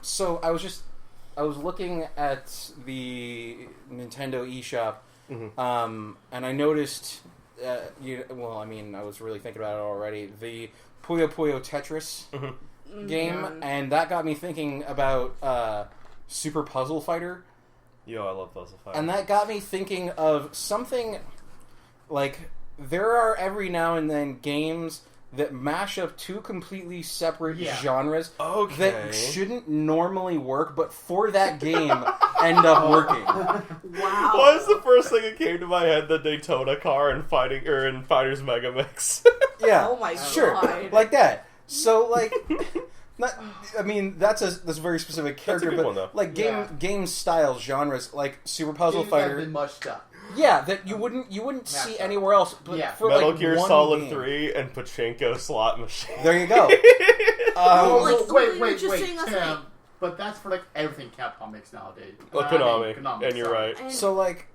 So I was looking at the Nintendo eShop, and I noticed. I was really thinking about it already. The Puyo Puyo Tetris game, and that got me thinking about Super Puzzle Fighter. Yo, I love Puzzle Fighter. And that got me thinking of something like there are every now and then games that mash up two completely separate genres that shouldn't normally work, but for that game end up working. Wow. What is the first thing that came to my head? The Daytona car and in Fighters Mega Mix. Yeah. Oh my sure. God. Like that. So like that's a very specific character, that's a good one, though. Like game style genres like Super Puzzle Fighter. Been mushed up. Yeah, that you wouldn't see anywhere else. But for Metal like Gear one Solid game. 3 and Pachinko slot machine. There you go. Wait, Tim. But that's for like everything Capcom makes nowadays. Konami, and you're sorry. right. So like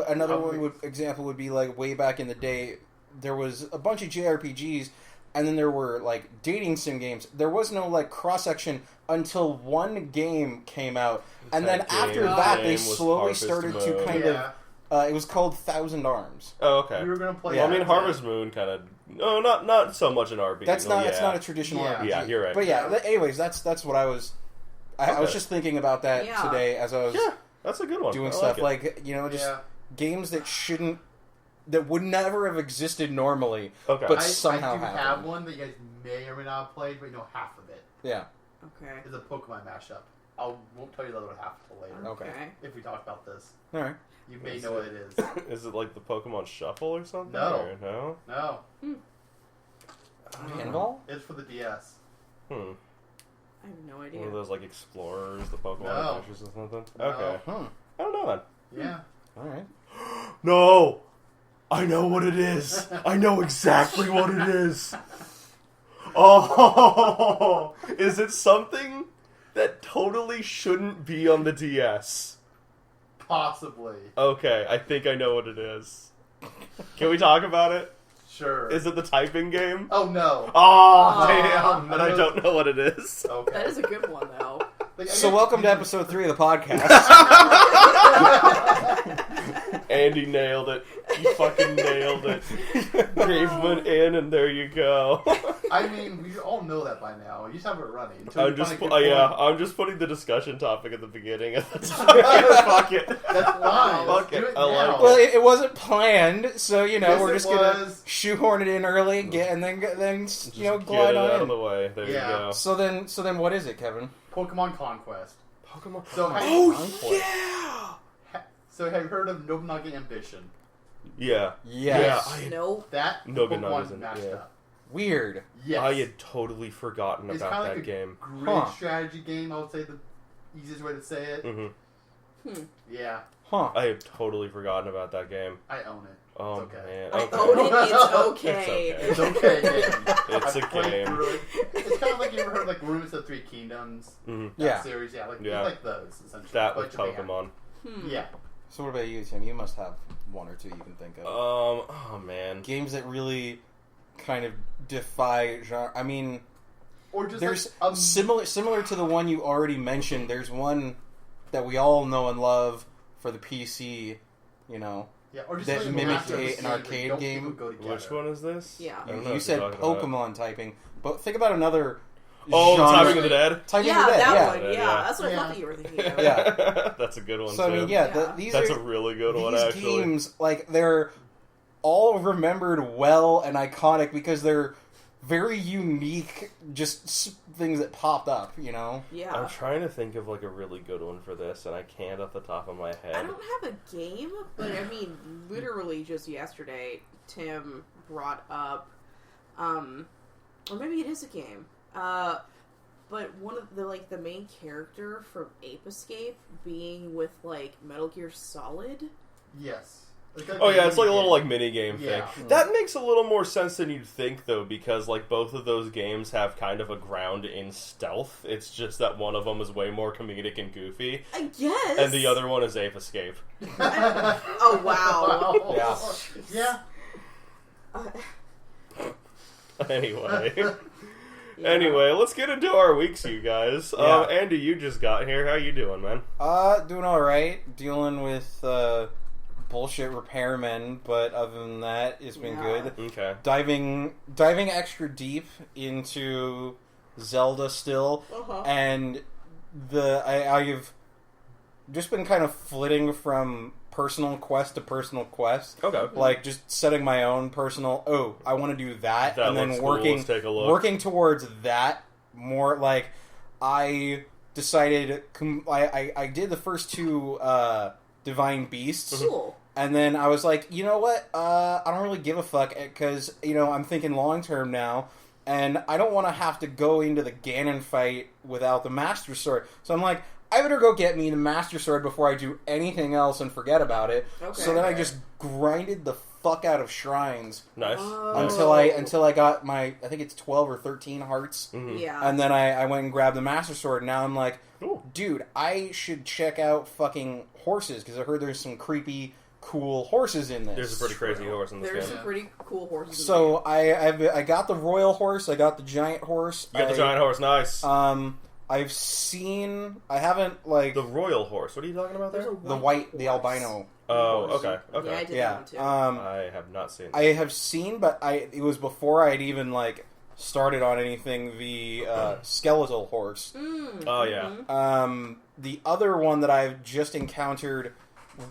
another example would be like way back in the day, there was a bunch of JRPGs, and then there were like dating sim games. There was no like cross section until one game came out, and then after that they slowly started to kind of. It was called Thousand Arms. Oh, okay. We were gonna play. Well, I mean, Harvest Moon kind of. No, not so much an RPG. That's not a traditional RPG. Yeah, you're right. But anyways, that's what I was. I was just thinking about that today as I was. Yeah, that's a good one. Doing stuff like games that would never have existed normally, but somehow I do happened. have one that you guys may or may not have played, but you know half of it. Yeah. Okay. It's a Pokemon mashup. Won't tell you the other half until later. Okay. If we talk about this. All right. You may know what it is. Is it like the Pokemon Shuffle or something? No. Or No. Pinball? It's for the DS. I have no idea. One of those like Explorers, the Pokemon Adventures or something? No. Okay. I don't know then. Yeah. All right. No! I know what it is! I know exactly what it is! Oh! Is it something that totally shouldn't be on the DS? Possibly. Okay, I think I know what it is. Can we talk about it? Sure. Is it the typing game? Oh, no. Oh, damn! And I don't know what it is. Okay. That is a good one, though. So welcome to episode 3 of the podcast. Andy nailed it. You fucking nailed it. Graveman in, and there you go. I mean, we all know that by now. You just have it running. I'm just putting the discussion topic at the beginning of the time. Fuck it. That's fine. Fuck it. I like it. Well, it wasn't planned, so Yes, we're just gonna shoehorn it in early, and then glide Get it on out in. of the way. There you go. So then, what is it, Kevin? Pokemon Conquest. Pokemon. So have you heard of Nobunaga Ambition? Yeah. Yes. Yeah. Nope. That Nobunaga's Pokemon in mashed up. Weird. Yes. I had totally forgotten It's about kinda that game. Great strategy game. I would say the easiest way to say it. Mm-hmm. Yeah. Huh. I have totally forgotten about that game. I own it. Oh, it's okay. man. I Okay. own it. It's okay. It's okay. It's a played game. through it. It's kind of like you ever heard like Ruins of the Three Kingdoms. Mm-hmm. That series. Yeah. Like those essentially. That but with Japan. Pokemon. Yeah. So what about you, Tim? You must have one or two you can think of. Oh man. Games that really kind of defy genre. I mean, or just there's like, similar to the one you already mentioned. There's one that we all know and love for the PC. Yeah, or just that like mimicked an an arcade game. Which one is this? Yeah. I don't know You what said you're talking Pokemon about. typing, but think about another. Oh, genre. Typing of the Dead? Typing of the Dead, that one. Yeah. Yeah, that's what I thought that you were thinking of. Yeah. That's a good one, So, too. I mean, these That's are, a really good one, these actually. games, like, they're all remembered well and iconic because they're very unique, just things that popped up, Yeah. I'm trying to think of, like, a really good one for this, and I can't off the top of my head. I don't have a game, but I mean, literally just yesterday, Tim brought up, or maybe it is a game, but one of the main character from Ape Escape being with, Metal Gear Solid. Yes. Oh yeah, it's like a little mini game Yeah. thing. That makes a little more sense than you'd think, though, because both of those games have kind of a ground in stealth. It's just that one of them is way more comedic and goofy, I guess. and the other one is Ape Escape. Oh wow. Yeah. Yeah. Anyway, Anyway, let's get into our weeks, you guys. Yeah. Andy, you just got here. How you doing, man? Doing alright. Dealing with, bullshit repairmen, but other than that, it's been good. Okay. Diving extra deep into Zelda still, and I've just been kind of flitting from personal quest to personal quest. Okay. Like, just setting my own personal, I want to do that, and then Let's take a look. working towards that more. Like, I decided, I did the first two Divine Beasts. Cool. And then I was like, you know what? I don't really give a fuck, because, I'm thinking long term now, and I don't want to have to go into the Ganon fight without the Master Sword. So I'm like, I better go get me the Master Sword before I do anything else and forget about it. Okay. So then I just grinded the fuck out of shrines. Nice. Until I got my, I think it's 12 or 13 hearts. Mm-hmm. Yeah. And then I went and grabbed the Master Sword, and now I'm like, Ooh. dude, I should check out fucking horses, because I heard there's some creepy, cool horses in this. There's a pretty crazy horse in this There's game. some pretty cool horses. So I got the royal horse, I got the giant horse. You got the giant horse, nice. I haven't, like... The royal horse, what are you talking about there? The albino. Oh, okay. Yeah, I did Yeah. that one too. I have not seen I have seen, but it was before I'd even, like, started on anything, the skeletal horse. Oh, yeah. The other one that I've just encountered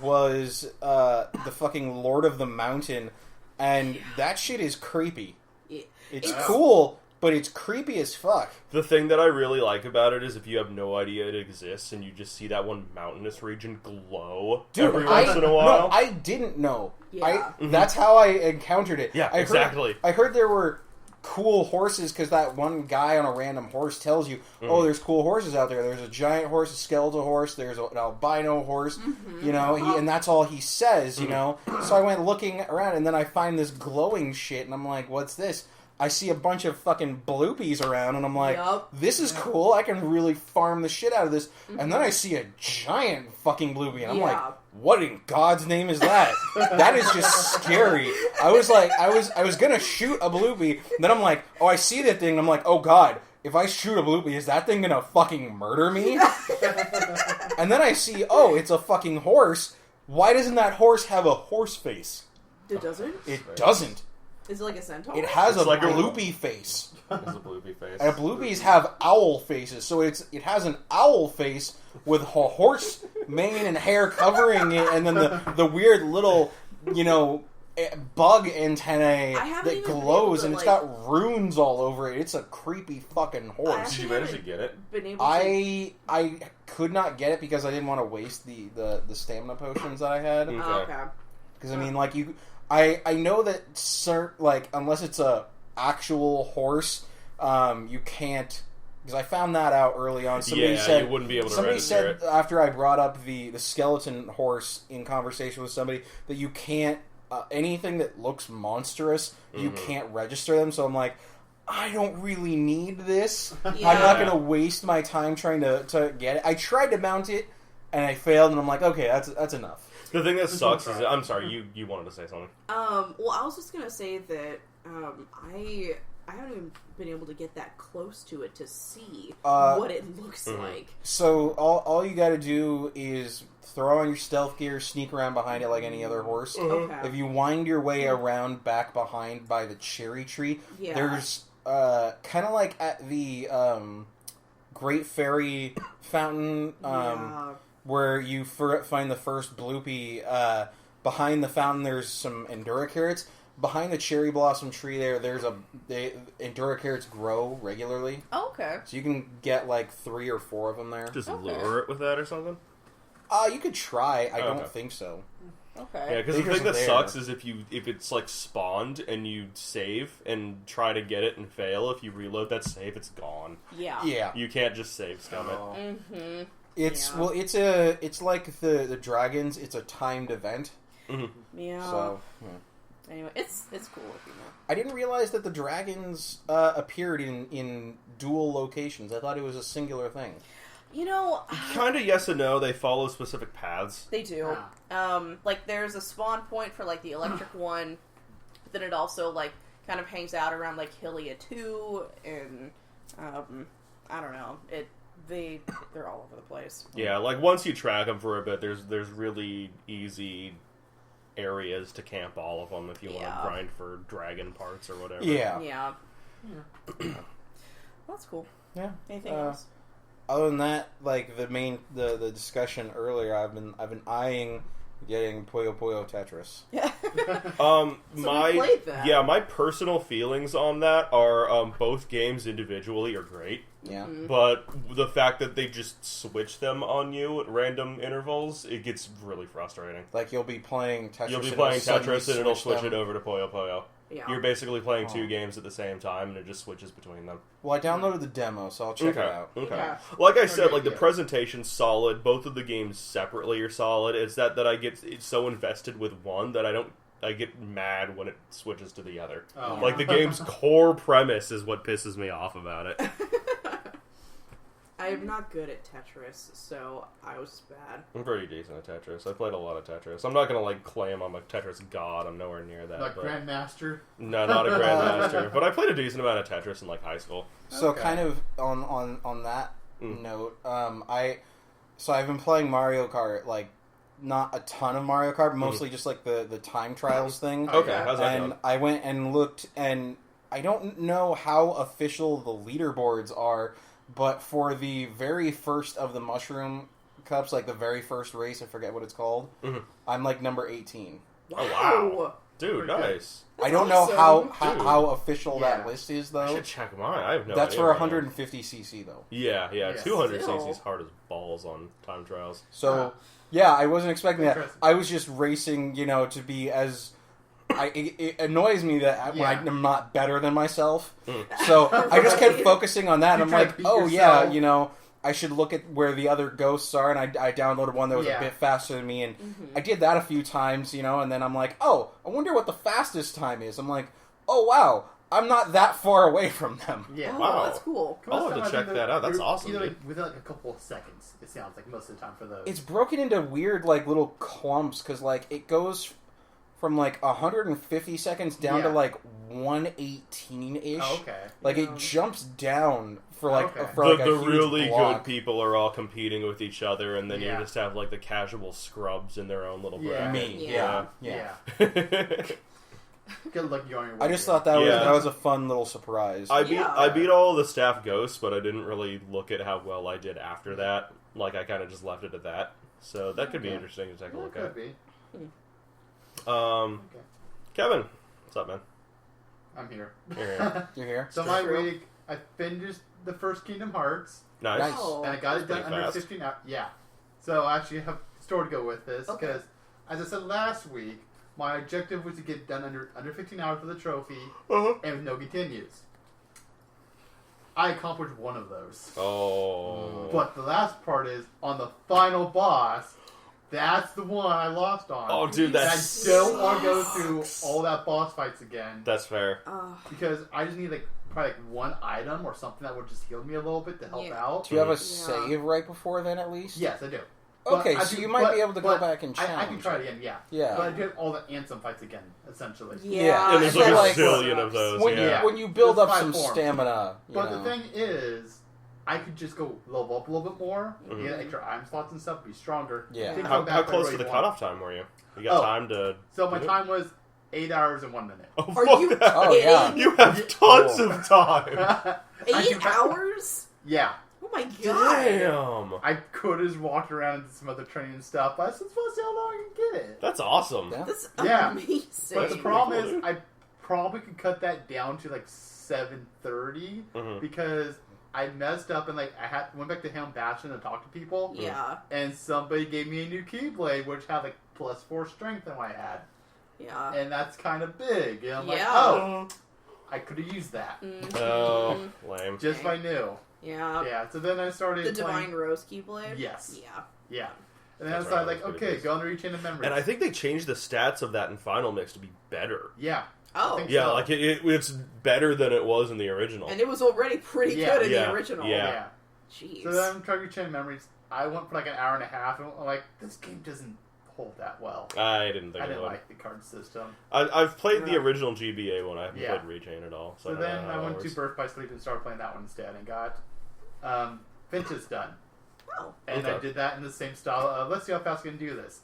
was the fucking Lord of the Mountain, and that shit is creepy. Yeah. It's cool, but it's creepy as fuck. The thing that I really like about it is if you have no idea it exists and you just see that one mountainous region glow every once in a while. No, I didn't know. Yeah. That's how I encountered it. Yeah, I exactly. I heard there were cool horses, because that one guy on a random horse tells you, there's cool horses out there. There's a giant horse, a skeletal horse, there's an albino horse, and that's all he says, So I went looking around, and then I find this glowing shit, and I'm like, what's this? I see a bunch of fucking bloopies around, and I'm like, this is cool, I can really farm the shit out of this. And then I see a giant fucking bloopy, and I'm like, what in God's name is that? That is just scary. I was like, I was gonna shoot a bloopy, and then I'm like, I see that thing, and I'm like, oh God, if I shoot a bloopy, is that thing gonna fucking murder me? And then I see, it's a fucking horse. Why doesn't that horse have a horse face? It doesn't? It doesn't. Is it like a centaur? It has It's a like a- bloopy face. It's a bloopy face. And bloopies have owl faces, so it has an owl face with a horse mane and hair covering it, and then the weird little, bug antennae that glows, and it's got runes all over it. It's a creepy fucking horse. Did you manage to get it? I could not get it because I didn't want to waste the stamina potions that I had. Okay. Because I know that unless it's a actual horse, you can't. Because I found that out early on. Somebody said you wouldn't be able to Somebody register said after I brought up the skeleton horse in conversation with somebody that you can't anything that looks monstrous, you can't register them. So I'm like, I don't really need this. Yeah. I'm not going to waste my time trying to get it. I tried to mount it and I failed, and I'm like, okay, that's enough. The thing that sucks is... I'm sorry, you wanted to say something. Well, I was just going to say that I haven't even been able to get that close to it to see what it looks like. So all you got to do is throw on your stealth gear, sneak around behind it like any other horse. Okay. If you wind your way around back behind by the cherry tree, there's kind of like at the Great Fairy Fountain, where you find the first bloopy. Behind the fountain, there's some Endura carrots. Behind the cherry blossom tree there's Endura carrots grow regularly. Oh, okay. So you can get like 3 or 4 of them there. Just lure it with that or something? You could try. I don't think so. Okay. Yeah, because the thing that sucks is if it's like spawned and you save and try to get it and fail, if you reload that save, it's gone. Yeah. Yeah. You can't just save scum it. Mm-hmm. It's like the dragons. It's a timed event. Mm-hmm. Yeah. So anyway, it's cool if you know. I didn't realize that the dragons appeared in dual locations. I thought it was a singular thing. Kind of yes and no. They follow specific paths. They do. Like there's a spawn point for like the electric one, but then it also like kind of hangs out around like Hylia 2 and I don't know. They're all over the place. Yeah, like once you track them for a bit, there's really easy areas to camp all of them if you want to grind for dragon parts or whatever. Yeah. Well, that's cool. Yeah. Anything else? Other than that, like the discussion earlier, I've been eyeing getting Puyo Puyo Tetris. Yeah. My personal feelings on that are both games individually are great. Yeah. Mm-hmm. But the fact that they just switch them on you at random intervals, it gets really frustrating. Like you'll be playing Tetris. And it'll switch it over to Puyo Puyo. Yeah. You're basically playing two games at the same time, and it just switches between them. Well, I downloaded the demo, so I'll check it out. Okay. Yeah. Like I said, the presentation's solid. Both of the games separately are solid. It's that I get so invested with one that I get mad when it switches to the other. Oh. Like, the game's core premise is what pisses me off about it. I am not good at Tetris, so I was bad. I'm pretty decent at Tetris. I played a lot of Tetris. I'm not gonna claim I'm a Tetris god. I'm nowhere near that. Like Grandmaster? No, not a Grandmaster. But I played a decent amount of Tetris in high school. So kind of on that note, I've been playing Mario Kart, not a ton of Mario Kart, mostly just the time trials thing. Okay, how's that going? I went and looked, and I don't know how official the leaderboards are. But for the very first of the Mushroom Cups, the very first race, I forget what it's called, I'm number 18. Wow. Oh, wow. Dude, nice. I don't know how official that list is, though. I should check mine. I have no idea. That's for 150cc, though. Yeah. 200cc is hard as balls on time trials. So, I wasn't expecting that. I was just racing, to be as... It annoys me that when I'm not better than myself. So I just kept focusing on that. And I'm like, I should look at where the other ghosts are. And I downloaded one that was a bit faster than me. And I did that a few times, and then I'm like, oh, I wonder what the fastest time is. I'm like, oh, wow, I'm not that far away from them. Yeah. Oh, wow. That's cool. I'll have to check that out. That's awesome. Within a couple of seconds, it sounds like most of the time for those. It's broken into weird, little clumps because, it goes... from 150 seconds down to 118-ish. Oh, okay. It jumps down for the really good people are all competing with each other, and then you just have the casual scrubs in their own little bracket. Me. Yeah. Good luck going. I just thought that was a fun little surprise. I beat all the staff ghosts, but I didn't really look at how well I did after that. I kind of just left it at that. So that could be interesting to take a look at. Could be. Kevin, what's up, man? I'm here. You're here? So my week, I finished the first Kingdom Hearts. Nice. Oh. And I got it done under 15 hours. Yeah. So I actually have a story to go with this, because, as I said last week, my objective was to get done under 15 hours for the trophy, and with no continues. I accomplished one of those. Oh. But the last part is, on the final boss... That's the one I lost on. Oh, dude, I don't want to go through all that boss fights again. That's fair. Because I just need, probably one item or something that would just heal me a little bit to help out. Do you have a save right before then, at least? Yes, I do. Okay, so you might be able to go back and challenge. I can try it again, yeah. But I did all the Ansem fights again, essentially. Yeah. And there's a zillion of those, when you build up some stamina. But the thing is... I could just go level up a little bit more, get extra item slots and stuff, be stronger. Yeah. How close to the cutoff time were you? You got time to... So my time was 8 hours and 1 minute. Oh, are you kidding? You have tons of time. 8 hours? Yeah. Oh my god. Damn. I could have walked around and did some other training and stuff, but I was supposed to see how long I can get it. That's awesome. That's Yeah. amazing. But the problem is, I probably could cut that down to 7:30 because I messed up and went back to Helm Bastion and talked to people. Yeah. And somebody gave me a new Keyblade, which had +4 strength than I had. Yeah. And that's kind of big. And I'm like, I could have used that. Oh, lame. Just if I knew. Yeah. Yeah. So then I started the Divine Rose Keyblade? Yes. Yeah. Yeah. And then I decided, okay, go under each chain of memory. And I think they changed the stats of that in Final Mix to be better. Yeah. Oh. Yeah, so. It's better than it was in the original. And it was already pretty good in the original. Yeah. Jeez. So then I'm trying to chain memories. I went for an hour and a half, and I'm like, this game doesn't hold that well. I didn't think I it didn't would. like the card system. I've played the original GBA one. I haven't Yeah. played Rechain at all. So then I went to Birth by Sleep and started playing that one instead, and got Finch's done. Oh. And Okay. I did that in the same style of, let's see how fast we can do this.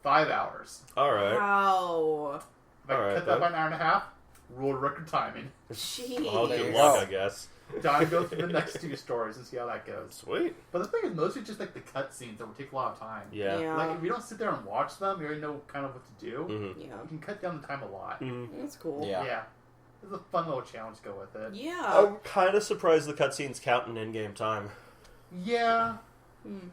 5 hours. All right. Wow. If I All right, cut that bud. by an hour and a half, world record timing. Jeez. Well, There good you luck, go. I guess. Now I go through the next 2 stories and see how that goes. Sweet. But the thing is, mostly just like the cutscenes that will take a lot of time. Yeah. Yeah. Like, if you don't sit there and watch them, you already know kind of what to do. Mm-hmm. Yeah. You can cut down the time a lot. Mm-hmm. That's cool. Yeah. It's a fun little challenge to go with it. Yeah. I'm kind of surprised the cutscenes count in in-game time. Yeah. Hmm.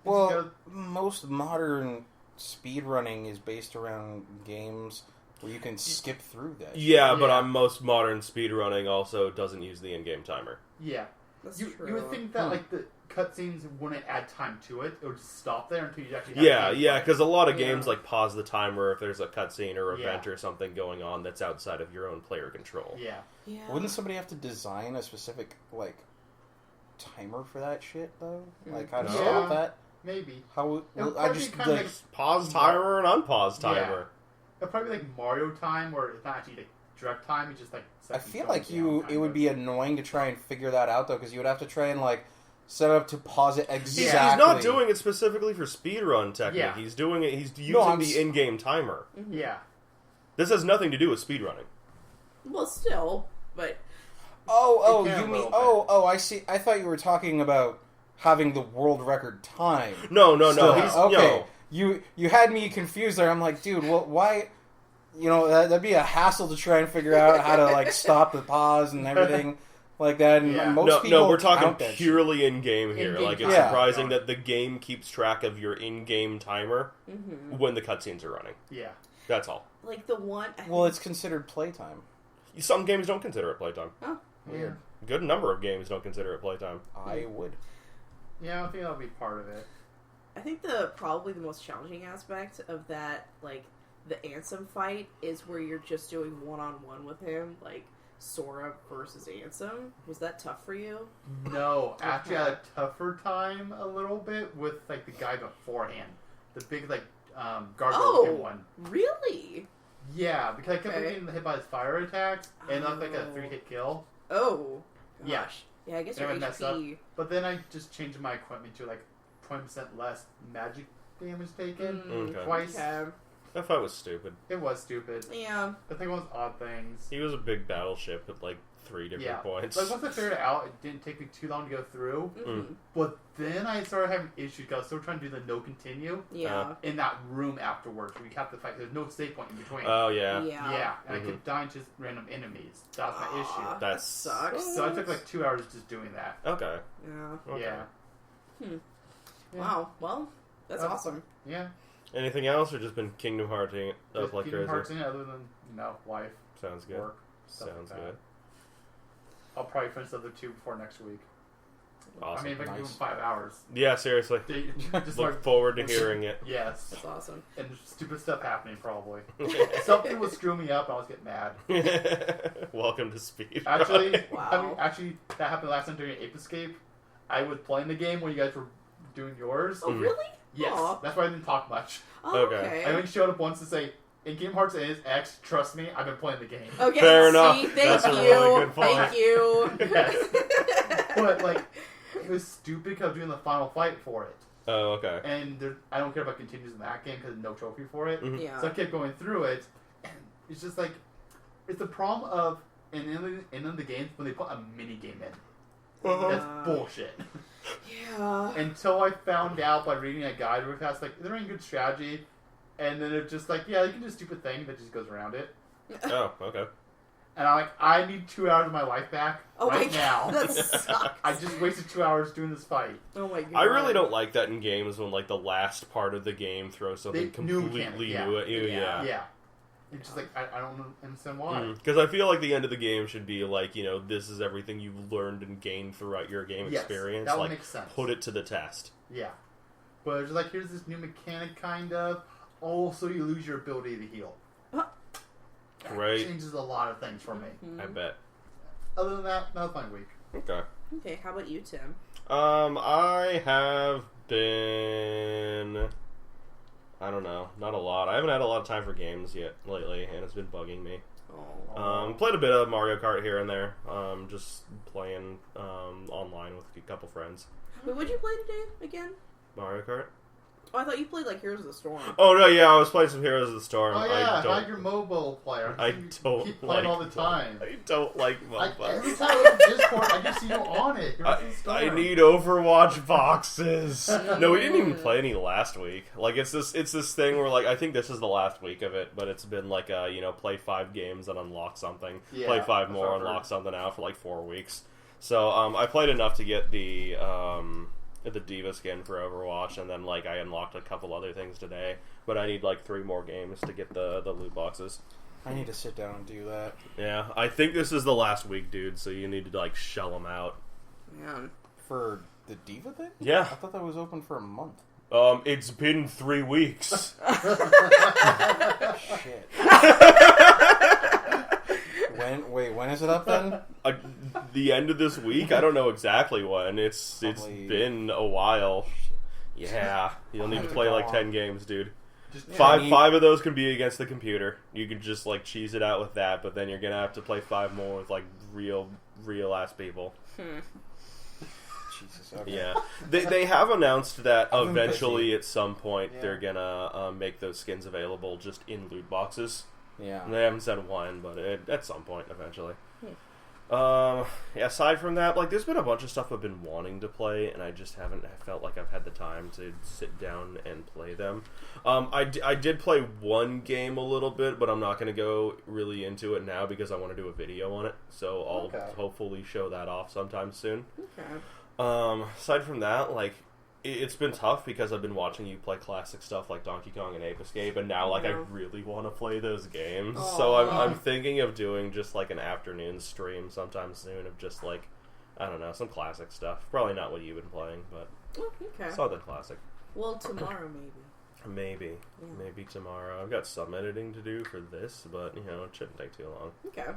Well, most modern speedrunning is based around games where you can skip through that. Yeah, but Yeah. on most modern speedrunning also doesn't use the in-game timer. Yeah. That's You true. would think that Hmm. like the cutscenes wouldn't add time to it; it would just stop there until you actually. Yeah, have yeah, because a lot of Yeah. games like pause the timer if there's a cutscene or Yeah. event or something going on that's outside of your own player control. Yeah. Yeah. Wouldn't somebody have to design a specific like timer for that shit though? Like how to Yeah. stop that? Maybe. How would It would I probably just be kinda like Pause timer and unpause Yeah. timer. It'd probably be like Mario time, where it's not actually like direct time; it's just like. I seconds feel going like down, kind it would of. be annoying to try and figure that out though, because you would have to try and like set up to pause it exactly. He's not doing it specifically for speedrun technique. Yeah. He's doing it. He's using I'm the in-game timer. Mhm. Yeah. This has nothing to do with speedrunning. Well, still, but Oh, It can you a mean little bit. oh, I see. I thought you were talking about having the world record time. No. Still, He's okay. You had me confused there. I'm like, dude, well, why? You know, that'd be a hassle to try and figure out how to like stop the pause and everything like that. And Yeah. most people we're talking count that shit. purely in-game here. In-game Like, it's time. surprising that the game keeps track of your in-game timer mhm. when the cutscenes are running. Yeah. That's all. like the one. Well, it's considered playtime. Some games don't consider it playtime. Weird. A good number of games don't consider it playtime. I would. Yeah, I think that'll be part of it. I think probably the most challenging aspect of that, like the Ansem fight, is where you're just doing one-on-one with him, like Sora versus Ansem. Was that tough for you? No, actually, I had a tougher time a little bit with like the guy beforehand, the big like gargoyle one. Really? Yeah, because I kept Okay. getting hit by his fire attacks, and I was like a 3-hit kill. Oh, Yeah. gosh. Yeah, I guess And your I messed up. HP. But then I just changed my equipment to like 20% less magic damage taken Okay. twice. Okay. That fight was stupid. It was stupid. Yeah. The thing was odd things. He was a big battleship at like 3 different Yeah. points. Like once I figured it out, it didn't take me too long to go through. Mhm. But then I started having issues because I was still trying to do the no continue Yeah. in that room afterwards where you have to fight. There's no save point in between. Oh, yeah. Yeah, and I Mhm. kept dying to just random enemies. That was my issue. That That's- sucks. So I took like 2 hours just doing that. Okay. Yeah. Okay. Yeah. Hmm. Yeah. Wow. Well, that's awesome. Yeah. Anything else, or just been Kingdom Hearting up Just like Kingdom crazy? Hearts in it other than, life, Sounds good. work, stuff Sounds like that. good. I'll probably finish the other 2 before next week. Awesome. I mean, if I can do Nice. them 5 hours. Yeah, seriously. Just Look like, forward to hearing it. yes. That's awesome. And stupid stuff happening, probably. Something would screw me up, and I was getting mad. Welcome to speed. Actually, Wow. that happened last time during Ape Escape. I was playing the game when you guys were doing yours. Oh, really? Yes. Aw. That's why I didn't talk much. Oh, Okay. okay. I only showed up once to say, in Kingdom Hearts it is X, trust me, I've been playing the game. Okay, Fair enough. see, thank That's a you. really good point. Thank you. Yes. But, like, it was stupid because I was doing the final fight for it. Oh, okay. And I don't care about continues in that game because there's no trophy for it. Mhm. Yeah. So I kept going through it, and it's just like, it's the problem of, in the games, when they put a mini game in. Uh-huh. That's bullshit. Yeah. Until I found out by reading a guide where it has like, they're in good strategy, and then it's just like, yeah, you can do a stupid thing that just goes around it. Oh, okay. And I'm like, I need 2 hours of my life back Oh right my now. God, that sucks. I just wasted 2 hours doing this fight. Oh my god. I really don't like that in games when like the last part of the game throws something New completely mechanic, new at you. Yeah. Yeah. It's just like, I don't understand why. Because I feel like the end of the game should be like, this is everything you've learned and gained throughout your game Yes, experience. that would Like, make sense. put it to the test. Yeah. But it's just like, here's this new mechanic, kind of. Also, you lose your ability to heal. That Right. changes a lot of things for me. Mhm. I bet. Other than that, that was my week. Okay. Okay, how about you, Tim? I have been I don't know. Not a lot. I haven't had a lot of time for games yet lately, and it's been bugging me. Played a bit of Mario Kart here and there. Just playing online with a couple friends. Wait, what'd you play today again? Mario Kart. Oh, I thought you played like Heroes of the Storm. Oh no, yeah, I was playing some Heroes of the Storm. Oh yeah, how's your mobile player? I don't keep playing like all the time. I don't like mobile. Every time I look at Discord, I just see you on it. I need Overwatch boxes. No, we didn't even play any last week. Like it's this thing where like I think this is the last week of it, but it's been like play 5 games and unlock something, play 5 more, unlock something out for like 4 weeks. So I played enough to get the Diva skin for Overwatch, and then like I unlocked a couple other things today, but I need like 3 more games to get the loot boxes. I need to sit down and do that. Yeah, I think this is the last week, dude, so you need to like shell them out. Man. For the Diva thing? Yeah. I thought that was open for a month. It's been 3 weeks. Shit. When is it up then? The end of this week? I don't know exactly when. It's been a while. Yeah, you'll need to play like 10 games, dude. Five of those can be against the computer. You can just like cheese it out with that, but then you're gonna have to play 5 more with like real ass people. Jesus. Okay. Yeah, they have announced that eventually at some point they're gonna make those skins available just in loot boxes. Yeah. And they haven't said when, but at some point eventually. Aside from that, like there's been a bunch of stuff I've been wanting to play, and I just haven't felt like I've had the time to sit down and play them. I did play one game a little bit, but I'm not going to go really into it now because I want to do a video on it. So I'll hopefully show that off sometime soon. Okay. Aside from that, like it's been tough because I've been watching you play classic stuff like Donkey Kong and Ape Escape, and now like I really want to play those games. Aww. So I'm thinking of doing just like an afternoon stream sometime soon of just like, I don't know, some classic stuff. Probably not what you've been playing, but something classic. Well, tomorrow maybe. Maybe tomorrow. I've got some editing to do for this, but it shouldn't take too long. Okay.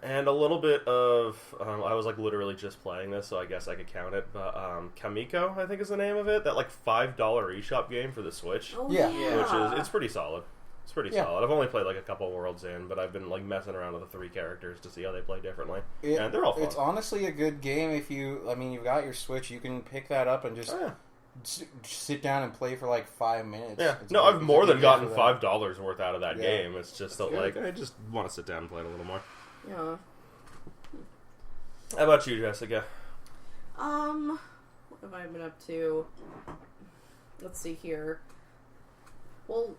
And a little bit of, I was like literally just playing this, so I guess I could count it, but Kamiko, I think is the name of it, that like $5 eShop game for the Switch. Oh, yeah. Which it's pretty solid. It's pretty solid. I've only played like a couple worlds in, but I've been like messing around with the 3 characters to see how they play differently. And they're all fun. It's honestly a good game if you've got your Switch, you can pick that up and just sit down and play for like 5 minutes. Yeah. I've more than gotten $5 worth out of that game. It's just like, I just want to sit down and play it a little more. Yeah. How about you, Jessica? What have I been up to? Let's see here. Well,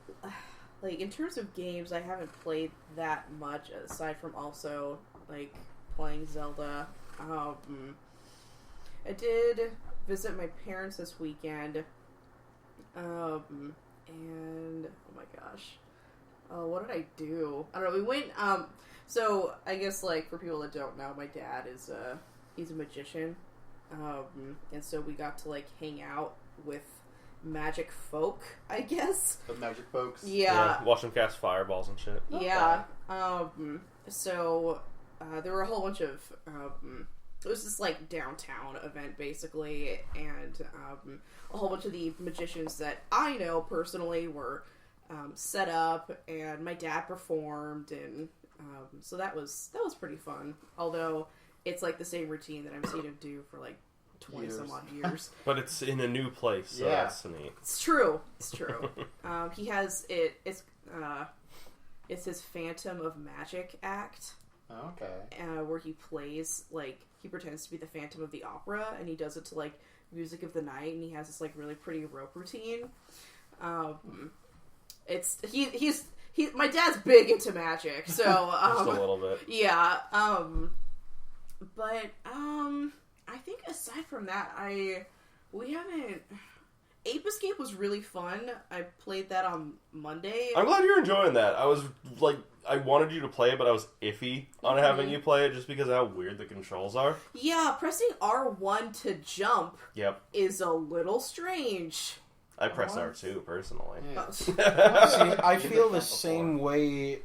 like, in terms of games, I haven't played that much, aside from also, like, playing Zelda. I did visit my parents this weekend, and, oh my gosh. What did I do? I don't know, we went, so, I guess, like, for people that don't know, my dad is, he's a magician, and so we got to, like, hang out with magic folk, I guess. The magic folks? Yeah. Watch them cast fireballs and shit. Yeah. So, there were a whole bunch of, it was this, like, downtown event, basically, and, a whole bunch of the magicians that I know personally were, set up, and my dad performed, and, so that was pretty fun. Although, it's, like, the same routine that I'm seeing him do for, like, 20 some odd years. But it's in a new place, so that's neat. It's true. He has it's his Phantom of Magic act. Okay. Where he plays, like, he pretends to be the Phantom of the Opera, and he does it to, like, Music of the Night, and he has this, like, really pretty rope routine. My dad's big into magic, so just a little bit. Yeah. But I think aside from that, we haven't. Ape Escape was really fun. I played that on Monday. I'm glad you're enjoying that. I was like, I wanted you to play it, but I was iffy on having you play it just because of how weird the controls are. Yeah, pressing R1 to jump is a little strange. I press R2 personally. Yeah. See, I feel the same way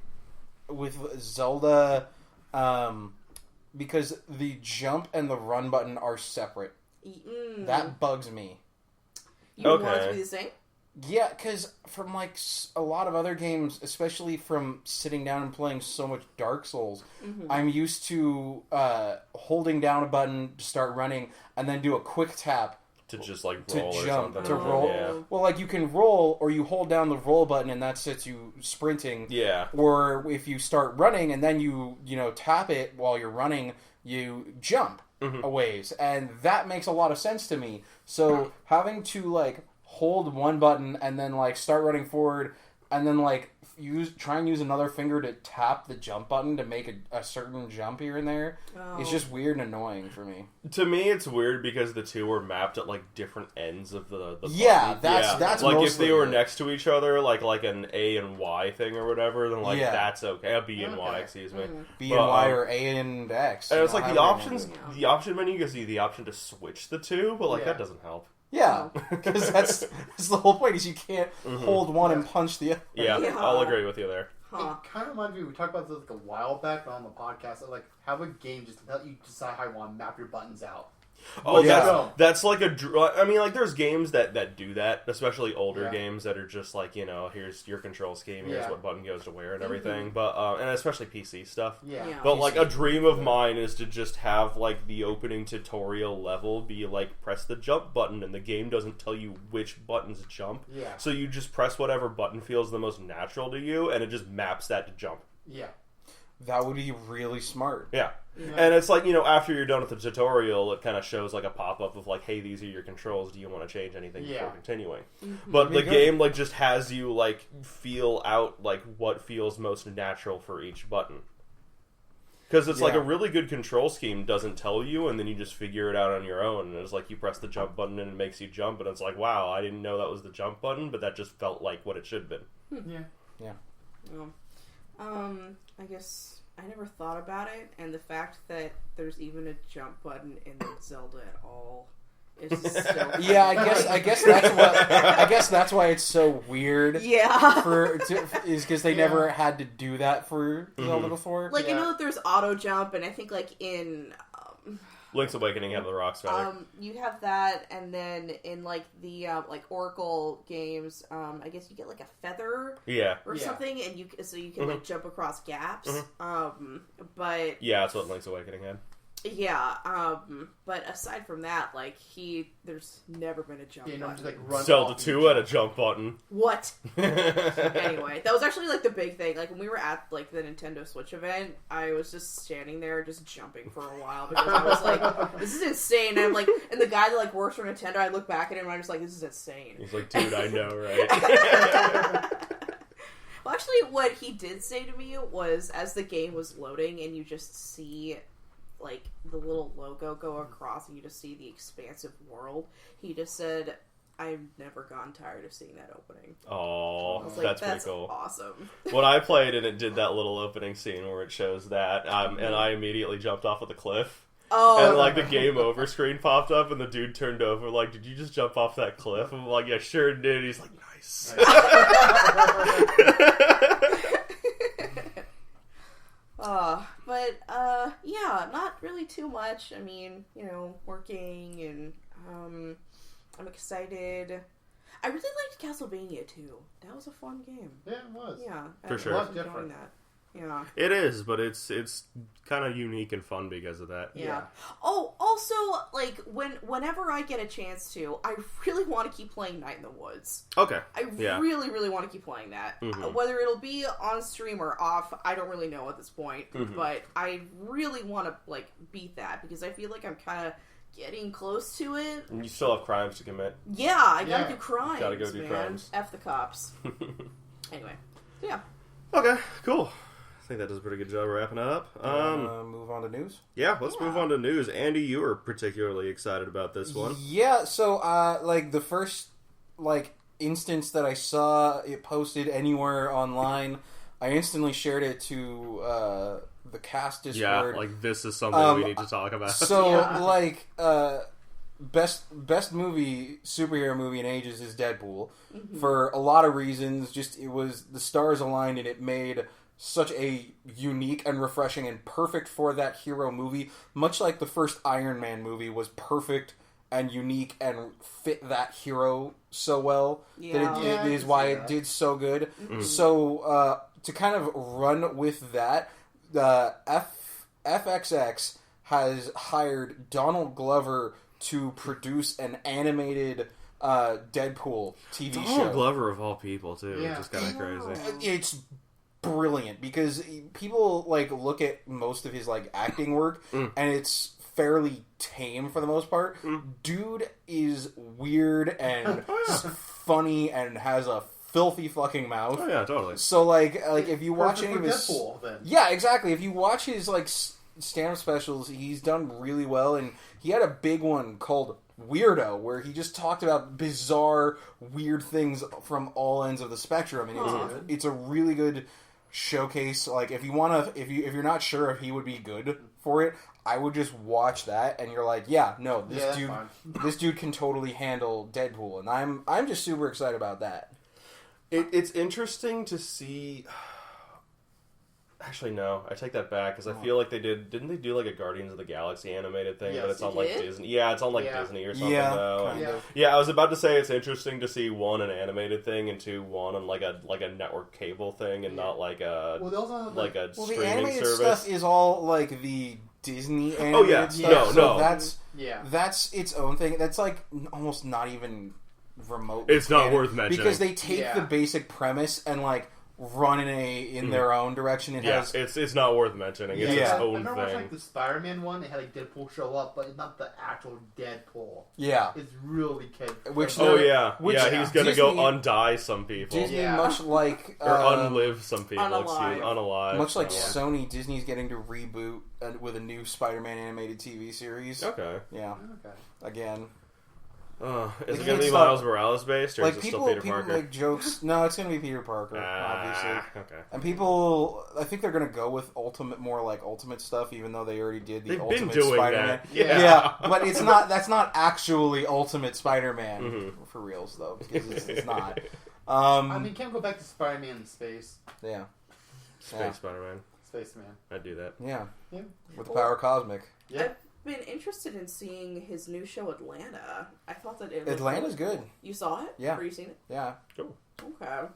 with Zelda, because the jump and the run button are separate. That bugs me. You want it to be the same? Yeah, because from like a lot of other games, especially from sitting down and playing so much Dark Souls, I'm used to holding down a button to start running and then do a quick tap to just like to roll jump, or something. to roll. Yeah. Well, like you can roll, or you hold down the roll button and that sets you sprinting. Yeah. Or if you start running and then you tap it while you're running, you jump a ways, and that makes a lot of sense to me. So having to like hold one button and then like start running forward, and then like try and use another finger to tap the jump button to make a certain jump here and there. It's just weird and annoying for me. To me, it's weird because the two were mapped at like different ends of the yeah, button. That's like if they were it. next to each other, like an A and Y thing or whatever, then like that's okay. A B and Y, excuse me. B and Y or A and X. And it's like the options. The option menu gives you the option to switch the two, but like that doesn't help. Yeah, because that's the whole point is you can't hold one and punch the other. Yeah, I'll agree with you there. It kind of reminds me, we talked about this like a while back on the podcast, like have a game just let you decide how you want to map your buttons out. Oh, that's like I mean, like, there's games that do that, especially older games that are just like, here's your control scheme, here's what button goes to where and everything, but, and especially PC stuff. But, like, a dream of mine is to just have, like, the opening tutorial level be, like, press the jump button, and the game doesn't tell you which buttons jump. So you just press whatever button feels the most natural to you, and it just maps that to jump. That would be really smart. Yeah. And it's like, after you're done with the tutorial, it kind of shows like a pop-up of like, hey, these are your controls. Do you want to change anything before continuing? But the game like just has you like feel out like what feels most natural for each button. Because it's like a really good control scheme doesn't tell you, and then you just figure it out on your own. And it's like you press the jump button and it makes you jump, and it's like, wow, I didn't know that was the jump button, but that just felt like what it should have been. I guess I never thought about it, and the fact that there's even a jump button in Zelda at all is so funny. I guess that's why it's so weird. Is because they never had to do that for Zelda before. Like I know that there's auto jump, and I think like in Link's Awakening have the rocks feather. You have that, and then in like the like Oracle games, I guess you get like a feather, or something, and you can like jump across gaps. But that's what Link's Awakening had. But aside from that, like there's never been a jump button. Just, like, run Zelda 2 had a jump button. What? Anyway, that was actually like the big thing. Like when we were at like the Nintendo Switch event, I was just standing there just jumping for a while because I was like, this is insane. And I'm like, and the guy that like works for Nintendo, I look back at him and I'm just like, this is insane. He's like, dude, I know, right? Well, actually, what he did say to me was, as the game was loading and you just see like the little logo go across and you just see the expansive world, he just said, I've never gotten tired of seeing that opening. Oh, like, that's pretty cool. Awesome. When I played and it did that little opening scene where it shows that, and I immediately jumped off of the cliff. And like the game over screen popped up and the dude turned over like, did you just jump off that cliff? I'm like, yeah, sure did. He's like, nice. Not really too much. I mean, working and I'm excited. I really liked Castlevania too. That was a fun game. Yeah, it was. Yeah, for sure. It was different. That. Yeah, it is, but it's kind of unique and fun because of that. Yeah. Oh, also, like whenever I get a chance to, I really want to keep playing Night in the Woods. Okay. I really, really want to keep playing that. Whether it'll be on stream or off, I don't really know at this point. But I really want to like beat that because I feel like I'm kind of getting close to it. And you still have crimes to commit. Yeah, I gotta do crimes. Gotta go do crimes. F the cops. Anyway, yeah. Okay, cool. I think that does a pretty good job wrapping up. Move on to news? Yeah, let's move on to news. Andy, you were particularly excited about this one. Yeah, so, like, the first, like, instance that I saw it posted anywhere online, I instantly shared it to, the cast Discord. Yeah, like, this is something we need to talk about. So, like, best movie, superhero movie in ages is Deadpool. For a lot of reasons, it was, the stars aligned and it made such a unique and refreshing and perfect for that hero movie, much like the first Iron Man movie was perfect and unique and fit that hero so well Yeah. that it is why it did so good. Mm-hmm. So to kind of run with that, FXX has hired Donald Glover to produce an animated Deadpool TV show. Donald Glover of all people too, Yeah. which is kind of crazy. It's brilliant because people like look at most of his like acting work and it's fairly tame for the most part. Dude is weird and funny and has a filthy fucking mouth. Oh yeah, totally. So like if you watch any of his Deadpool, then. yeah, exactly. If you watch his like stand-up specials, he's done really well, and he had a big one called Weirdo, where he just talked about bizarre, weird things from all ends of the spectrum, and it's a really good showcase. Like if you want to, if you're not sure if he would be good for it, I would just watch that, and you're like, yeah, no, this dude can totally handle Deadpool, and I'm just super excited about that. It's interesting to see. Actually, no, I take that back because I feel like didn't they do like a Guardians of the Galaxy animated thing? Yes, but it's on they like did? Disney. Yeah, it's on like Disney or something. Yeah, though. kind of. Yeah, I was about to say it's interesting to see one an animated thing and two one on like a network cable thing and not like a like a Well, streaming the animated service. stuff is all like the Disney animated stuff. No, so no. that's its own thing. That's like almost not even remotely. It's not worth mentioning because they take the basic premise and like run in their own direction. It has it's not worth mentioning. It's its I own remember watching thing. like the Spider-Man one. They had like Deadpool show up, but not the actual Deadpool. Yeah, It's really kid. Which Oh yeah, Which- he's gonna Disney- go undie some people Disney much like or unlive some people. Unalive. Unalive. much like Unalive. Sony, Disney's getting to reboot with a new Spider-Man animated TV series. Okay. Yeah, Okay. again. Is Like, it going to be it's Miles Morales based, or Like is it people, still Peter people Parker? make jokes. No, it's going to be Peter Parker, obviously. Okay. And people, I think they're going to go with more like Ultimate stuff, even though they already did the They've Ultimate been doing Spider-Man. that. Yeah, but it's not. That's not actually Ultimate Spider-Man Mm-hmm. for reals, though, because it's not. I mean, can't go back to Spider-Man in space. Yeah, Space Spider-Man. Spaceman. I'd do that. yeah, Yeah. with the power of Cosmic. Yeah. I've been interested in seeing his new show Atlanta. I thought that it Atlanta's good. You saw it? Yeah. Or you seen it? Yeah, Cool. Okay.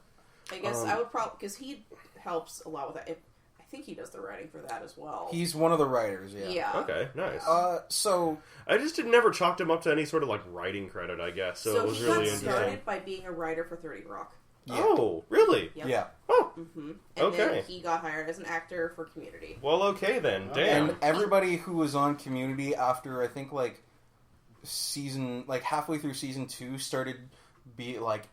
I guess I would probably because he helps a lot with that. I think he does the writing for that as well. he's one of the writers. Yeah. Yeah. Okay, nice. So I just never chalked him up to any sort of like writing credit, I guess. So it was he really got interesting. started by being a writer for 30 Rock. yeah, Oh, really? Yep. yeah. Oh, Mm-hmm. And Okay. then he got hired as an actor for Community. well, okay then. Damn. And everybody who was on Community after I think like halfway through season 2 started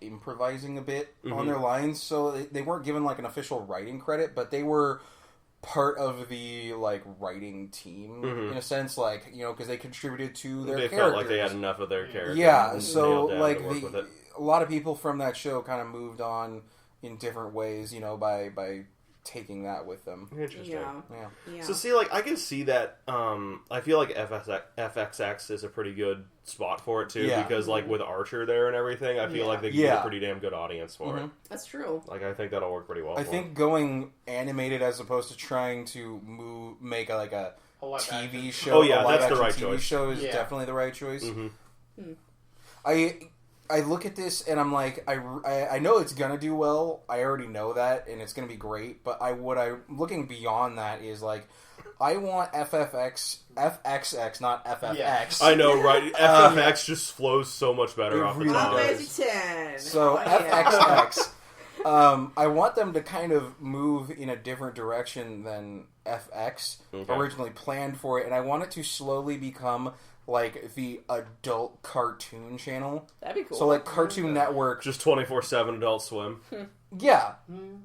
improvising a bit on their lines, so they weren't given like an official writing credit, but they were part of the like writing team in a sense, like because they contributed to their They characters. felt like they had enough of their character. Yeah, and so nailed down like to work with it. a lot of people from that show kind of moved on in different ways, by taking that with them. Interesting. Yeah. So see, like I can see that. I feel like FXX is a pretty good spot for it too, Yeah. because like with Archer there and everything, I feel like they get a pretty damn good audience for it. That's true. Like I think that'll work pretty well. I for think going animated as opposed to trying to make a live TV action. show. Oh, yeah, a live that's the action right TV choice. show is Yeah. definitely the right choice. Mm-hmm. I look at this and I'm like, I know it's gonna do well. I already know that, and it's gonna be great. But what I'm looking beyond that is like, I want FXX, not FFX. Yeah. I know, right? FFX just flows so much better It off the really tongue. does. Amazing 10. So Oh, yeah. FXX, I want them to kind of move in a different direction than FX originally planned for it, and I want it to slowly become like the adult cartoon channel. That'd be cool. So like Cartoon Network, Just 24/7 Adult Swim. yeah,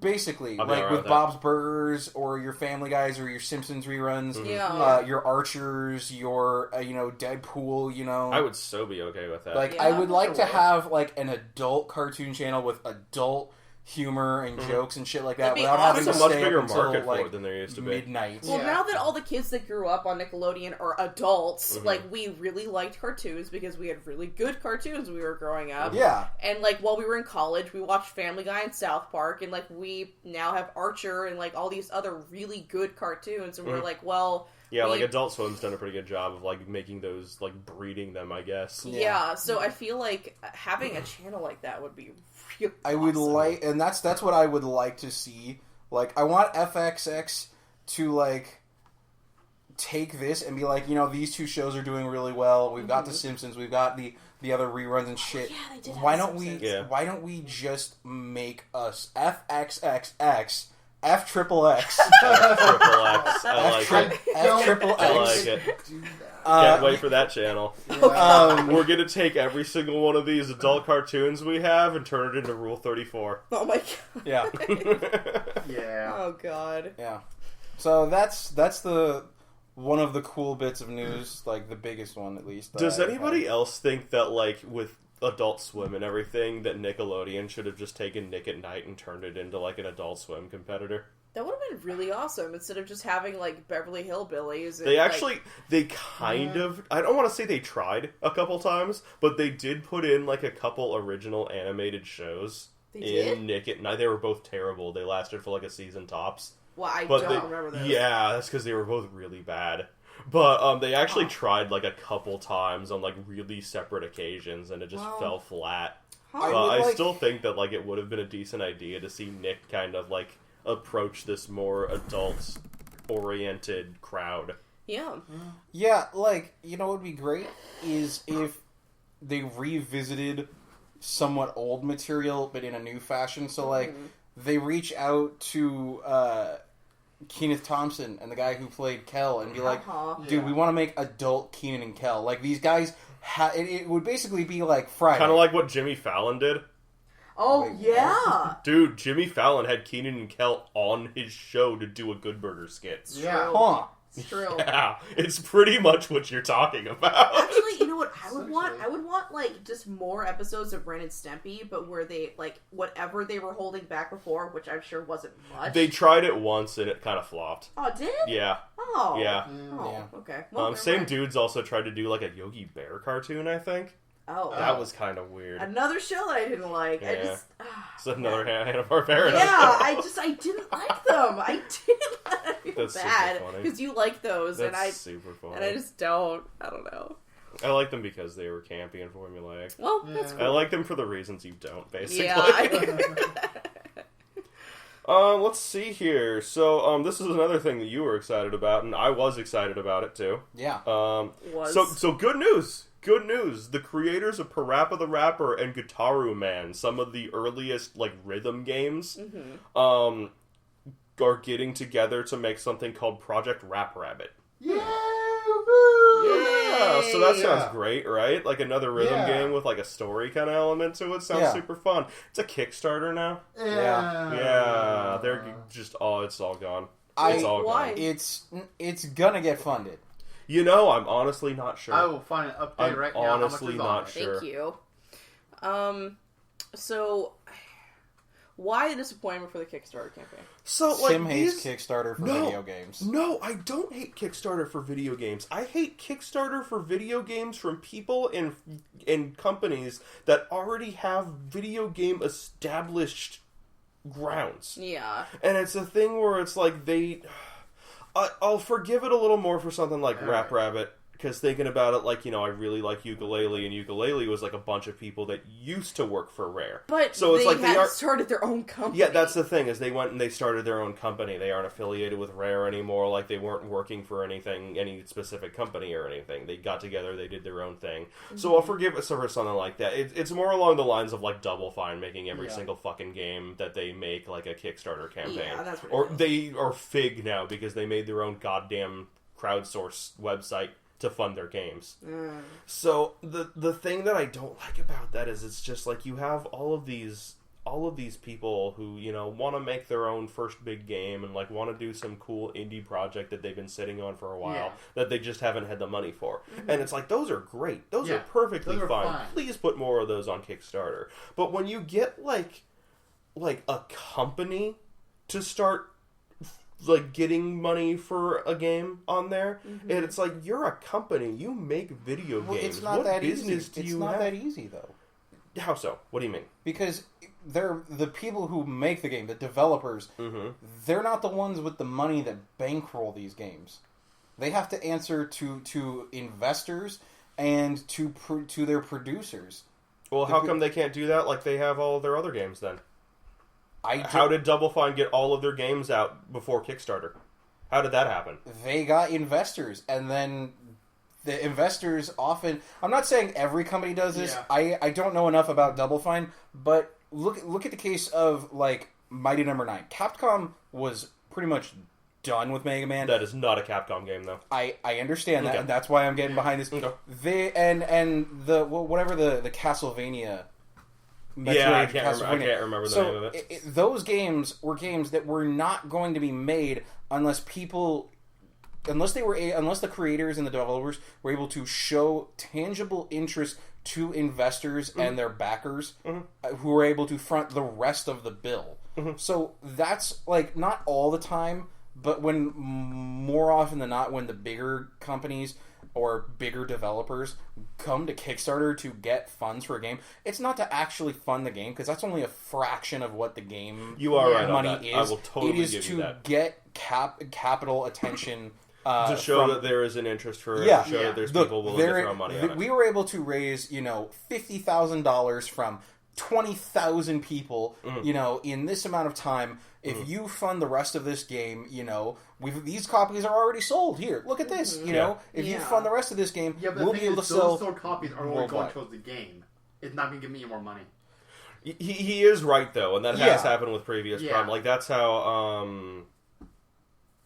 basically I'll be like alright with with that. Bob's Burgers or your Family Guys or your Simpsons reruns. Yeah. Your Archers, your Deadpool. I would so be okay with that. Like Yeah, I would like to sure. have like an adult cartoon channel with adult humor and jokes and shit like that That'd be without awesome. having There's to a much stay bigger up until market for like it than there used to be. midnight. Well, Yeah. now that all the kids that grew up on Nickelodeon are adults, like, we really liked cartoons because we had really good cartoons when we were growing up. Yeah. And, like, while we were in college, we watched Family Guy and South Park, and, like, we now have Archer and, like, all these other really good cartoons, and we're like, well, Yeah, like Adult Swim's done a pretty good job of like making those, like breeding them, I guess. Yeah, so I feel like having a channel like that would be really I would like, and that's what I would like to see. Like, I want FXX to like take this and be like, these two shows are doing really well. We've got The Simpsons, we've got the other reruns and shit. Yeah, they did. Why don't we just make us FXXX? F triple X. Triple X. I like it. F triple X. I like it. Can't wait for that channel. We're going to take every single one of these adult cartoons we have and turn it into Rule 34. Oh my god. Yeah. Yeah. Oh god. Yeah. So that's the one of the cool bits of news, like the biggest one at least. Does anybody else think that, like, with Adult Swim and everything, that Nickelodeon should have just taken Nick at Night and turned it into like an Adult Swim competitor? That would have been really awesome instead of just having like Beverly Hillbillies. And, They kind of, I don't want to say they tried a couple times, but they did put in like a couple original animated shows in Nick at Night. They were both terrible. They lasted for like a season tops. Well, I don't remember those. Yeah, that's because they were both really bad. But they actually tried like a couple times on like really separate occasions, and it just fell flat. I still think that like it would have been a decent idea to see Nick kind of like approach this more adult-oriented crowd. Yeah. Yeah, like, what would be great is if they revisited somewhat old material, but in a new fashion. So, like, they reach out to Kenneth Thompson and the guy who played Kel and be like, dude, we want to make adult Kenan and Kel. Like, these guys, it would basically be like Friday. Kind of like what Jimmy Fallon did. Oh, yeah. Dude, Jimmy Fallon had Kenan and Kel on his show to do a Good Burger skit. Yeah. Huh. It's true. Yeah, it's pretty much what you're talking about. Actually, you know what I would want? I would want, like, just more episodes of Ren and Stimpy, but where they, like, whatever they were holding back before, which I'm sure wasn't much. They tried it once and it kind of flopped. Oh, did? Yeah. Oh. Yeah. Oh, yeah. okay. Well, same dudes also tried to do, like, a Yogi Bear cartoon, I think. Oh. That was kind of weird. Another show that I didn't like. Yeah. It's another Hanna-Barbera. Yeah, I didn't like them. I didn't. I feel That's bad super funny. because you like those, That's super funny. and I just don't. I don't know. I like them because they were campy and formulaic. Well, that's cool. I like them for the reasons you don't, basically. Yeah. Let's see here. So, this is another thing that you were excited about, and I was excited about it too. Yeah. So good news. Good news. The creators of PaRappa the Rapper and Gitaroo Man, some of the earliest like rhythm games, are getting together to make something called Project Rap Rabbit. Yeah. Yeah, so that sounds great, right? Like another rhythm game with like a story kind of element to it. Sounds super fun. It's a Kickstarter now. Yeah. They're just it's all gone. It's all gone. It's gonna get funded. I'm honestly not sure. I will find an update right now. I'm honestly not sure. Thank you. So, why the disappointment for the Kickstarter campaign? So, like, Tim hates Kickstarter for video games. No, I don't hate Kickstarter for video games. I hate Kickstarter for video games from people and companies that already have video game established grounds. Yeah. And it's a thing where it's like I'll forgive it a little more for something like Rap Rabbit, because thinking about it, like, I really like Ukulele, and Ukulele was like a bunch of people that used to work for Rare. But so it's like they started their own company. Yeah, that's the thing, is they went and they started their own company. They aren't affiliated with Rare anymore, like they weren't working for any specific company or anything. They got together, they did their own thing. So I'll forgive it for something like that. It's more along the lines of like Double Fine making every single fucking game that they make like a Kickstarter campaign. Yeah, that's or they are Fig now because they made their own goddamn crowdsource website to fund their games. So the thing that I don't like about that is it's just like you have all of these people who want to make their own first big game and like want to do some cool indie project that they've been sitting on for a while that they just haven't had the money for. And it's like, those are great, those are perfectly fine. Please put more of those on Kickstarter. But when you get like a company to start like getting money for a game on there, and it's like, you're a company, you make video games. It's not what that business easy. do you It's not have? that easy though. How so? What do you mean? Because they're the people who make the game, the developers. They're not the ones with the money that bankroll these games. They have to answer to investors and to their producers. Well, how come they can't do that like they have all of their other games then? How did Double Fine get all of their games out before Kickstarter? How did that happen? They got investors, and then the investors often... I'm not saying every company does this. Yeah. I don't know enough about Double Fine, but look at the case of, like, Mighty No. 9. Capcom was pretty much done with Mega Man. That is not a Capcom game, though. I understand that, and that's why I'm getting behind this. Okay. Whatever the Castlevania... I can't remember the name of it. Those games were games that were not going to be made unless the creators and the developers were able to show tangible interest to investors and their backers who were able to front the rest of the bill. So that's, like, not all the time, but more often than not, when the bigger companies or bigger developers come to Kickstarter to get funds for a game, it's not to actually fund the game, because that's only a fraction of what the game money is. I will totally give you that. It is to get capital attention to show that there is an interest for it, to show that there's people willing to throw money on it. We were able to raise, $50,000 from 20,000 people, in this amount of time. If you fund the rest of this game, these copies are already sold. Here, look at this. If you fund the rest of this game, we'll be able to sell. Those copies are only going towards the game. It's not going to give me any more money. He is right though, and that has happened with previous Prime. Like that's how.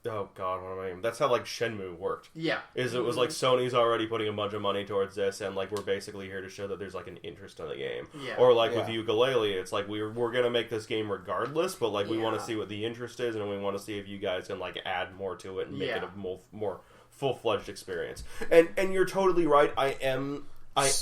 Oh God, what am I even? That's how like Shenmue worked. Yeah, it was like Sony's already putting a bunch of money towards this, and like we're basically here to show that there's like an interest in the game. Yeah. Or like with Yooka-Laylee, it's like we're gonna make this game regardless, but like we want to see what the interest is, and we want to see if you guys can like add more to it and make it a more full-fledged experience. And you're totally right. I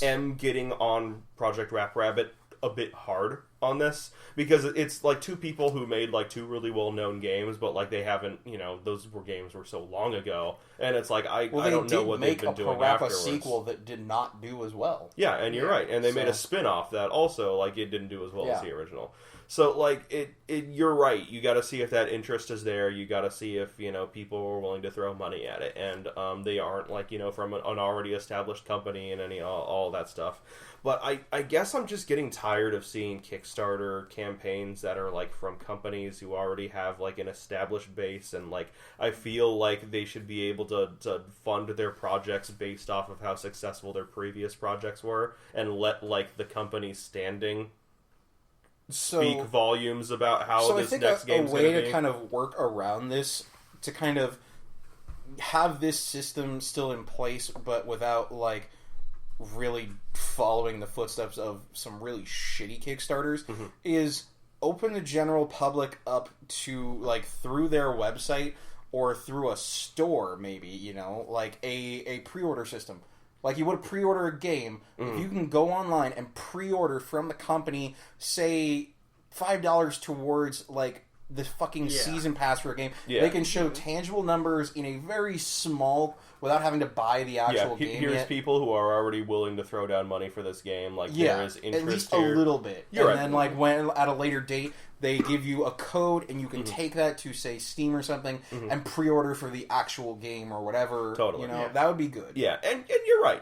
am getting on Project Rap Rabbit a bit hard on this, because it's like two people who made like two really well-known games, but like they haven't, those games were so long ago, and it's like I don't know what they've been doing afterwards. They did make a PaRappa sequel that did not do as well. Yeah, and you're right, and they made a spin-off that also like it didn't do as well as the original. So like you're right. You got to see if that interest is there. You got to see if people are willing to throw money at it, and they aren't like from an already established company and all that stuff. But I guess I'm just getting tired of seeing Kickstarter campaigns that are like from companies who already have like an established base, and like I feel like they should be able to fund their projects based off of how successful their previous projects were, and let like the company's standing speak volumes about how this next game's going to be. A way to kind of work around this, to kind of have this system still in place, but without like really following the footsteps of some really shitty Kickstarters, is open the general public up to like through their website or through a store, maybe, like a pre-order system. Like you would pre-order a game, if you can go online and pre-order from the company, say $5 towards like the fucking season pass for a game. They can show tangible numbers in a very small, without having to buy the actual game. Here's people who are already willing to throw down money for this game. Like there is interest at least here. A little bit. Then like when at a later date they give you a code, and you can take that to say Steam or something and pre-order for the actual game or whatever. Totally, that would be good. Yeah, and you're right.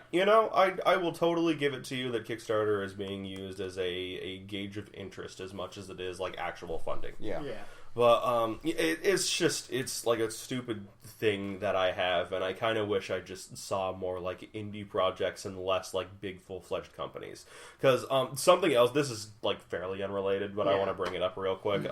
I will totally give it to you that Kickstarter is being used as a gauge of interest as much as it is like actual funding. Yeah. But it's like a stupid thing that I have, and I kind of wish I just saw more like indie projects and less like big full-fledged companies. Because something else, this is like fairly unrelated, but I want to bring it up real quick.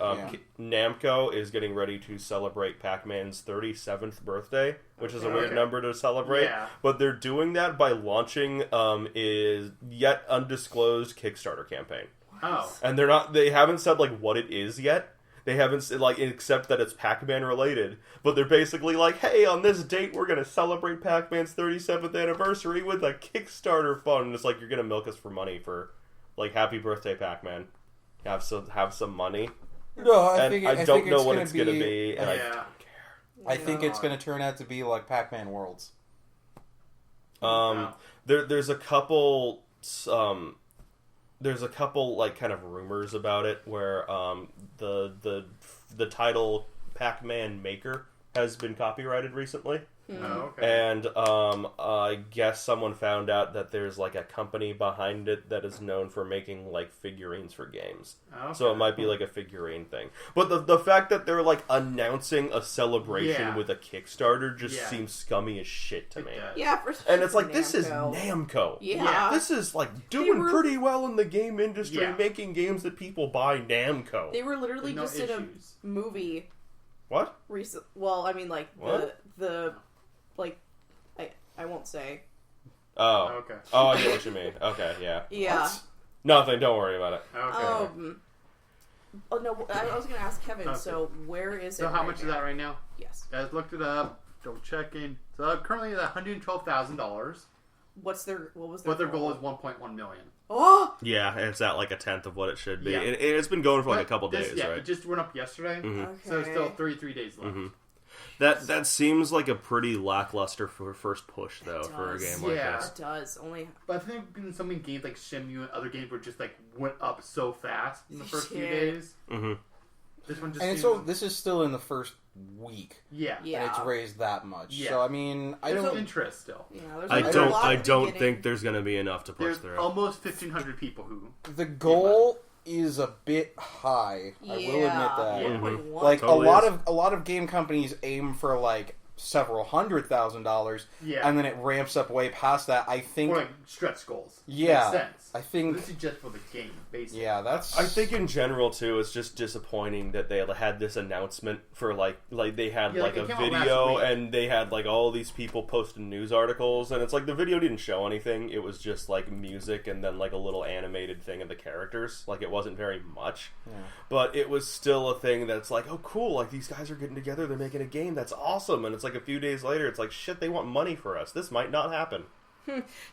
Namco is getting ready to celebrate Pac-Man's 37th birthday, which is a weird number to celebrate. But they're doing that by launching a yet undisclosed Kickstarter campaign. Oh. And they haven't said like what it is yet. They haven't said, like, except that it's Pac-Man related. But they're basically like, hey, on this date, we're going to celebrate Pac-Man's 37th anniversary with a Kickstarter fund. And it's like, you're going to milk us for money for, like, happy birthday, Pac-Man. Have some money. No, I don't know what it's going to be, and I don't care. I think it's going to turn out to be like Pac-Man Worlds. There's a couple... There's a couple like kind of rumors about it where the title Pac-Man Maker has been copyrighted recently. Oh, okay. And I guess someone found out that there's like a company behind it that is known for making like figurines for games. Okay. So it might be like a figurine thing. But the fact that they're like announcing a celebration with a Kickstarter just seems scummy as shit to me. Yeah, and it's like, Namco. this is Namco. Yeah. This is like doing pretty well in the game industry, making games that people buy. Namco. They were literally just in a movie. What? Well, I mean, like what? the like, I won't say. Oh. Okay. Oh, I get what you mean. Okay, yeah. Yeah. What? Nothing. Don't worry about it. Okay. Oh no, I was going to ask Kevin. Okay. So where is it? So how much is that right now? Yes. Guys, looked it up. Double checking. So currently at $112,000. What was their goal is 1.1 million. Oh. Yeah, it's at like a tenth of what it should be. Yeah. It's been going for like a couple days, right? It just went up yesterday. Mm-hmm. Okay. So it's still 33 days left. Mm-hmm. That seems like a pretty lackluster for first push though for a game like this. It does. But I think in so many games like Shenmue and other games were just like went up so fast in the first few days. Mm-hmm. This one just and seems... so this is still in the first week. Yeah. And it's raised that much. Yeah. So I mean, there's no interest still. Yeah, I don't think there's going to be enough to push through. Almost 1,500 people who. The goal is a bit high. I will admit that. Yeah. Mm-hmm. Like totally a lot of game companies aim for like several $100,000, and then it ramps up way past that. I think, or like stretch goals. Yeah, makes sense. I think this is just for the game, basically. Yeah, that's. I think in general too, it's just disappointing that they had this announcement for like they had like a video and they had like all these people posting news articles, and it's like the video didn't show anything. It was just like music and then like a little animated thing of the characters. Like it wasn't very much, but it was still a thing that's like, oh cool, like these guys are getting together, they're making a game, that's awesome. And it's like a few days later, it's like, shit, they want money for us. This might not happen.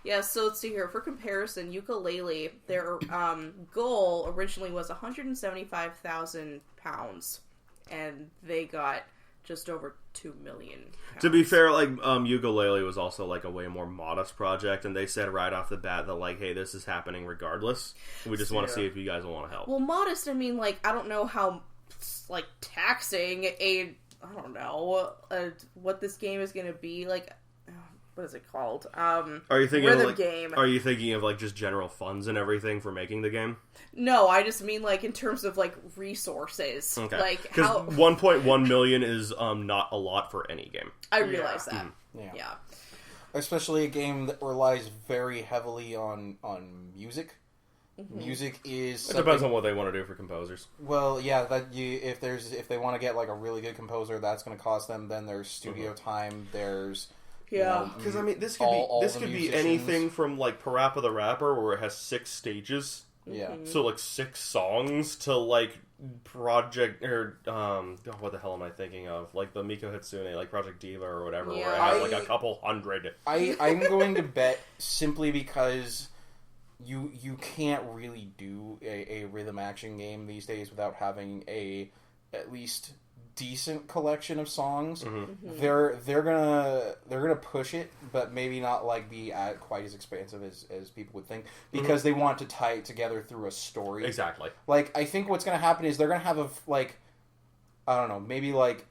Yeah, so let's see here. For comparison, Yooka-Laylee, their goal originally was £175,000, and they got just over £2 million. To be fair, like Yooka-Laylee was also like a way more modest project, and they said right off the bat that like, hey, this is happening regardless. We just want to see if you guys will want to help. Well, modest, I mean, like, I don't know how like taxing I don't know what this game is going to be like. What is it called? Are you thinking rhythm of, like, game? Are you thinking of like just general funds and everything for making the game? No, I just mean like in terms of like resources. Okay, like because 1.1 million is not a lot for any game. I realize that. Yeah, especially a game that relies very heavily on music. Mm-hmm. Music is. It depends on what they want to do for composers. Well, yeah, if they want to get like a really good composer, that's going to cost them. Then there's studio time. There's because I mean this could be anything from like PaRappa the Rapper, where it has 6 stages. Yeah. So like 6 songs to like Project or what the hell am I thinking of? Like the Miko Hatsune, like Project Diva or whatever, where it has like a couple hundred. I'm going to bet simply because. You can't really do a rhythm action game these days without having a at least decent collection of songs. Mm-hmm. They're gonna push it, but maybe not like be quite as expansive as people would think, because they want to tie it together through a story. Exactly. Like I think what's gonna happen is they're gonna have I don't know, maybe like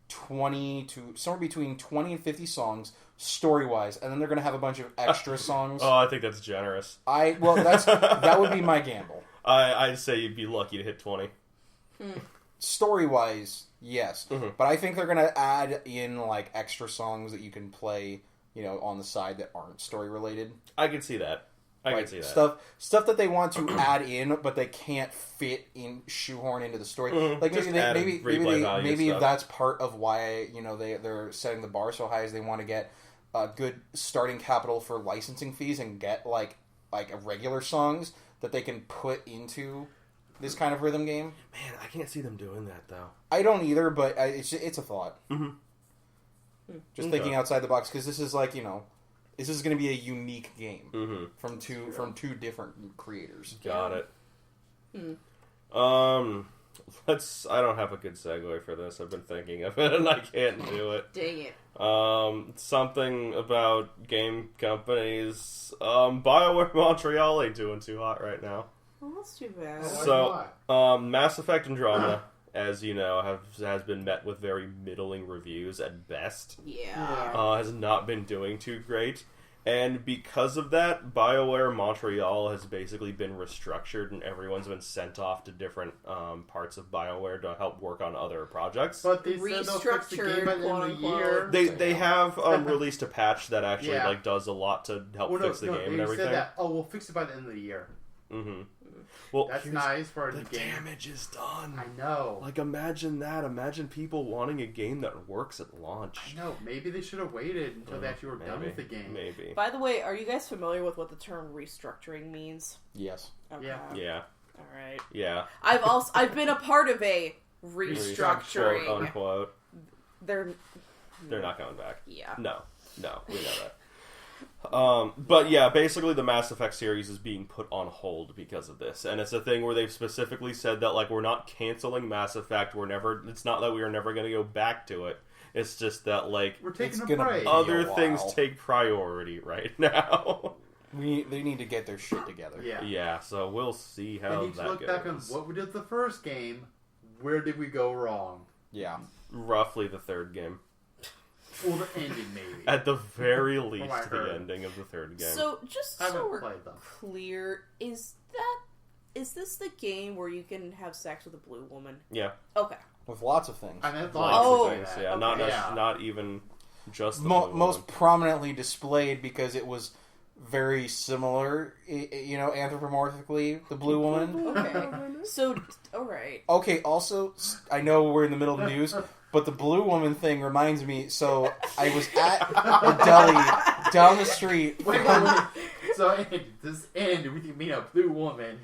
20 to somewhere between 20 and 50 songs story-wise, and then they're going to have a bunch of extra songs. Oh, I think that's generous. That would be my gamble. I'd say you'd be lucky to hit 20. Story-wise, yes. Mm-hmm. But I think they're going to add in like extra songs that you can play, on the side that aren't story-related. I can see that. I can see that. Stuff that they want to add in, but they can't shoehorn into the story. Mm-hmm. Like maybe that's part of why they're setting the bar so high, is they want to get a good starting capital for licensing fees and get like regular songs that they can put into this kind of rhythm game. Man, I can't see them doing that though. I don't either, but it's a thought. Mm-hmm. Just thinking outside the box, because this is like this is going to be a unique game from two different creators. Got it. I don't have a good segue for this. I've been thinking of it and I can't do it. Dang it. Something about game companies. BioWare Montreal ain't doing too hot right now. Well, that's too bad. So, Mass Effect Andromeda as you know, has been met with very middling reviews at best. Yeah. Has not been doing too great. And because of that, BioWare Montreal has basically been restructured, and everyone's been sent off to different parts of BioWare to help work on other projects. But they said they'll fix the game by the end of the year. They have released a patch that actually like does a lot to help fix the game and everything. Said that, we'll fix it by the end of the year. Mm-hmm. Well, that's nice for the game. Damage is done. I know. Like, imagine that. Imagine people wanting a game that works at launch. I know. Maybe they should have waited until they actually were done with the game. Maybe. By the way, are you guys familiar with what the term restructuring means? Yes. Okay. Yeah. All right. Yeah. I've been a part of a restructuring. Quote, unquote. They're not coming back. Yeah. No, we know that. But yeah, basically the Mass Effect series is being put on hold because of this, and it's a thing where they've specifically said that, like, we're not canceling Mass Effect. It's not that we are never going to go back to it. It's just that, like, we're taking a break. Other things take priority right now. They need to get their shit together. Yeah. So we'll see how that goes. They need to look back on what we did with the first game. Where did we go wrong? Yeah. Roughly the third game. Or the ending, maybe. At the very least, the ending of the third game. So, just so we're clear, is this the game where you can have sex with a blue woman? Yeah. Okay. With lots of things. I mean, lots of things, yeah. Okay. Not even just the blue woman. Most prominently displayed because it was very similar, anthropomorphically, the blue woman. Okay. So, alright. Okay, also, I know we're in the middle of news, but the blue woman thing reminds me, so I was at the deli down the street. Wait. So, this end, we can meet a blue woman.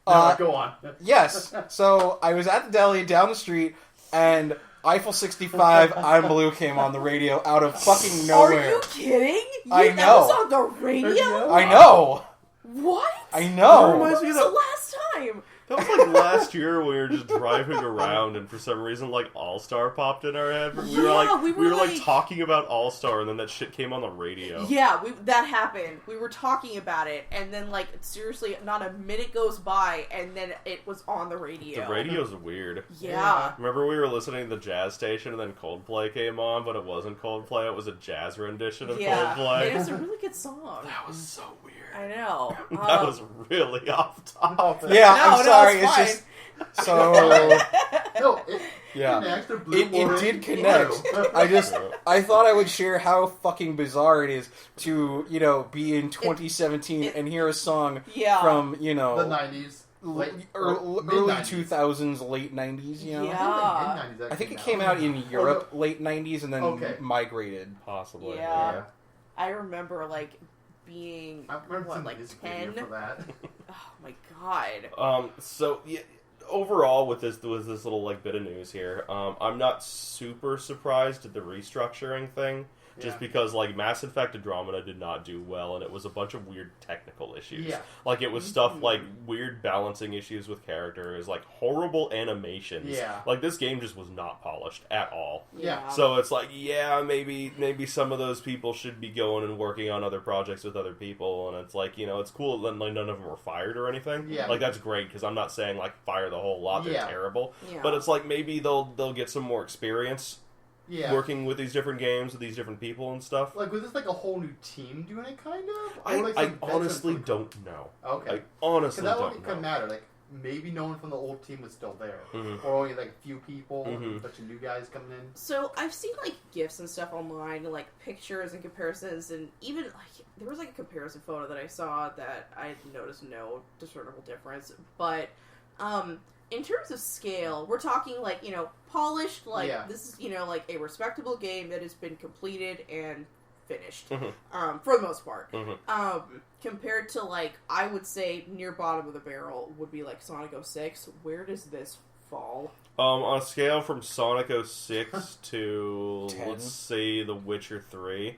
No, go on. Yes. So, I was at the deli down the street, and Eiffel 65, I'm Blue came on the radio out of fucking nowhere. Are you kidding? I know. That was on the radio? I know. What? I know. That reminds me of the last time. That was like last year when we were just driving around, and for some reason, like, All-Star popped in our head. We were like talking about All-Star, and then that shit came on the radio. Yeah, that happened. We were talking about it, and then, like, seriously, not a minute goes by, and then it was on the radio. The radio's weird. Yeah. Remember we were listening to the jazz station, and then Coldplay came on, but it wasn't Coldplay, it was a jazz rendition of Coldplay. It was a really good song. That was so weird. I know. That was really off topic. Yeah, I'm sorry. It's just so. It did connect. I thought I would share how fucking bizarre it is to be in 2017 and hear a song from the 90s. Early 2000s, late 90s, Yeah. I think it came out in Europe late 90s and then migrated. Possibly. Yeah. I remember, like, being, I remember like 10? For that. Oh my god. So, yeah, overall, with this little, like, bit of news here, I'm not super surprised at the restructuring thing. Just because, like, Mass Effect Andromeda did not do well, and it was a bunch of weird technical issues. Yeah. Like, it was stuff like weird balancing issues with characters, like horrible animations. Yeah. Like, this game just was not polished at all. Yeah. So it's like, maybe some of those people should be going and working on other projects with other people, and it's like, it's cool that like, none of them were fired or anything. Yeah. Like, that's great, because I'm not saying, like, fire the whole lot, they're terrible. Yeah. But it's like, maybe they'll get some more experience. Yeah. Working with these different games, with these different people and stuff. Like, was this like a whole new team doing it, kind of? I honestly don't know. Okay. I honestly don't know. Because that wouldn't matter. Like, maybe no one from the old team was still there. Mm-hmm. Or only, like, a few people, a bunch of new guys coming in. So, I've seen, like, GIFs and stuff online, like, pictures and comparisons, and even, like, there was, like, a comparison photo that I saw that I noticed no discernible difference. But, in terms of scale, we're talking, like, polished, like, this is, like, a respectable game that has been completed and finished, for the most part. Compared to, like, I would say near bottom of the barrel would be, like, Sonic 06. Where does this fall? On a scale from Sonic 06 to, 10. let's say, The Witcher 3,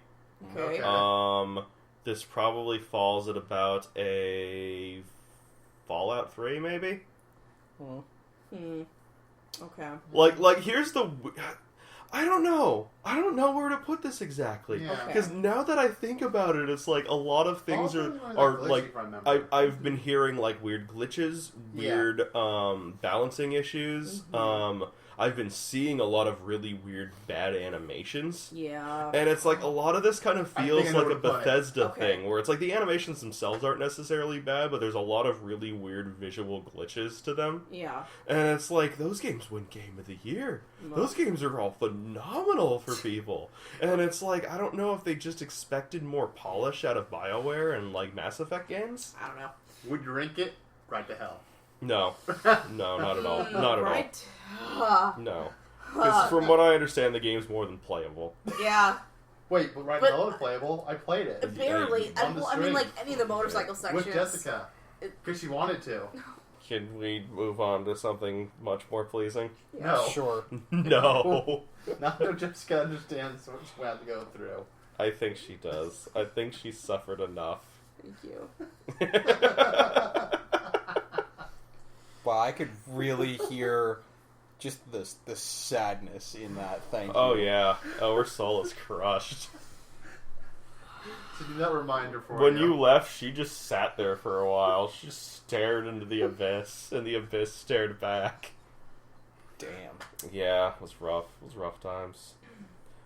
this probably falls at about a Fallout 3, maybe? Okay. Like here's the... I don't know. I don't know where to put this exactly. Yeah. Because now that I think about it, it's like a lot of things are like I've been hearing like weird glitches, weird balancing issues. I've been seeing a lot of really weird bad animations. Yeah. And it's like a lot of this kind of feels like a Bethesda thing, where it's like the animations themselves aren't necessarily bad, but there's a lot of really weird visual glitches to them. Yeah. And it's like, those games win Game of the Year. Those games are all phenomenal for people. And it's like, I don't know if they just expected more polish out of BioWare and like Mass Effect games. I don't know. Would you rank it? Right to hell. No. No, not at all. Not at all. No. Because from what I understand, the game's more than playable. Yeah. Wait, but Right to Hell is playable. I played it. Barely. I mean, like, any of the motorcycle sections. With Jessica. Because she wanted to. Can we move on to something much more pleasing? Yeah. No. Sure. No. Now that Jessica understands what she had to go through. I think she does. I think she's suffered enough. Thank you. Well, I could really hear just the sadness in that. Thank you. Oh, yeah. Oh, her soul is crushed. So do that reminder for When you left, she just sat there for a while. She just stared into the abyss, and the abyss stared back. Damn. Yeah, it was rough. It was rough times.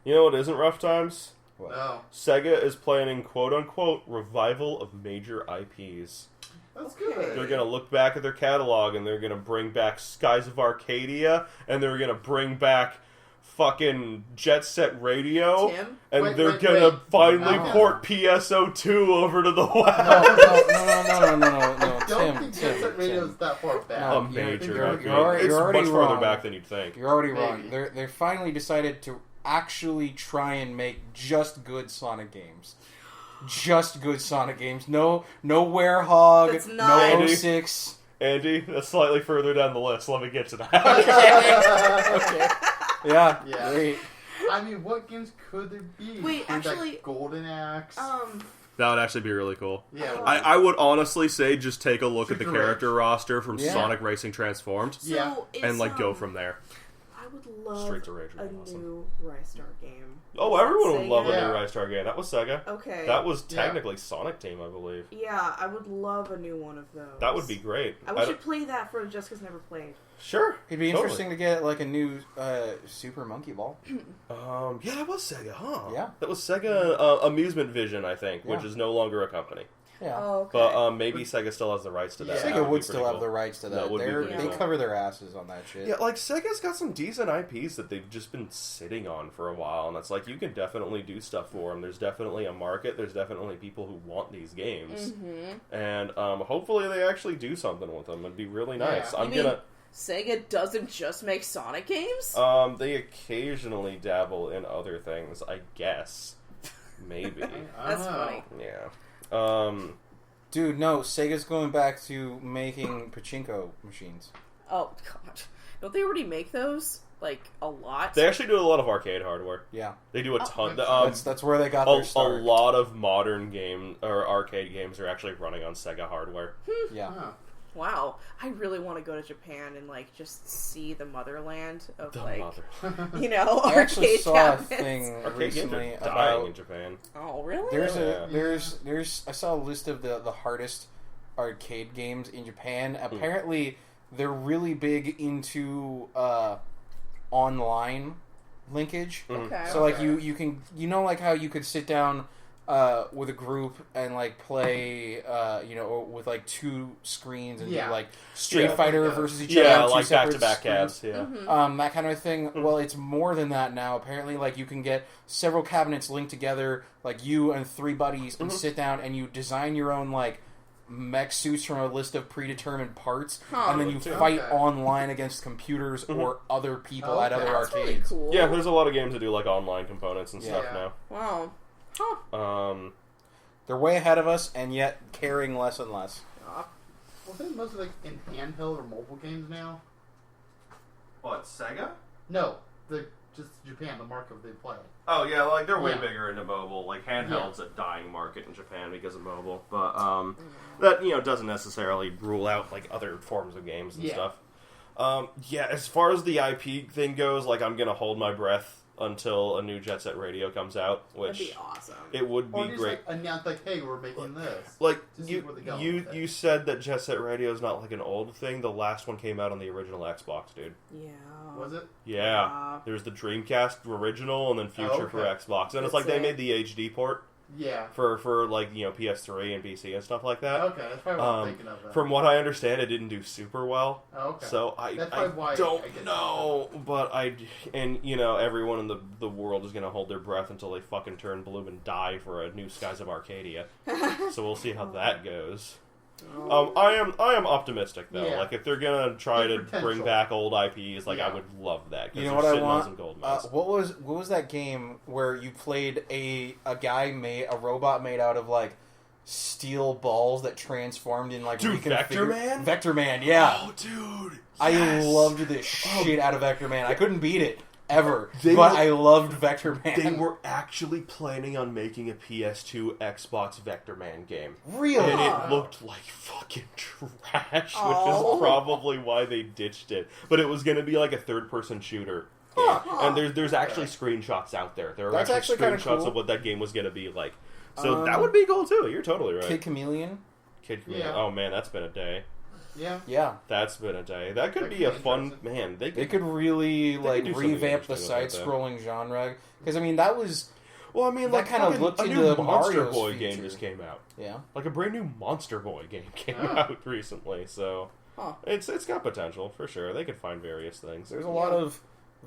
You know what isn't rough times? What? No. Sega is planning quote-unquote revival of major IPs. That's good. They're going to look back at their catalog, and they're going to bring back Skies of Arcadia, and they're going to bring back fucking Jet Set Radio, Tim? and they're going to finally port PSO2 over to the web. I don't think Jet Set Radio is that far back. No, A major you're it's already much wrong. farther back than you'd think. You're already Maybe. wrong. They finally decided to actually try and make just good Sonic games. Just good Sonic games. No Werehog. That's No nice. 06. Andy, that's slightly further down the list. Let me get to that. Okay. Yeah. Yeah. Great. I mean, what games could there be? Wait, There's actually- like Golden Axe. That would actually be really cool. Yeah. I would honestly say just take a look at the Super character roster from Yeah. Sonic Racing Transformed So Yeah. and like go from there. I would love Straight to Rage a would be awesome. new Ristar game. Oh, everyone would love a Yeah. new Ristar game. That was Sega. Okay. That was technically Sonic Team, I believe. Yeah, I would love a new one of those. That would be great. I should play that for Jessica's never played. Sure. It'd be totally. interesting to get like a new Super Monkey Ball. Yeah, that was Sega, huh? Yeah. That was Sega Amusement Vision, I think, which Yeah. is no longer a company. Yeah. Oh, okay. But maybe Sega still has the rights to that. Yeah. That Sega be would pretty still have cool. the rights to that. That would be pretty They cool. cover their asses on that shit. Yeah, like Sega's got some decent IPs that they've just been sitting on for a while, and it's like you can definitely do stuff for them. There's definitely a market. There's definitely people who want these games, and hopefully they actually do something with them. It'd be really nice. Yeah. I'm You mean gonna. Sega doesn't just make Sonic games? They occasionally dabble in other things, I guess. Maybe. I don't That's know. funny. Yeah. Dude, no, Sega's going back to making pachinko machines. Oh, God. Don't they already make those? Like, a lot? They actually do a lot of arcade hardware. Yeah. They do a ton. That's where they got their A start. lot of modern game or arcade games are actually running on Sega hardware. Yeah. Huh. Wow. I really want to go to Japan and, like, just see the motherland of, The like, mother. you know, I actually arcade saw cabinets. a thing Arcade games recently are dying about. in Japan. Oh, really? There's I saw a list of the hardest arcade games in Japan. Apparently, they're really big into online linkage. Okay. So like you can like how you could sit down with a group and like play or with like two screens and do like Street Fighter versus each other. Yeah, on two like separate back-to-back screens. cabs, yeah. That kind of thing. Well, it's more than that now. Apparently, like you can get several cabinets linked together, like you and three buddies, and sit down and you design your own like mech suits from a list of predetermined parts, and then you fight online against computers or other people at other That's arcades. really cool. Yeah, there's a lot of games that do like online components and stuff now. Wow. Huh. They're way ahead of us, and yet caring less and less. Well, they're mostly like in handheld or mobile games now. What, Sega? No, just Japan, the market they play. Oh yeah, like they're way Yeah. bigger into mobile. Like handheld's a dying market in Japan because of mobile, but that doesn't necessarily rule out like other forms of games and stuff. As far as the IP thing goes, like I'm gonna hold my breath until a new Jet Set Radio comes out, which That'd be awesome. it would be or just, great. Like, announce, like, hey, we're making this. Like, to see where they go with it. you said that Jet Set Radio is not like an old thing. The last one came out on the original Xbox, dude. Yeah. Was it? Yeah. There's the Dreamcast original and then future for Xbox. And it's like they made the HD port. Yeah. For like, PS3 and PC and stuff like that. Okay, that's probably what I'm thinking of. Then. From what I understand, it didn't do super well. Oh, okay. So I don't know, but everyone in the world is going to hold their breath until they fucking turn blue and die for a new Skies of Arcadia. So we'll see how that goes. I am optimistic though. Yeah. Like if they're gonna try to bring back old IPs, I would love that. You know what I want? What was that game where you played a robot made out of like steel balls that transformed in like Vector Man? Vector Man, yeah. Oh, dude, yes. I loved this shit out of Vector Man. I couldn't beat it. Ever. I loved Vector Man. They were actually planning on making a PS2 Xbox Vector Man game. Really? And it looked like fucking trash, which is probably why they ditched it. But it was going to be like a third-person shooter game. And there's actually screenshots out there. There are actually screenshots of what that game was going to be like. So that would be cool, too. You're totally right. Kid Chameleon? Yeah. Oh, man, that's been a day. Yeah. That's been a day. That could be a fun... Man, they could really revamp the side-scrolling genre. Because, that was... Well, that kind of looked into the Monster Mario's Boy future. game just came out. Yeah. Like a brand new Monster Boy game came out recently, so... It's got potential, for sure. They could find various things. There's a lot of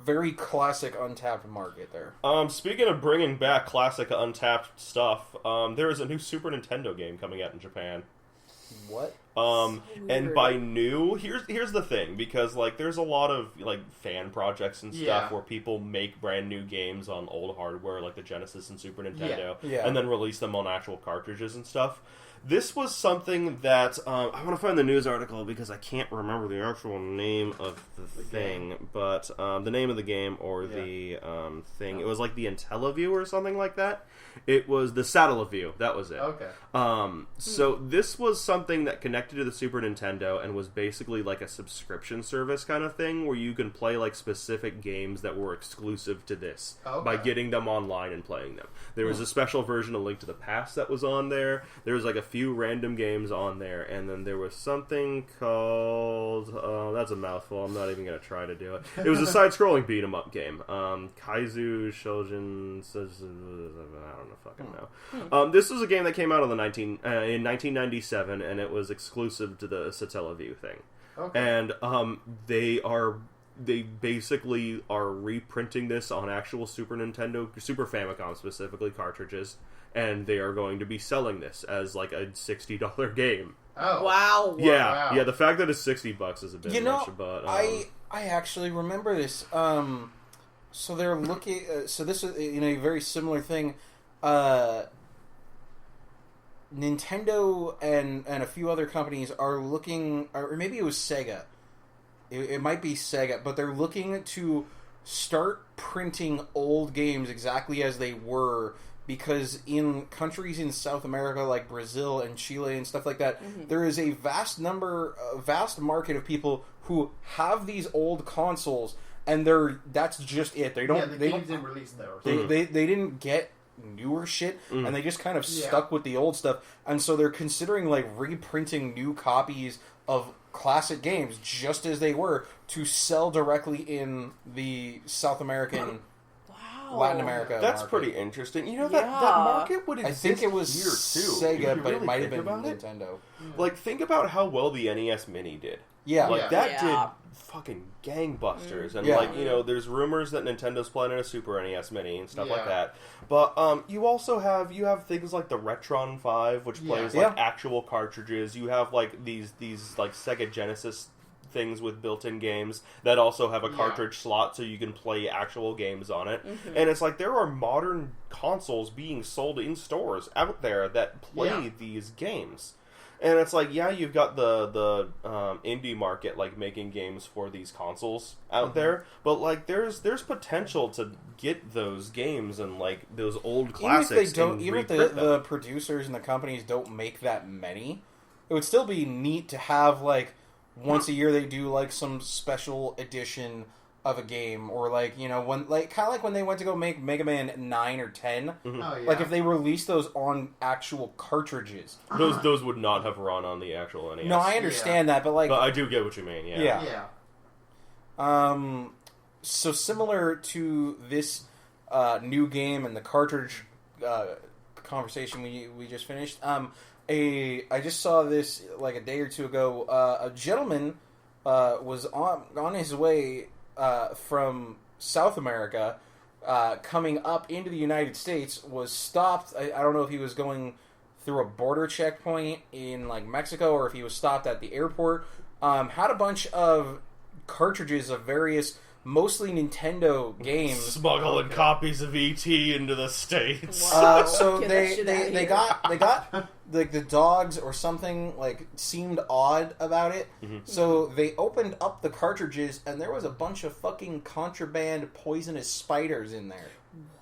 very classic untapped market there. Speaking of bringing back classic untapped stuff, there is a new Super Nintendo game coming out in Japan. What? And by new, here's the thing, because there's a lot of fan projects and stuff where people make brand new games on old hardware like the Genesis and Super Nintendo, and then release them on actual cartridges and stuff. This was something that I want to find the news article because I can't remember the actual name of the thing, but the name of the game or the thing, it was like the IntelliView or something like that. It was the Satellaview. That was it. Okay. So this was something that connected to the Super Nintendo and was basically like a subscription service kind of thing where you can play specific games that were exclusive to this by getting them online and playing them. There was a special version of Link to the Past that was on there. There was a few random games on there, and then there was something called... that's a mouthful. I'm not even going to try to do it. It was a side-scrolling beat-em-up game. Kaizu Shoujin... I don't fucking know. This was a game that came out in 1997, and it was exclusive to the Satellaview thing. Okay. And they basically are reprinting this on actual Super Nintendo, Super Famicom specifically cartridges, and they are going to be selling this as a $60 game. Oh wow! Yeah, yeah. The fact that it's $60 is a bit much, but I actually remember this. So they're looking. So this is a very similar thing. Nintendo and a few other companies are looking, or maybe it was Sega. It might be Sega, but they're looking to start printing old games exactly as they were, because in countries in South America like Brazil and Chile and stuff like that, there is a vast market of people who have these old consoles, and that's just it. They don't. Games didn't release those. They didn't get newer shit, and they just kind of stuck with the old stuff, and so they're considering reprinting new copies of classic games just as they were to sell directly in the South American, Latin America. That's market. Pretty interesting. That market would exist. I think it was here too. Sega, but it might have been Nintendo. Think about how well the NES Mini did. Yeah, that did fucking gangbusters, and there's rumors that Nintendo's planning a Super NES Mini and stuff like that. But you also have things like the Retron 5, which plays actual cartridges. You have these Sega Genesis things with built-in games that also have a cartridge slot so you can play actual games on it. And it's there are modern consoles being sold in stores out there that play these games. And it's you've got the indie market making games for these consoles out there, but there's potential to get those games and those old classics. Even if the producers and the companies don't make that many, it would still be neat to have once a year they do some special edition of a game, or like, you know, when like kind of like when they went to go make Mega Man 9 or 10. Mm-hmm. Oh, yeah. Like if they released those on actual cartridges, Those would not have run on the actual NES. no, I understand that, but like, But I do get what you mean. Yeah. So similar to this new game and the cartridge conversation we just finished, I just saw this like a day or two ago. A gentleman was on his way from South America, coming up into the United States, was stopped. I don't know if he was going through a border checkpoint in like Mexico or if he was stopped at the airport. Had a bunch of cartridges of various, mostly Nintendo games, Smuggling copies of E.T. into the States. Wow. So Get that shit outta they here. got like the dogs or something like seemed odd about it. Mm-hmm. So they opened up the cartridges and there was a bunch of fucking contraband poisonous spiders in there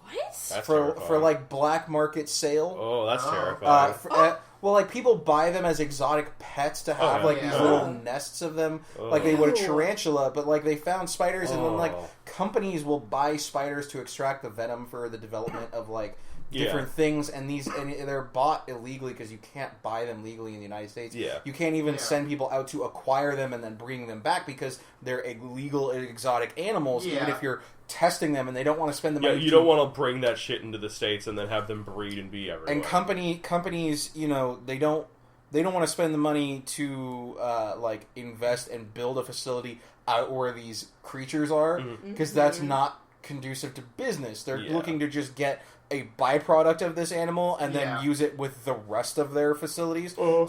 What? That's for terrifying. like black market sale. Oh, that's terrifying. Well, like people buy them as exotic pets to have like these little nests of them, like they would a tarantula. But like they found spiders, and then like companies will buy spiders to extract the venom for the development of like different things, and they're bought illegally because you can't buy them legally in the United States. Yeah. You can't even send people out to acquire them and then bring them back because they're illegal exotic animals, even if you're testing them, and they don't want to spend the money. Yeah, you don't want to bring that shit into the States and then have them breed and be everywhere. And companies, you know, they don't want to spend the money to like invest and build a facility out where these creatures are, because that's not conducive to business. They're looking to just get a byproduct of this animal and then use it with the rest of their facilities. So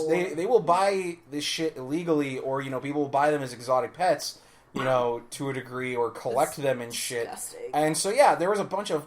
they will buy this shit illegally, or you know, people will buy them as exotic pets, you know, to a degree, or collect them and shit. Disgusting. And so yeah, there was a bunch of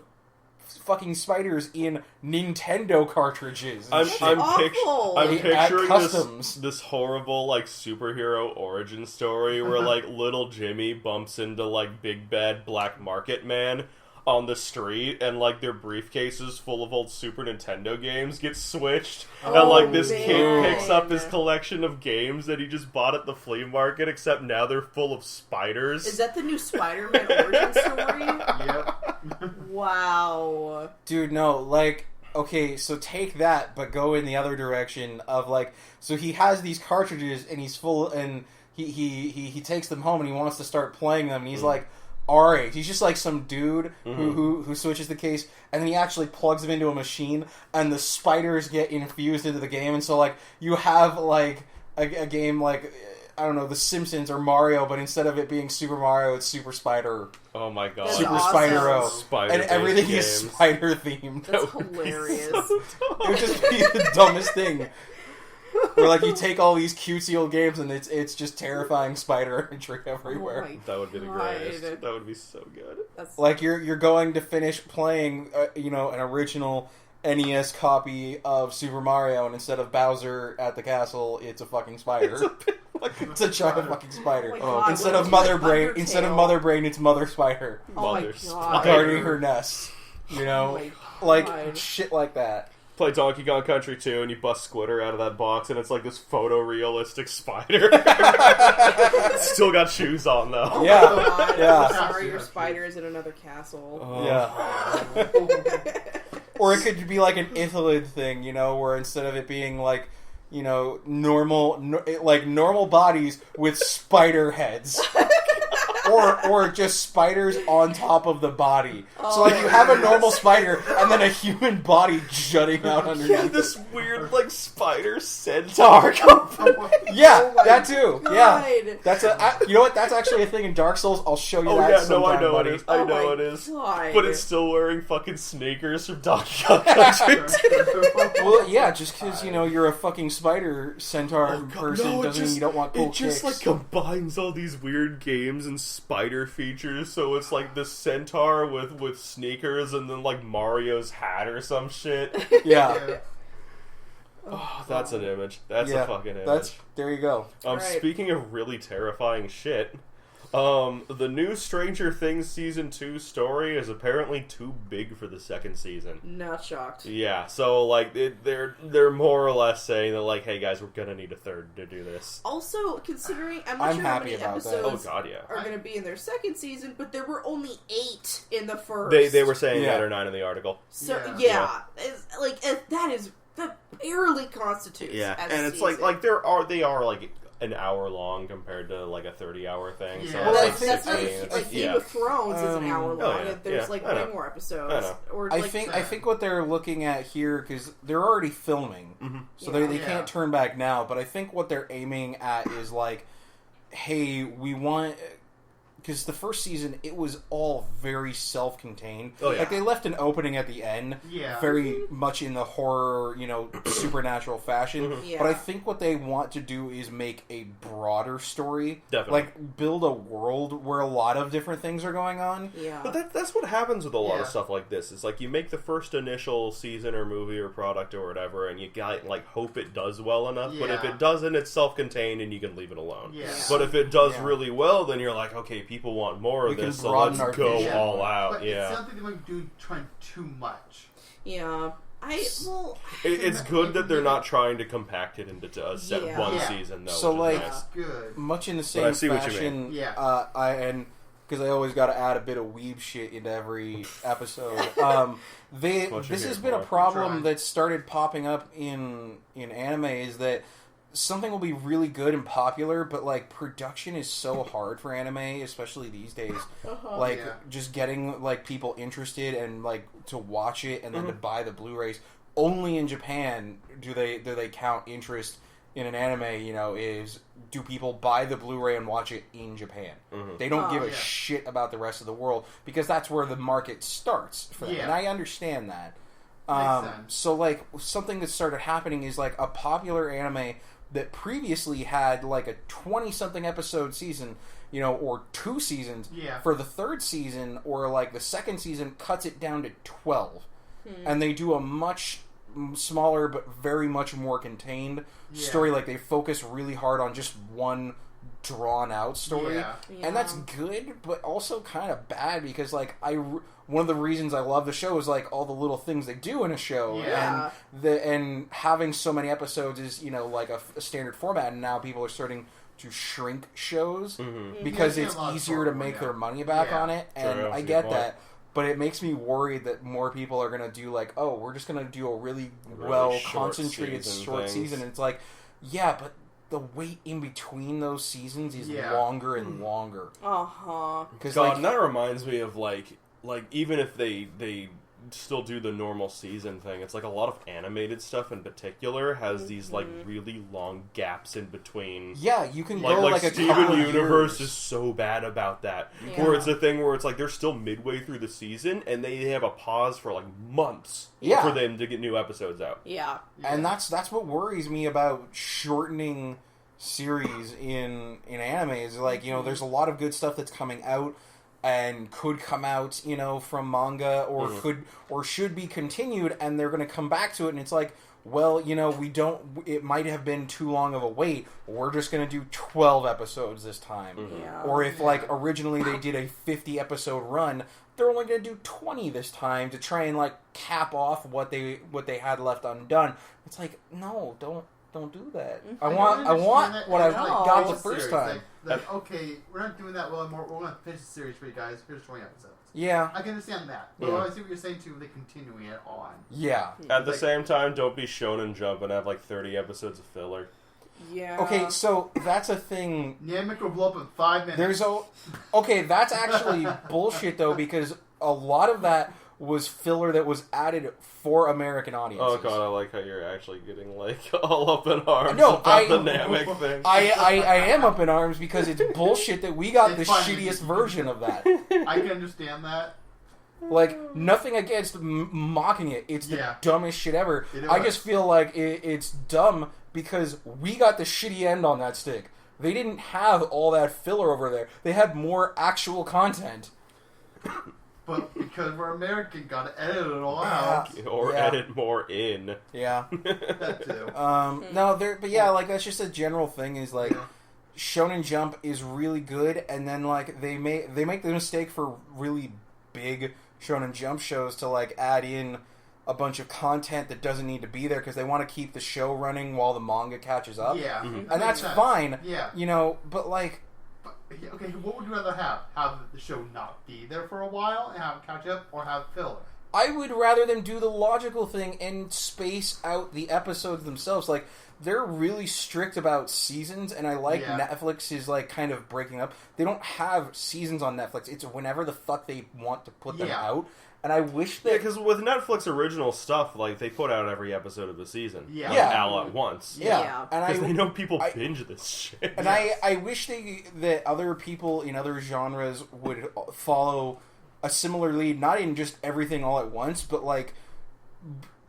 fucking spiders in Nintendo cartridges. I'm picturing customs. this horrible like superhero origin story where like little Jimmy bumps into like big bad black market man on the street, and like their briefcases full of old Super Nintendo games get switched, and like this kid picks up his collection of games that he just bought at the flea market, except now they're full of spiders. Is that the new Spider-Man origin story? Yep. Wow. Dude, no, like, okay, so take that, but go in the other direction of like, so he has these cartridges and he's full, and he takes them home and he wants to start playing them, and he's like our age. He's just like some dude who switches the case, and then he actually plugs them into a machine, and the spiders get infused into the game, and so like you have like a game like, I don't know, The Simpsons or Mario, but instead of it being Super Mario, it's Super Spider. Oh my god. That's Super awesome. Spider-O. Spider-based And everything games. is spider themed. That's hilarious. It would just be the dumbest thing. Where like you take all these cutesy old games and it's just terrifying spider imagery everywhere. Oh my That would be the God. greatest. That would be so good. That's Like you're going to finish playing, you know, an original NES copy of Super Mario, and instead of Bowser at the castle, it's a fucking spider. It's a giant fucking spider. Oh my God, Instead what of is Mother it, Brain, Undertale? instead of Mother Brain, it's Mother Spider oh my Mother god. Spider. guarding her nest. You know, Oh my like God. shit like that. Play Donkey Kong Country 2 and you bust Squitter out of that box and it's like this photorealistic spider. Still got shoes on though. Oh Yeah. my God. Yeah. I'm sorry, your spider is in another castle. Oh. Yeah. Or it could be like an Ithalid thing, you know, where instead of it being like, you know, normal bodies with spider heads. Or just spiders on top of the body. So like you have a normal spider and then a human body jutting out underneath. Yeah, this weird like spider centaur company. Yeah, Oh my that too. Yeah, God. that's you know what? That's actually a thing in Dark Souls. I'll show you Oh that yeah, no, sometime, I know buddy. it is. I Oh know my it is. God. But it's still wearing fucking sneakers from Donkey Kong Country 2. Well, yeah, just because you know you're a fucking spider centaur person No, doesn't mean you don't want cool It just kicks. like combines all these weird games and spider features, so it's like the centaur with sneakers and then like Mario's hat or some shit. Yeah, Oh, that's an image. That's yeah, a fucking image. There you go. Right. Speaking of really terrifying shit, The new Stranger Things Season 2 story is apparently too big for the second season. Not shocked. Yeah, so, like, they're more or less saying that, like, hey, guys, we're gonna need a third to do this. Also, considering, I'm not sure how many episodes are going to be in their second season, but there were only 8 in the first. They were saying 8 or 9 in the article. So, that barely constitutes as and it's season. like they are like an hour long compared to like a 30-hour thing. Yeah. So well, it's that's like Game of Thrones is an hour long, and there's way more episodes. Or I think what they're looking at here, because they're already filming, so they can't turn back now. But I think what they're aiming at is like, hey, we want. Because the first season, it was all very self-contained. Oh, yeah. Like, they left an opening at the end, very much in the horror, supernatural fashion. Yeah. But I think what they want to do is make a broader story. Definitely. Like, build a world where a lot of different things are going on. Yeah. But that's what happens with a lot of stuff like this. It's like, you make the first initial season or movie or product or whatever, and you got, like, hope it does well enough. But if it doesn't, it's self-contained, and you can leave it alone. Yeah. But if it does really well, then you're like, okay, people want more of this, so let's go all out. But it's something they might do trying too much. Yeah. It's good that they're not trying to compact it into one season, though. So, like, good. much in the same fashion, because I always got to add a bit of weeb shit into every episode. This has been a problem that started popping up in anime, is that something will be really good and popular, but, like, production is so hard for anime, especially these days. Just getting, like, people interested and, like, to watch it and then to buy the Blu-rays. Only in Japan do they count interest in an anime, is do people buy the Blu-ray and watch it in Japan. They don't give a shit about the rest of the world, because that's where the market starts for them. And I understand that. So, like, something that started happening is, like, a popular anime that previously had like a 20-something episode season, or 2 seasons, for the third season or like the second season cuts it down to 12. And they do a much smaller but very much more contained story. Like, they focus really hard on just one drawn out story. And that's good, but also kind of bad, because like one of the reasons I love the show is like all the little things they do in a show, and having so many episodes is like a standard format, and now people are starting to shrink shows because it's easier to make their money back on it, and I get that. But it makes me worried that more people are going to do like, oh, we're just going to do a really well concentrated short season. And it's like, yeah, but the wait in between those seasons is longer and longer. Because that reminds me of like even if they still do the normal season thing, it's like a lot of animated stuff in particular has these like really long gaps in between. Yeah, you can go like a Steven Universe is so bad about that, where it's a thing where it's like they're still midway through the season and they have a pause for like months for them to get new episodes out. And that's what worries me about shortening series in anime, is like, there's a lot of good stuff that's coming out and could come out, from manga, or should be continued, and they're going to come back to it, and it's like, well, it might have been too long of a wait, we're just going to do 12 episodes this time. Or if, like, originally they did a 50-episode run, they're only going to do 20 this time to try and, like, cap off what they had left undone. It's like, no, don't do that. I want what I got the first time. Like, okay, we're not doing that well anymore. We're going to finish the series for you guys. Here's 20 episodes. Yeah. I can understand that. But I see what you're saying, too, they're continuing it on. Yeah. At the same time, don't be Shonen Jump and have, like, 30 episodes of filler. Yeah. Okay, so that's a thing. Namek will blow up in 5 minutes. Okay, that's actually bullshit, though, because a lot of that was filler that was added for American audiences. Oh god, I like how you're actually getting like all up in arms about the Namek thing. I am up in arms because it's bullshit that we got the shittiest version of that. I can understand that. Like, nothing against mocking it. It's the dumbest shit ever. I just feel like it's dumb because we got the shitty end on that stick. They didn't have all that filler over there. They had more actual content. But because we're American, gotta edit it all out. Or edit more in. Yeah. That too. No, but yeah, like, that's just a general thing, is like, Shonen Jump is really good, and then like they make the mistake for really big Shonen Jump shows to like add in a bunch of content that doesn't need to be there because they want to keep the show running while the manga catches up. Yeah, and that's fine. Yeah, but like, okay, what would you rather have? Have the show not be there for a while and have it catch up, or have filler? I would rather them do the logical thing and space out the episodes themselves. Like, they're really strict about seasons, and I like Netflix is, like, kind of breaking up. They don't have seasons on Netflix. It's whenever the fuck they want to put them out. And I wish that... Yeah, because with Netflix original stuff, like, they put out every episode of the season. All at once. Yeah. Because they know people binge this shit. And I wish that other people in other genres would follow... a similar lead, not in just everything all at once, but like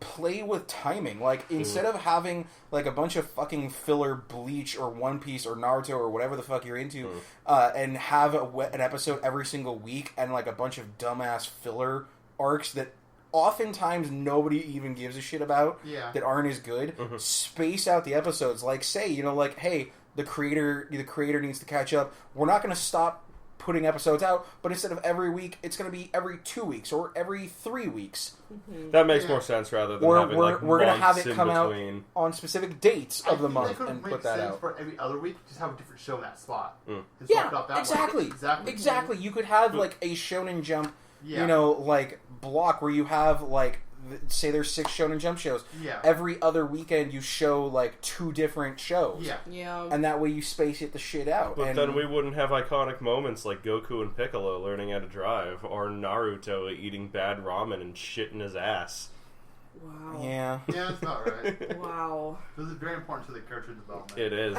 play with timing. Like instead of having like a bunch of fucking filler Bleach or One Piece or Naruto or whatever the fuck you're into, and have an episode every single week and like a bunch of dumbass filler arcs that oftentimes nobody even gives a shit about that aren't as good. Space out the episodes. Like say, like, hey, the creator needs to catch up. We're not going to stop putting episodes out, but instead of every week, it's going to be every 2 weeks or every 3 weeks. That makes more sense rather than having like we're going to have it come between. out on specific dates of the month and put that out. For every other week, just have a different show in that spot. Exactly. You could have like a Shonen Jump, like block where you have like say there's 6 Shonen Jump shows. Every other weekend you show like 2 different shows. And that way you space it the shit out. But then we wouldn't have iconic moments like Goku and Piccolo learning how to drive, or Naruto eating bad ramen and shitting his ass. Wow. Yeah. Yeah, that's not right. Wow. This is very important to the character development. It is.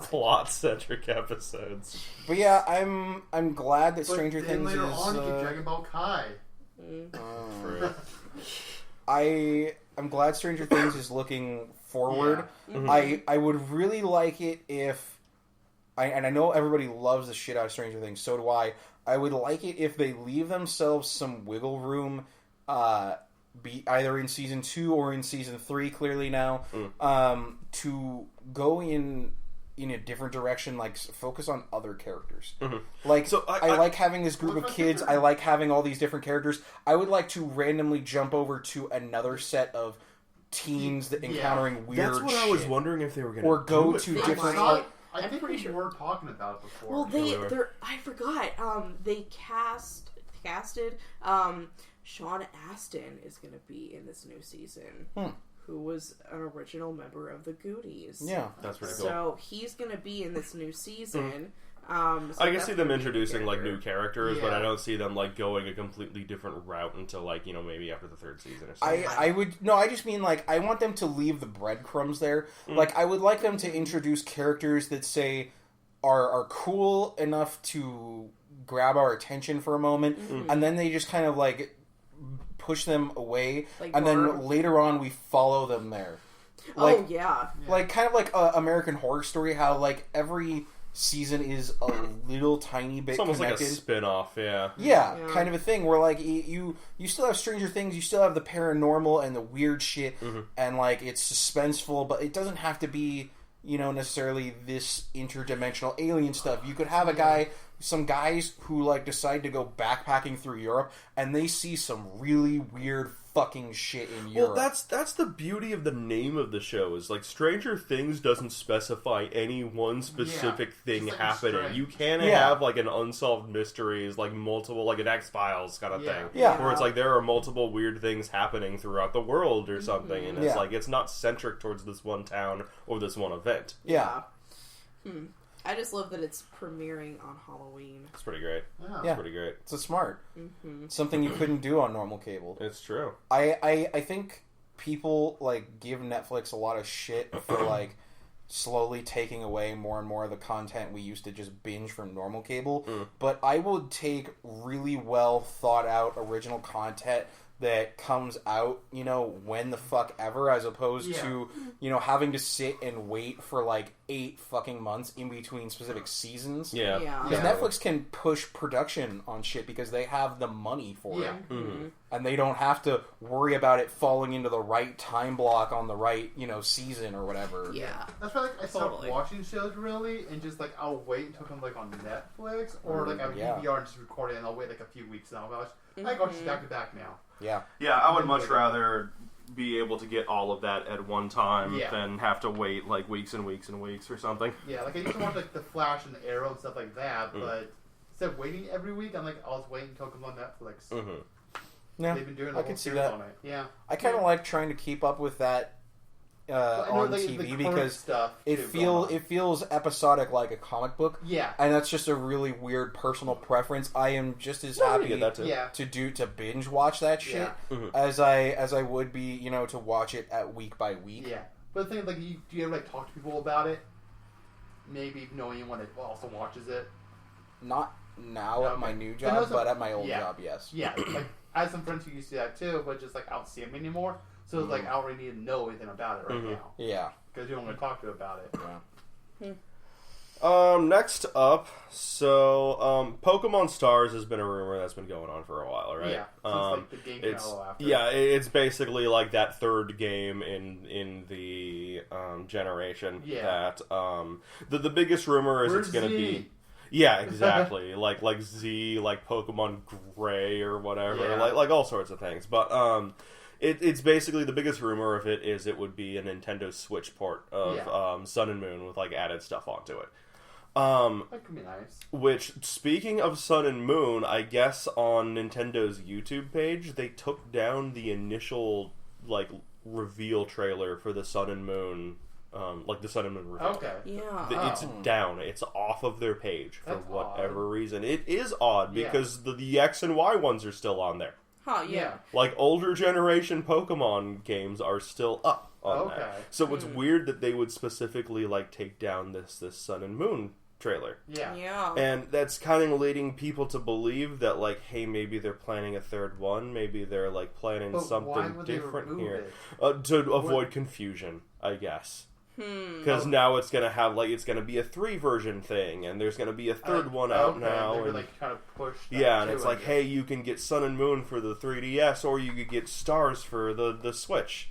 Plot-centric episodes. But yeah, I'm glad that Stranger Things later is... on, you get Dragon Ball Kai. I'm glad Stranger Things is looking forward. I would really like it if... and I know everybody loves the shit out of Stranger Things, so do I. I would like it if they leave themselves some wiggle room, be either in Season 2 or in Season 3, clearly now, to go in a different direction, like focus on other characters. Like, so I like having this group of kids. I like having all these different characters. I would like to randomly jump over to another set of teens that encountering weird shit. That's what I was wondering if they were going to or go to different. I think we were talking about it before. Well, I forgot. They casted. Sean Astin is going to be in this new season. Who was an original member of the Goonies. Yeah, that's pretty cool. So he's going to be in this new season. So I can see them introducing like new characters, but I don't see them like going a completely different route until like maybe after the 3rd season or something. I just mean like I want them to leave the breadcrumbs there. Like I would like them to introduce characters that say are cool enough to grab our attention for a moment, and then they just kind of like push them away, like and then later on we follow them there. Like, like kind of like American Horror Story, how like every season is a little tiny bit. It's almost connected. like a spin-off, kind of a thing where like you still have Stranger Things, you still have the paranormal and the weird shit, and like it's suspenseful, but it doesn't have to be necessarily this interdimensional alien stuff. You could have some guys who like decide to go backpacking through Europe and they see some really weird fucking shit in Europe. Well, that's the beauty of the name of the show, is like Stranger Things doesn't specify any one specific thing like happening. You can have like an unsolved mysteries, like multiple, like an X-Files kind of thing. Where it's like there are multiple weird things happening throughout the world or something, and it's like it's not centric towards this one town or this one event. I just love that it's premiering on Halloween. It's pretty great. Yeah. It's pretty great. It's smart. Something you couldn't do on normal cable. It's true. I think people like give Netflix a lot of shit for like slowly taking away more and more of the content we used to just binge from normal cable. But I would take really well thought out original content that comes out, when the fuck ever, as opposed to, having to sit and wait for like 8 fucking months in between specific seasons. Because Netflix can push production on shit because they have the money for it. and they don't have to worry about it falling into the right time block on the right, season or whatever. Yeah. That's why I stopped watching shows really, and just I'll wait until it comes on Netflix or I have DVR and just record it, and I'll wait a few weeks and I'll watch. I go back to back now. Yeah. Yeah, I would much rather be able to get all of that at one time than have to wait weeks and weeks and weeks or something. Yeah, I used to watch the Flash and the Arrow and stuff like that, but instead of waiting every week, I'm I'll just wait until it comes on Netflix. Mm-hmm. Yeah, they've been doing I can see that. on it. Yeah, I kind of like trying to keep up with that on TV because it feels episodic like a comic book. Yeah, and that's just a really weird personal preference. I am just as happy to binge watch that shit as I would be to watch it at week by week. Yeah, but the thing is, do you ever talk to people about it? Maybe knowing anyone that also watches it. Not now at my new job, but at my old job, yes. Yeah, I have some friends who used to do that too, but just I don't see them anymore. So it's I don't really need to know anything about it right now. Yeah, because you don't want to talk to about it. Yeah. Next up, so Pokemon Stars has been a rumor that's been going on for a while, right? Yeah, since the game came out after. Yeah, it's basically that third game in the generation. Yeah. That the biggest rumor is it's going to be. Yeah, exactly. like Z, Pokemon Gray or whatever, like all sorts of things. But it's basically the biggest rumor of it is it would be a Nintendo Switch port of Sun and Moon with added stuff onto it. That could be nice. Which, speaking of Sun and Moon, I guess on Nintendo's YouTube page they took down the initial reveal trailer for the Sun and Moon. The Sun and Moon reveal. Okay. Yeah. It's down. It's off of their page for whatever reason. It is odd because the X and Y ones are still on there. Huh, yeah. Older generation Pokemon games are still up on that. So it's weird that they would specifically take down this Sun and Moon trailer. Yeah. Yeah. And that's kind of leading people to believe that hey, maybe they're planning a third one. Maybe they're planning something different here to avoid confusion, I guess. Because now it's gonna have it's gonna be a 3 version thing, and there's gonna be a third one out now. They're trying to push. And it's hey, you can get Sun and Moon for the 3DS, or you could get Stars for the Switch.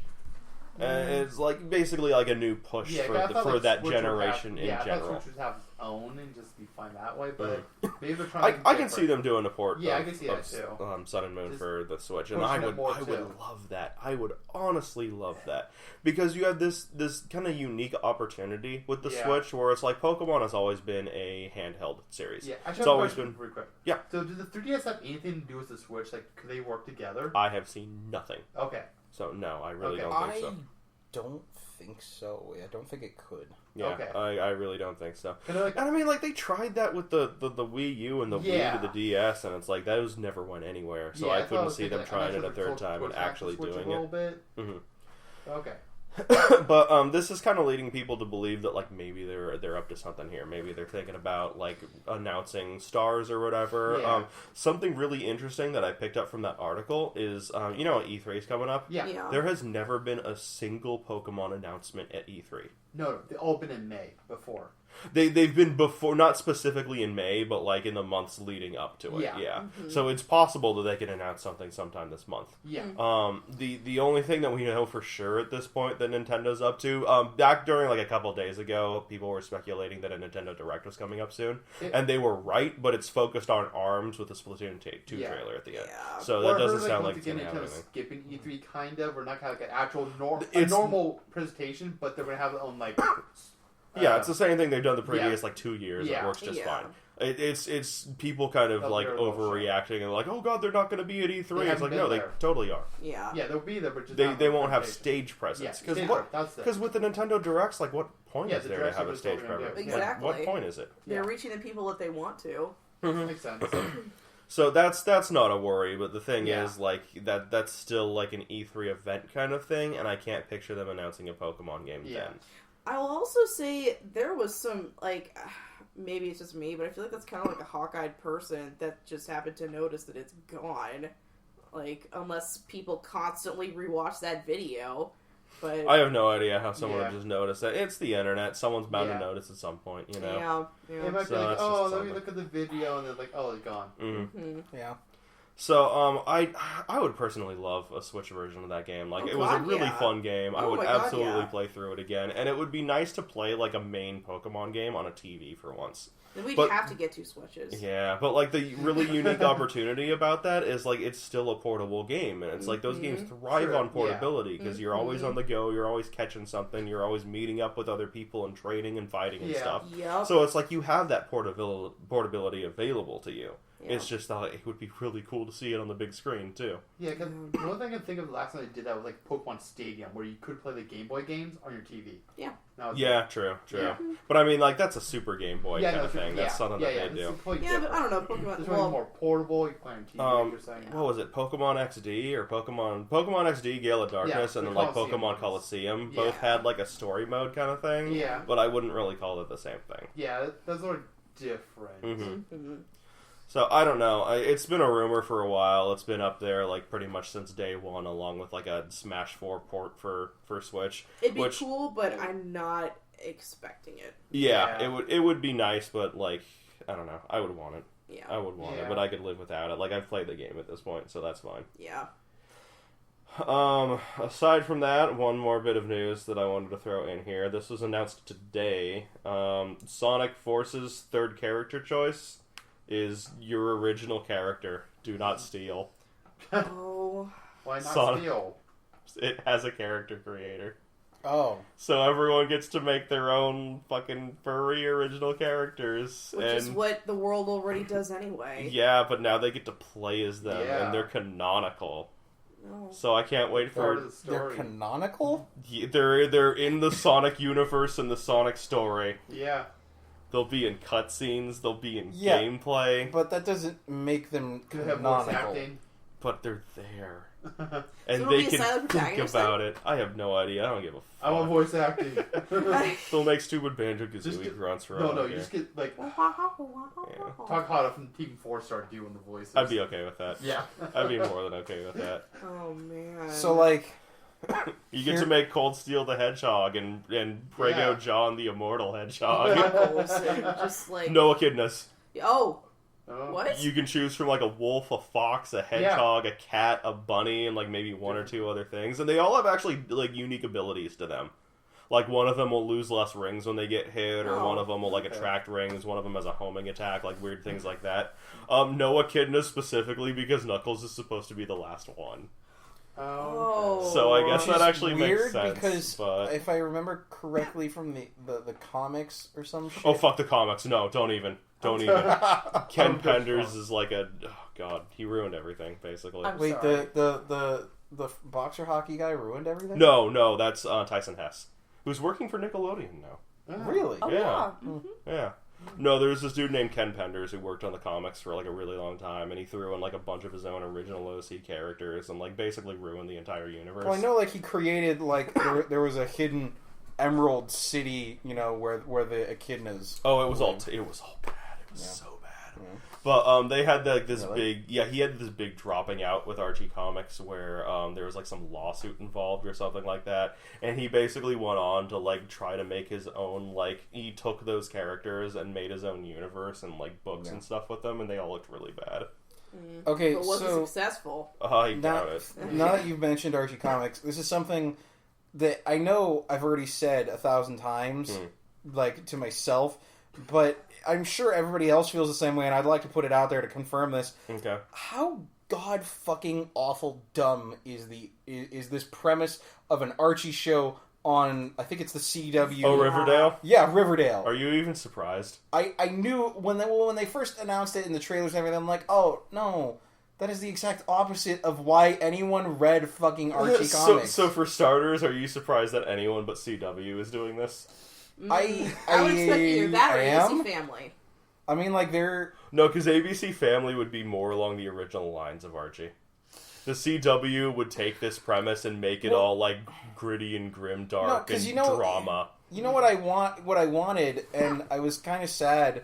And it's basically a new push for that generation in general. I thought Switch would have its own and just be fine that way, but maybe they're trying to I can see them doing a port I can see that too. Sun and Moon for the Switch, and I would love that. I would honestly love that. Because you have this kind of unique opportunity with the Switch where it's Pokemon has always been a handheld series. Yeah, it's always been... Real quick. Yeah. So does the 3DS have anything to do with the Switch? Could they work together? I have seen nothing. Okay. So, no, I really don't think so. I don't think so. I don't think it could. Yeah, okay. I really don't think so. And I mean, they tried that with the Wii U and the Wii to the DS, and it's those never went anywhere. So I couldn't see them trying it a third time and actually doing it. A little bit. Mm-hmm. Okay. But this is kind of leading people to believe that maybe they're up to something here. Maybe they're thinking about announcing Stars or whatever. Yeah. Something really interesting that I picked up from that article is E3 is coming up. Yeah. There has never been a single Pokemon announcement at E3. No, they've all been in May before. They've been before, not specifically in May, but in the months leading up to it. Yeah. Mm-hmm. So it's possible that they can announce something sometime this month. Yeah. The only thing that we know for sure at this point that Nintendo's up to, back during a couple days ago, people were speculating that a Nintendo Direct was coming up soon, and they were right. But it's focused on ARMS with a Splatoon 2 trailer at the end. Yeah. So that doesn't sound like it's going to have anything. Skipping E3 kind of, or not kind of an actual normal presentation, but they're going to have their own yeah, it's the same thing they've done the previous 2 years. It works just fine. It's people kind of overreacting and oh god, they're not going to be at E3. It's no, they totally are. Yeah, they'll be there, but just they won't have stage presence. Because with the Nintendo Directs, what point is there to have a stage presence? Exactly. What point is it? They're reaching the people that they want to. Makes sense. So that's not a worry, but the thing is that's still an E3 event kind of thing, and I can't picture them announcing a Pokemon game then. I'll also say there was some, maybe it's just me, but I feel that's kind of a hawk-eyed person that just happened to notice that it's gone. Unless people constantly rewatch that video. But I have no idea how someone would just notice that. It's the internet. Someone's bound to notice at some point, Yeah. They might be let me look at the video, and they're oh, it's gone. Mm-hmm. Yeah. So, I would personally love a Switch version of that game. Like, it was a really fun game. I would absolutely play through it again. And it would be nice to play, like, a main Pokemon game on a TV for once. Then we'd have to get 2 Switches. Yeah, but, like, the really unique opportunity about that is, like, it's still a portable game. And it's like, those games thrive on portability, because you're always on the go, you're always catching something, you're always meeting up with other people and trading and fighting and stuff. Yep. So it's like, you have that portability available to you. Yeah. It's just it would be really cool to see it on the big screen, too. Yeah, because the only thing I can think of the last time they did that was like Pokemon Stadium, where you could play the Game Boy games on your TV. Yeah. True. Yeah. But I mean, like, that's a Super Game Boy kind of thing. That's something that they do. Yeah, but I don't know. Pokemon... It's more portable. You play on TV, you're saying. What was it? Pokemon XD or Pokemon XD, Gale of Darkness, and then, like, Pokemon Coliseum both had, like, a story mode kind of thing. Yeah. But I wouldn't really call it the same thing. Yeah, those are different. Mm-hmm. So, I don't know. It's been a rumor for a while. It's been up there, like, pretty much since day one, along with, like, a Smash 4 port for Switch. It'd be cool, but I'm not expecting it. Yeah, it would be nice, but, like, I don't know. I would want it. Yeah. I would want it, but I could live without it. Like, I've played the game at this point, so that's fine. Yeah. Aside from that, one more bit of news that I wanted to throw in here. This was announced today. Sonic Force's third character choice is your original character. Do not steal. Oh. Why not Sonic, steal? It has a character creator. Oh. So everyone gets to make their own fucking furry original characters. Which is what the world already does anyway. Yeah, but now they get to play as them, and they're canonical. No. So I can't wait for it. They're canonical? Yeah, they're in the Sonic universe and the Sonic story. Yeah. They'll be in cutscenes. They'll be in gameplay. But that doesn't make them canonical. But they're there. And they can think about it. I have no idea. I don't give a fuck. I want voice acting. They'll make stupid Banjo-Kazooie grunts for No, you just get, like... Takahata from Team 4 start doing the voices. I'd be okay with that. Yeah. I'd be more than okay with that. Oh, man. So, like... You get to make Cold Steel the Hedgehog and Prego John the Immortal Hedgehog. Just like... No echidnas. Oh. What? You can choose from like a wolf, a fox, a hedgehog, a cat, a bunny, and like maybe one or two other things. And they all have actually like unique abilities to them. Like one of them will lose less rings when they get hit, or one of them will like attract rings. One of them has a homing attack, like weird things like that. No echidnas specifically because Knuckles is supposed to be the last one. Oh. So I guess that actually makes sense. Because but... if I remember correctly from the comics or some shit. Oh, fuck the comics. No, don't even. Don't even. Ken Penders is like a... Oh, God. He ruined everything, basically. Wait, the boxer hockey guy ruined everything? No, that's Tyson Hesse, who's working for Nickelodeon now. Really? Oh, yeah. Yeah. No, there's this dude named Ken Penders who worked on the comics for like a really long time, and he threw in like a bunch of his own original OC characters and like basically ruined the entire universe. Well, I know like he created like there was a hidden Emerald City, you know, where the echidnas. Oh, it was all bad. It was so bad. Yeah. But they had like this big, he had this big dropping out with Archie Comics where there was like some lawsuit involved or something like that, and he basically went on to like try to make his own, like he took those characters and made his own universe and like books and stuff with them, and they all looked really bad. Okay, but was it successful? I doubt it. Now that you've mentioned Archie Comics, this is something that I know I've already said 1,000 times, like to myself, but I'm sure everybody else feels the same way, and I'd like to put it out there to confirm this. Okay. How god fucking awful dumb is this premise of an Archie show on, I think it's the CW. Oh, Riverdale? Yeah, Riverdale. Are you even surprised? I knew when they first announced it in the trailers and everything, I'm like, oh, no. That is the exact opposite of why anyone read fucking Archie Comics. So for starters, are you surprised that anyone but CW is doing this? I would expect either that or ABC Family. I mean, like, they're... No, because ABC Family would be more along the original lines of Archie. The CW would take this premise and make it all, like, gritty and grim dark and drama. You know what I wanted, and I was kind of sad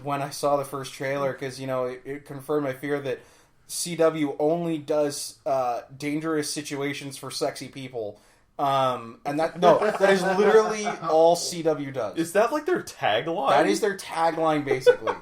when I saw the first trailer, because, you know, it confirmed my fear that CW only does dangerous situations for sexy people. And that is literally all CW does. Is that like their tagline? That is their tagline, basically.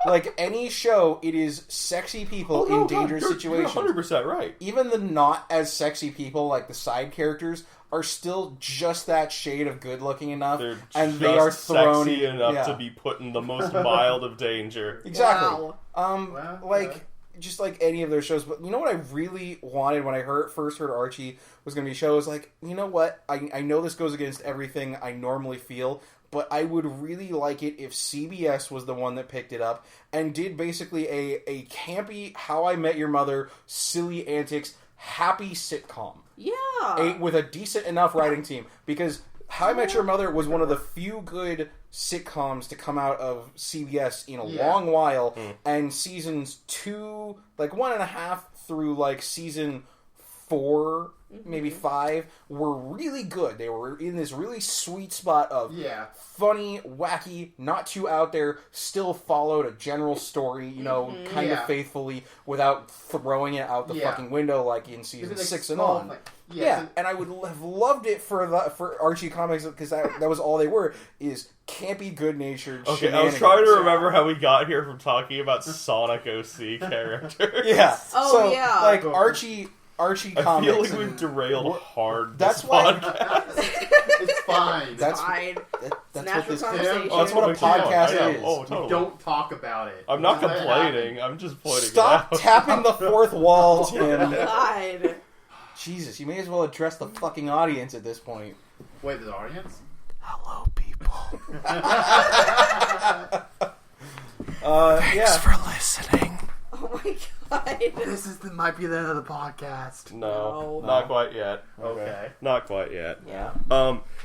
like any show, it is sexy people in dangerous situations. You're 100% right. Even the not as sexy people, like the side characters, are still just that shade of good looking enough, and they are thrown sexy enough to be put in the most mild of danger. Exactly. Wow. Just like any of their shows. But you know what I really wanted when I first heard Archie was going to be a show? I was like, you know what? I know this goes against everything I normally feel, but I would really like it if CBS was the one that picked it up and did basically a campy How I Met Your Mother, silly antics, happy sitcom. Yeah. With a decent enough writing team. Because How I Met Your Mother was one of the few good sitcoms to come out of CBS in a long while. And seasons 2, like 1.5 through like season 4, maybe 5, were really good. They were in this really sweet spot of funny, wacky, not too out there, still followed a general story, kind of faithfully without throwing it out the fucking window like in season 6 and on. And I would have loved it for Archie comics because that was all they were, is campy, good-natured Okay, I was trying to remember how we got here from talking about Sonic OC characters. Like Archie comics. I feel like we've derailed hard. That's why. It's fine. That's fine. That's what this. That's what a podcast is. Oh, totally. We don't talk about it. I'm not complaining. I'm just pointing Stop it out. tapping the fourth wall, Tim. God. Jesus, you may as well address the fucking audience at this point. Wait, the audience? Hello, people. Thanks for listening. Oh my god. This might be the end of the podcast. No, not quite yet. Okay. Not quite yet. Yeah.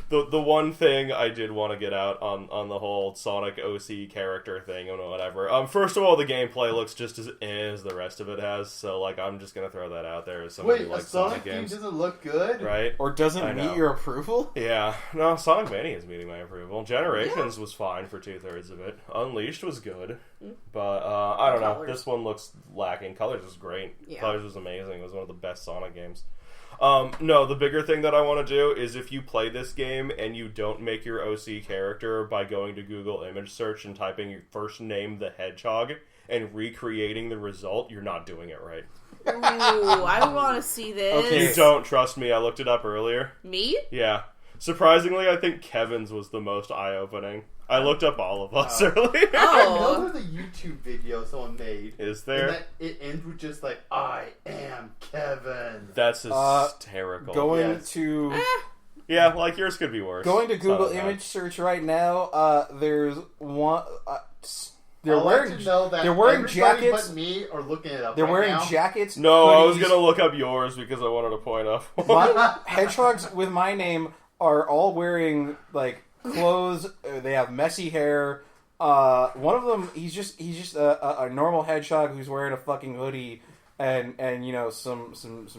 The one thing I did want to get out on the whole Sonic OC character thing and whatever. First of all, the gameplay looks just as the rest of it has, so like I'm just gonna throw that out there as somebody who likes Sonic game games. doesn't look good? Right? Or doesn't meet your approval? Yeah. No, Sonic Mania is meeting my approval. Generations was fine for 2/3 of it. Unleashed was good. But I don't know. This one looks lacking. Colors was great. Yeah. Colors was amazing. It was one of the best Sonic games. No, the bigger thing that I want to do is if you play this game and you don't make your OC character by going to Google image search and typing your first name, the Hedgehog, and recreating the result, you're not doing it right. Ooh, I want to see this. Okay. You don't trust me. I looked it up earlier. Me? Yeah. Surprisingly, I think Kevin's was the most eye-opening. I looked up all of us earlier. Oh. Those are the YouTube videos someone made. Is there? And it ends with just like, I am Kevin. That's hysterical. Going to... Yeah, like yours could be worse. Going to Google image search right now, there's one... They're wearing jackets. But me are looking it up. They're right wearing now. jackets. No, hoodies. I was gonna look up yours because I wanted to point out. Hedgehogs with my name are all wearing like clothes. They have messy hair. One of them, he's just a normal hedgehog who's wearing a fucking hoodie and some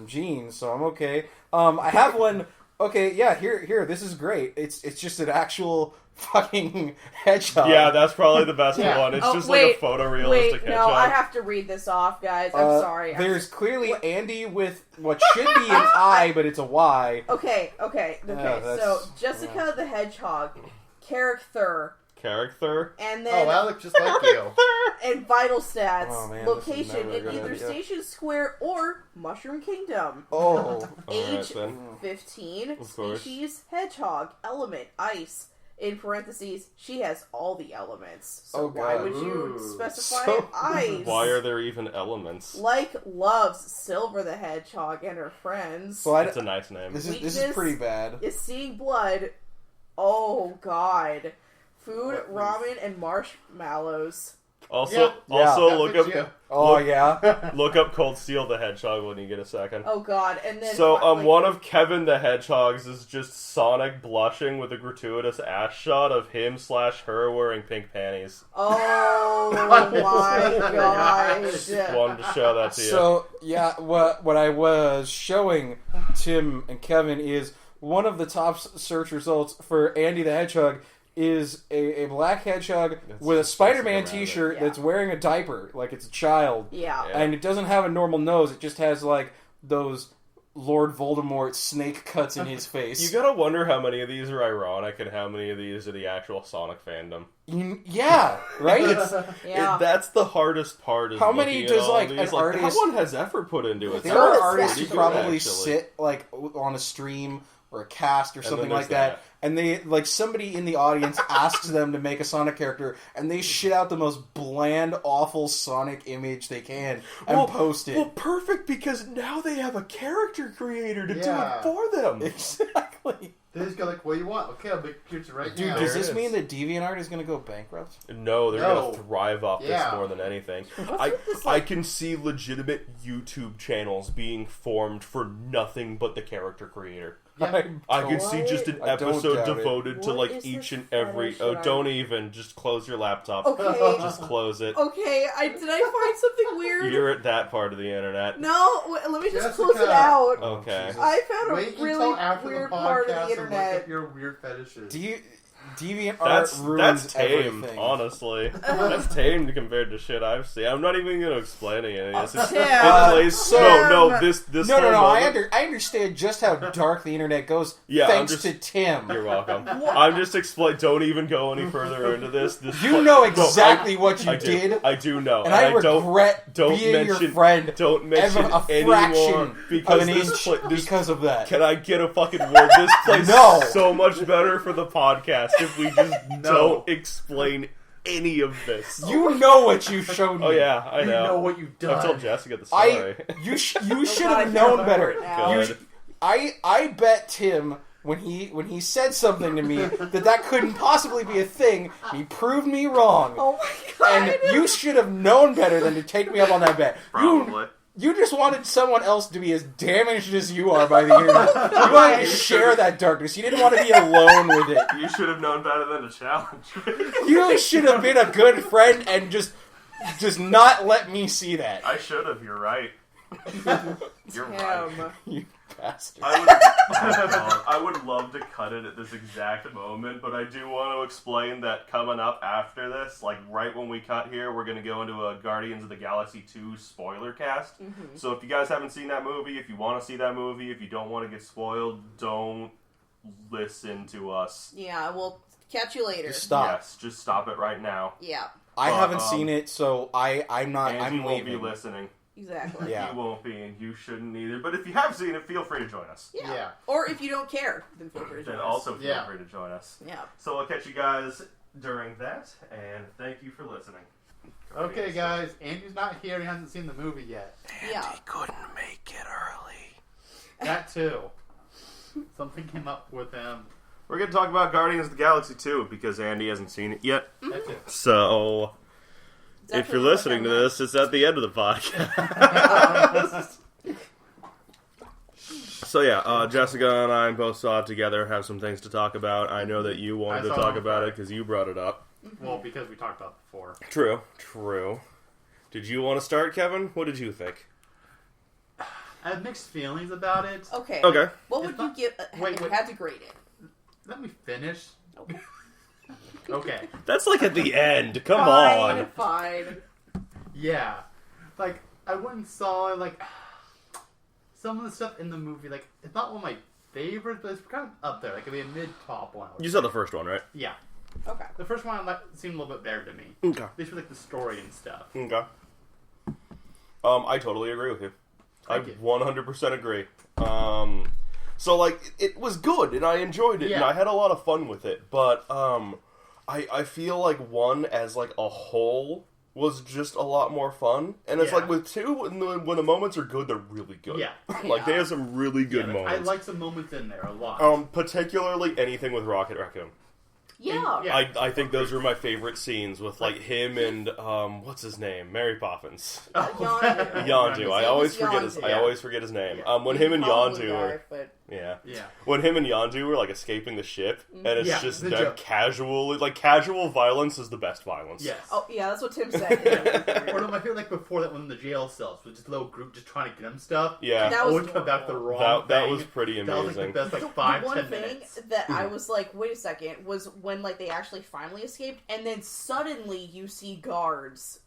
jeans. So I'm okay. I have one. Okay, yeah. Here. This is great. It's just an actual fucking hedgehog. Yeah, that's probably the best one. It's just like a photorealistic hedgehog. No, I have to read this off, guys. I'm sorry. There's clearly Andy with what should be an I, but it's a Y. Okay. So Jessica the Hedgehog, character, and then I look just like you. and vital stats, Oh, man, location in either Station Square or Mushroom Kingdom. Oh, Age right, 15, Of course. species hedgehog, element ice. In parentheses, she has all the elements. So why would you specify ice? Why are there even elements? Like loves Silver the Hedgehog and her friends. so That's a nice name. this is pretty bad. Is seeing blood. Oh god. Food, ramen, and marshmallows. Also, look up Cold Steel the Hedgehog when you get a second. Oh god, and then one of Kevin the Hedgehog's is just Sonic blushing with a gratuitous ass shot of him/her wearing pink panties. Oh my gosh. Just wanted to show that to you. So yeah, what I was showing Tim and Kevin is one of the top search results for Andy the Hedgehog is a black hedgehog with a Spider-Man t-shirt that's wearing a diaper, like it's a child. Yeah. And it doesn't have a normal nose, it just has like those Lord Voldemort snake cuts in his face. You gotta wonder how many of these are ironic and how many of these are the actual Sonic fandom. Yeah, right? That's the hardest part. Is how many does like an artist? That one has effort put into it. There are artists who probably sit like on a stream or a cast or something like that, and they like somebody in the audience asks them to make a Sonic character, and they shit out the most bland, awful Sonic image they can and post it. Well, perfect, because now they have a character creator to do it for them. Exactly. They just go like, what do you want? Okay, I'll make a character right now. Dude, does this mean that DeviantArt is going to go bankrupt? No, they're going to thrive off this more than anything. I can see legitimate YouTube channels being formed for nothing but the character creator. Yeah. I can see just an episode devoted to like each and every. Oh, don't even. Just close your laptop. Okay. Just close it. Okay. Did I find something weird? You're at that part of the internet. No. Let me just close it out. Okay. I found a really the weird part of the internet. Look up your weird fetishes. DeviantArt ruins that's tame, everything. Honestly. That's tame compared to shit I've seen. I'm not even going to explain any of this. This No, I understand just how dark the internet goes. Thanks to Tim. You're welcome. I'm just explaining. Don't even go any further into this. You know exactly what you did. I do know, and I regret being your friend. Don't mention a fraction because of an inch because of that. Can I get a fucking word? This plays so much better for the podcast if we just don't explain any of this. You know what you showed me. Oh yeah, I know. You know what you've done. I told Jessica the story. You should have known better. I bet Tim when he said something to me that couldn't possibly be a thing. He proved me wrong. Oh my god! And you should have known better than to take me up on that bet. Probably. You just wanted someone else to be as damaged as you are by the internet. You wanted to share that darkness. You didn't want to be alone with it. You should have known better than to challenge me. You should have been a good friend and just not let me see that. I should have. You're right. You're right. You bastard. I would love to cut it at this exact moment, but I do want to explain that coming up after this, like right when we cut here, we're going to go into a Guardians of the Galaxy 2 spoiler cast. Mm-hmm. So if you guys haven't seen that movie, if you want to see that movie, if you don't want to get spoiled, don't listen to us. Yeah, we'll catch you later. Just stop. Yes, just stop it right now. Yeah. I haven't seen it, so I'm not. And I'm you won't leaving. be listening. Exactly. Yeah. You won't be, and you shouldn't either. But if you have seen it, feel free to join us. Yeah. Or if you don't care, then feel free to join us. Then also feel free to join us. Yeah. So I'll catch you guys during that, and thank you for listening. Okay, guys. Andy's not here. He hasn't seen the movie yet. Yeah. Andy couldn't make it early. That too. Something came up with him. We're going to talk about Guardians of the Galaxy 2, because Andy hasn't seen it yet. Mm-hmm. That too. So, if you're listening to this, it's at the end of the podcast. So yeah, Jessica and I both saw it together, have some things to talk about. I know that you wanted to talk about it because you brought it up. Well, because we talked about it before. True. Did you want to start, Kevin? What did you think? I have mixed feelings about it. Okay. What would you give? If you had to grade it. Let me finish. Okay. Okay. That's like at the end. Come on. Fine. Yeah. Like, I went and saw, like, some of the stuff in the movie, like, it's not one of my favorites, but it's kind of up there. Like, it'd be a mid-top one. You saw the first one, right? Yeah. Okay. The first one seemed a little bit better to me. Okay. At least for, like, the story and stuff. Okay. I totally agree with you. Thank you. 100% agree. So, like, it was good, and I enjoyed it, and I had a lot of fun with it, but, I feel like one, as, like, a whole, was just a lot more fun, and it's like, with two, when the moments are good, they're really good. Yeah. Like, they have some really good moments. I like some moments in there a lot. Particularly anything with Rocket Raccoon. Yeah. I think those were my favorite scenes with like him and what's his name? Mary Poppins. Yondu. I always forget his name. When him and Yondu are when him and Yondu were like escaping the ship, and it's just them casual violence is the best violence. Yes. Oh yeah, that's what Tim said. One of my favorite, like before that one in the jail cells, was just a little group just trying to get him stuff. Yeah. That was come back the wrong that was pretty amazing. That was like the best 5-10 minutes. The one thing that I was like, wait a second, was when like they actually finally escaped, and then suddenly you see guards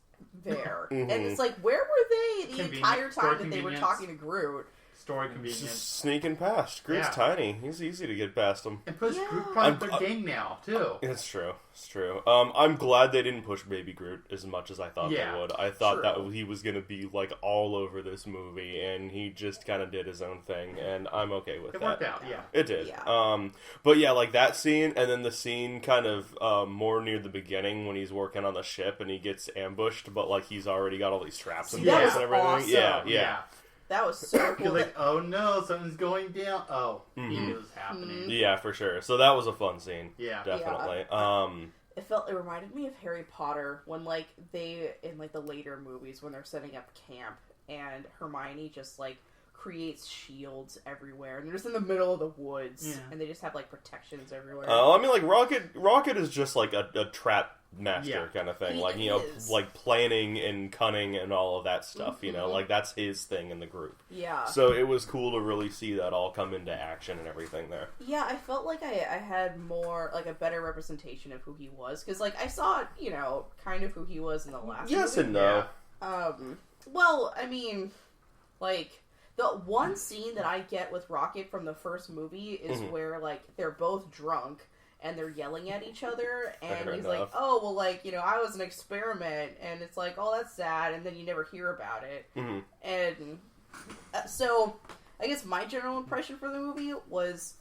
there, and it's like, where were they the entire time that they were talking to Groot? story convenience. Just sneaking past. Groot's tiny. He's easy to get past him. And plus, Groot probably their gang now, too. It's true. It's true. I'm glad they didn't push Baby Groot as much as I thought they would. I thought that he was going to be, like, all over this movie, and he just kind of did his own thing, and I'm okay with that. It worked out, yeah. It did. Yeah. But yeah, like that scene, and then the scene kind of more near the beginning when he's working on the ship and he gets ambushed, but like he's already got all these traps in place and everything. Awesome. Yeah. That was so cool. You're like, oh no, something's going down. Oh, he knew it was happening. Yeah, for sure. So that was a fun scene. Yeah. Definitely. It reminded me of Harry Potter when, like, they, in, like, the later movies when they're setting up camp and Hermione just, like, creates shields everywhere and they're just in the middle of the woods and they just have, like, protections everywhere. I mean, like, Rocket is just, like, a trap master kind of thing. He like, you know, like, planning and cunning and all of that stuff, you know? Like, that's his thing in the group. Yeah. So it was cool to really see that all come into action and everything there. Yeah, I felt like I had more, like, a better representation of who he was. Because, like, I saw, you know, kind of who he was in the last Yes movie. and no. Well, I mean, like, the one scene that I get with Rocket from the first movie is where, like, they're both drunk and they're yelling at each other, and he's like, oh, well, like, you know, I was an experiment, and it's like, oh, that's sad, and then you never hear about it. And so, I guess my general impression for the movie was,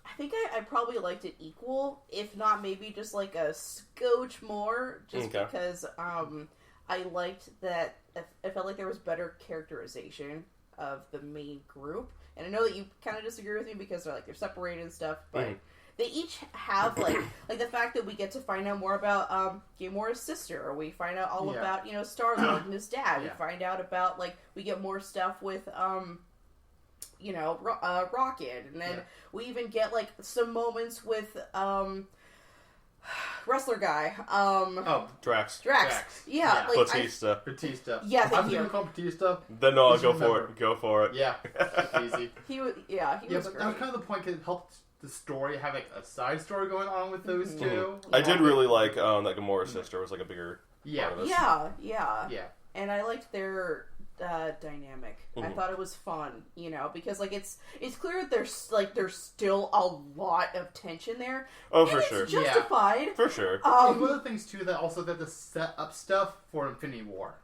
I think I probably liked it equal, if not maybe just, like, a scotch more, just because, I liked that, I felt like there was better characterization of the main group, and I know that you kind of disagree with me because they're separated and stuff, but they each have, like the fact that we get to find out more about Gamora's sister, or we find out all about, you know, Star-Lord and his dad. We find out about, like, we get more stuff with, you know, Rocket, and then we even get, like, some moments with, wrestler guy. Drax. Yeah. Like, Batista. Yeah, I'm going to call Batista. Then no, go for it. Go for it. Yeah. It's easy. He was great. That was kind of the point, because it helped the story have, like, a side story going on with those two. I did really like that Gamora's sister was, like, a bigger part of this. Yeah. And I liked their dynamic. I thought it was fun, you know, because, like, it's clear that there's still a lot of tension there. Oh, for it's sure. Justified. For sure. One of the things, too, that also that the set up stuff for Infinity War.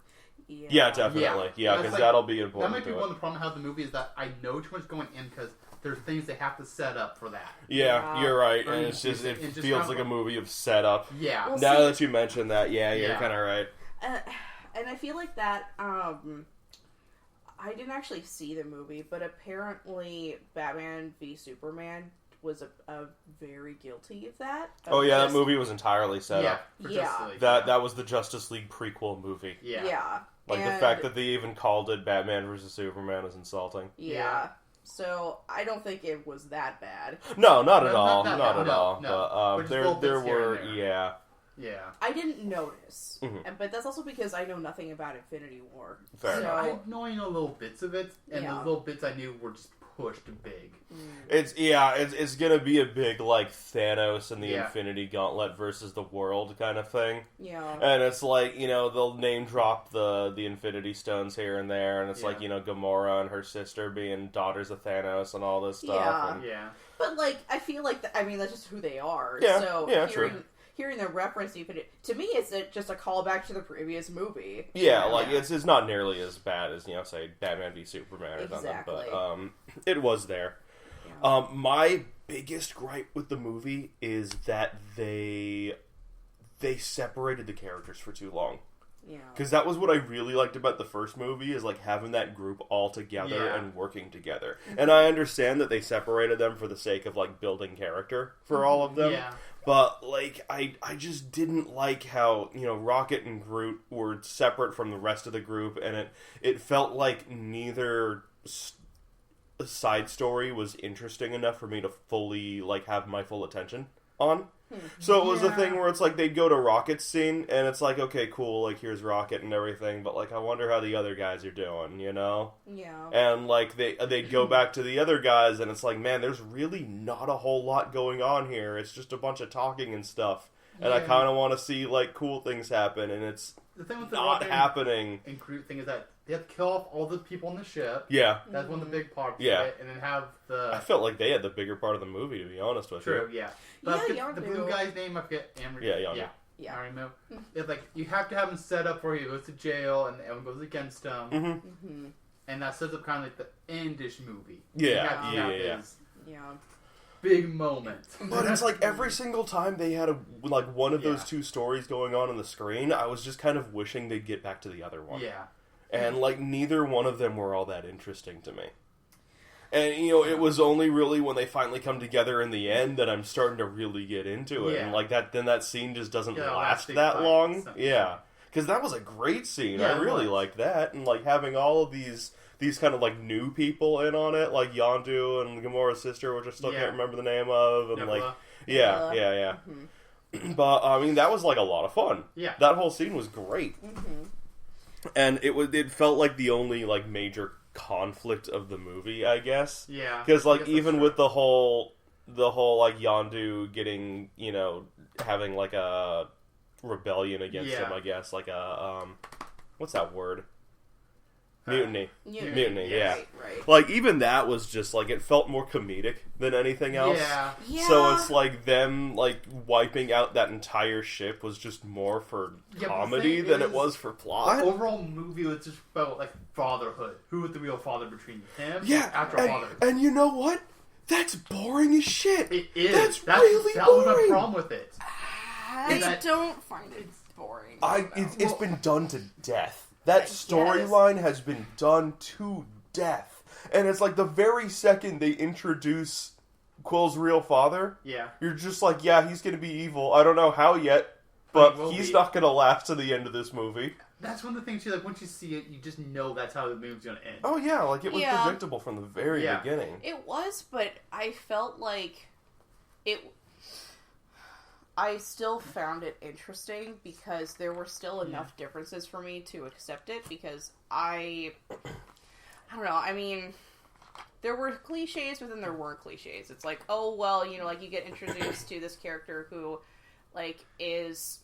Yeah, definitely. Yeah, because like, that'll be important. That might be one of the problems I have with the movie is that I know too much going in because there's things they have to set up for that. Yeah, you're right. And it feels like a movie of setup. Yeah. Well, now that you mention that, you're kind of right. And I feel like that, I didn't actually see the movie, but apparently Batman v Superman was a very guilty of that. That movie was entirely set up. That was the Justice League prequel movie. Yeah. Like, the fact that they even called it Batman vs. Superman is insulting. Yeah. So, I don't think it was that bad. No, not at all. Not at all. No. But there were, Yeah. I didn't notice. But that's also because I know nothing about Infinity War. Fair enough. I know little bits of it, and the little bits I knew were just pushed big. It's gonna be a big, like, Thanos and the Infinity Gauntlet versus the world kind of thing. Yeah. And it's like, you know, they'll name drop the Infinity Stones here and there, and it's like, you know, Gamora and her sister being daughters of Thanos and all this stuff. But, like, I feel like, that's just who they are. Yeah, so true. Hearing the reference, to me, it's just a callback to the previous movie. Yeah, like, it's not nearly as bad as, you know, say, Batman v Superman or something, but it was there. Yeah. My biggest gripe with the movie is that they separated the characters for too long. Yeah. Because that was what I really liked about the first movie, is, like, having that group all together and working together. And I understand that they separated them for the sake of, like, building character for all of them. Yeah. But, like, I just didn't like how, you know, Rocket and Groot were separate from the rest of the group, and it felt like neither side story was interesting enough for me to fully, like, have my full attention on. So it was a thing where it's like they'd go to Rocket's scene, and it's like, okay, cool, like, here's Rocket and everything, but, like, I wonder how the other guys are doing, you know? Yeah. And, like, they'd go back to the other guys, and it's like, man, there's really not a whole lot going on here. It's just a bunch of talking and stuff. And I kind of want to see, like, cool things happen, and it's the thing with the not Rocket happening. And Groot thing is that they have to kill off all the people on the ship. Yeah. That's one of the big parts Yeah. of it. And then have the... I felt like they had the bigger part of the movie, to be honest with you. True, yeah. But Yeah, the blue guy's name, I forget. Yeah, Yondu. Yeah. I remember. It's like, you have to have him set up where he goes to jail and everyone goes against him. Mm-hmm. Mm-hmm. And that sets up kind of like the end-ish movie. Yeah, You have his Yeah. big moment. But it's like every single time they had one of those two stories going on the screen, I was just kind of wishing they'd get back to the other one. Yeah. And like neither one of them were all that interesting to me. And it was only really when they finally come together in the end that I'm starting to really get into it. Yeah. And like then that scene just doesn't Yeah, last big that fight, long. so. Yeah. Because that was a great scene. Yeah, I really it was. liked that. And like having all of these kind of like new people in on it, like Yondu and Gamora's sister, which I still can't remember the name of, and Nebula. like yeah. Mm-hmm. But I mean, that was like a lot of fun. Yeah. That whole scene was great, and it felt like the only like major conflict of the movie, I guess. Yeah. Because I like guess even that's with the whole like Yondu getting having like a rebellion against him, I guess, like a what's that word? Mutiny. Mutiny, yeah. Right. Like, even that was just, like, it felt more comedic than anything else. Yeah. So it's like them, like, wiping out that entire ship was just more for comedy than it was for plot. The overall movie was just about, like, fatherhood. Who was the real father between him and actual father? And you know what? That's boring as shit. It is. That's that really was boring. my problem with it. I don't find it boring. It's been done to death. That storyline has been done to death. And it's like the very second they introduce Quill's real father, you're just like, yeah, he's going to be evil. I don't know how yet, but he's not going to last to the end of this movie. That's one of the things, too, like, once you see it, you just know that's how the movie's going to end. Oh, yeah, like, it was predictable from the very beginning. It was, but I felt like I still found it interesting because there were still enough differences for me to accept it because I don't know, I mean, there were cliches, but then there weren't cliches. It's like, oh, well, like, you get introduced to this character who, like, is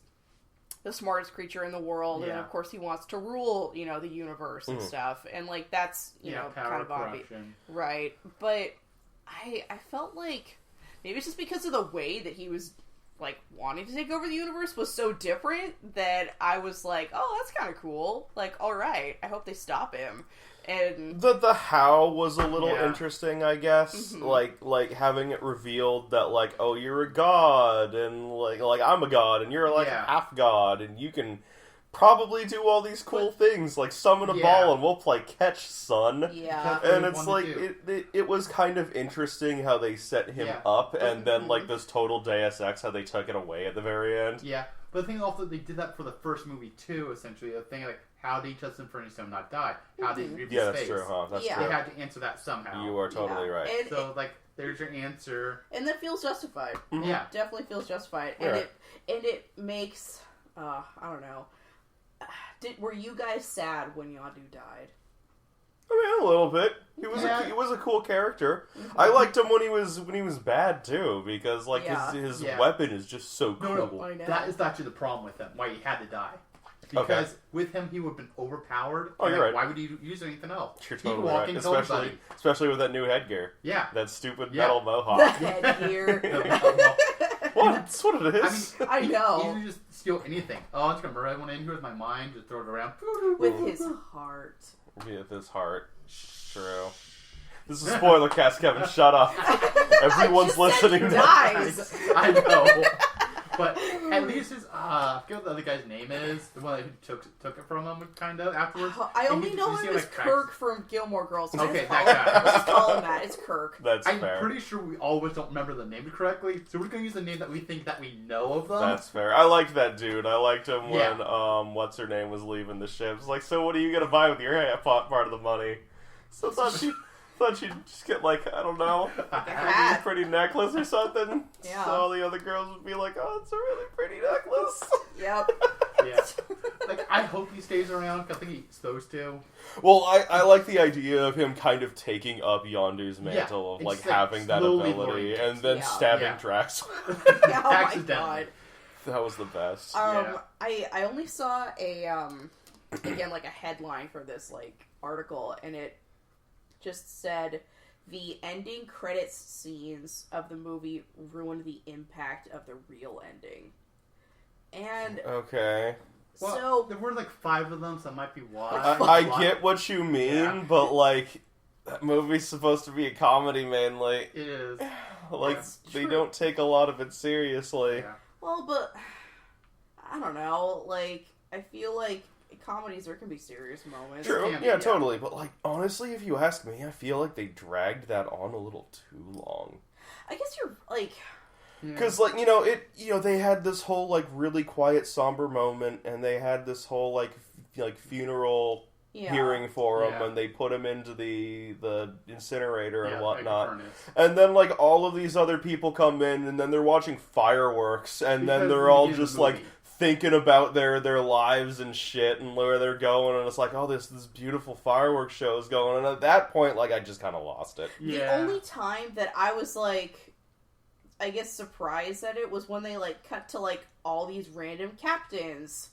the smartest creature in the world, and of course he wants to rule, the universe and stuff, and, like, that's, kind of obvious. Right, but I felt like, maybe it's just because of the way that he was, like, wanting to take over the universe was so different that I was like, oh, that's kind of cool. Like, alright, I hope they stop him. And the how was a little interesting, I guess. Like having it revealed that, like, oh, you're a god, and like I'm a god, and you're like half god, and you can probably do all these cool things, like summon a ball and we'll play catch, son. Yeah. And it's like, it was kind of interesting how they set him up, and then, like, this total Deus Ex, how they took it away at the very end. Yeah. But the thing also, they did that for the first movie, too, essentially. The thing, like, how did Justin Furnace not die? How did he read his face? That's true, huh? That's true. They had to answer that somehow. You are totally right. And so, like, there's your answer. And that feels justified. Mm-hmm. Yeah. Definitely feels justified. And it makes, I don't know. Were you guys sad when Yondu died? I mean, a little bit. He was a cool character. Mm-hmm. I liked him when he was bad too, because like his weapon is just so cool. No, that is actually the problem with him. Why he had to die. Because with him, he would have been overpowered. Oh, you're right. Why would he use anything else? You're totally right. Especially with that new headgear. Yeah. That stupid metal mohawk. The headgear. What? That's what it is. I know. He can just steal anything. Oh, I'm just going to murder everyone in here with my mind, just throw it around. With his heart. With his heart. True. This is a spoiler cast, Kevin. Shut up. Everyone's listening. Dies. I know. But at least his, I forget what the other guy's name is. The one who took it from him, kind of, afterwards. I only know him as Kirk from Gilmore Girls. Okay, that guy. Let's call him that. It's Kirk. That's fair. I'm pretty sure we always don't remember the names correctly, so we're going to use the name that we think that we know of them. That's fair. I liked that dude. I liked him when, what's-her-name was leaving the ship. It's like, so what are you going to buy with your part of the money? So thought she'd just get, like, I don't know, a pretty necklace or something. Yeah. So all the other girls would be like, oh, it's a really pretty necklace. Yep. Yeah. Like, I hope he stays around, because I think he's supposed to. Well, I like the idea of him kind of taking up Yondu's mantle of, like, having that ability, and then stabbing Drax. Oh my god. That was the best. I only saw a again, like a headline for this like article, and it just said the ending credits scenes of the movie ruined the impact of the real ending. And okay. Well, so there were like 5 of them, so I might be watching. I get what you mean, Yeah. but like that movie's supposed to be a comedy mainly. It is. Like That's they true. don't take a lot of it seriously. Yeah. well, but I don't know. Like I feel like in comedies there can be serious moments. True. Yeah, Yeah, yeah. totally. But like honestly, if you ask me, I feel like they dragged that on a little too long. I guess you're like. Because, like, they had this whole, like, really quiet, somber moment, and they had this whole, like funeral hearing for him, Yeah. and they put him into the incinerator and Yeah, whatnot. like a furnace. And then, like, all of these other people come in, and then they're watching fireworks, and then Because they're we all did just, the like, movie. thinking about their lives and shit, and where they're going, and it's like, oh, this beautiful fireworks show is going, and at that point, like, I just kind of lost it. The Yeah. only time that I was like, I guess surprised at it was when they like cut to like all these random captains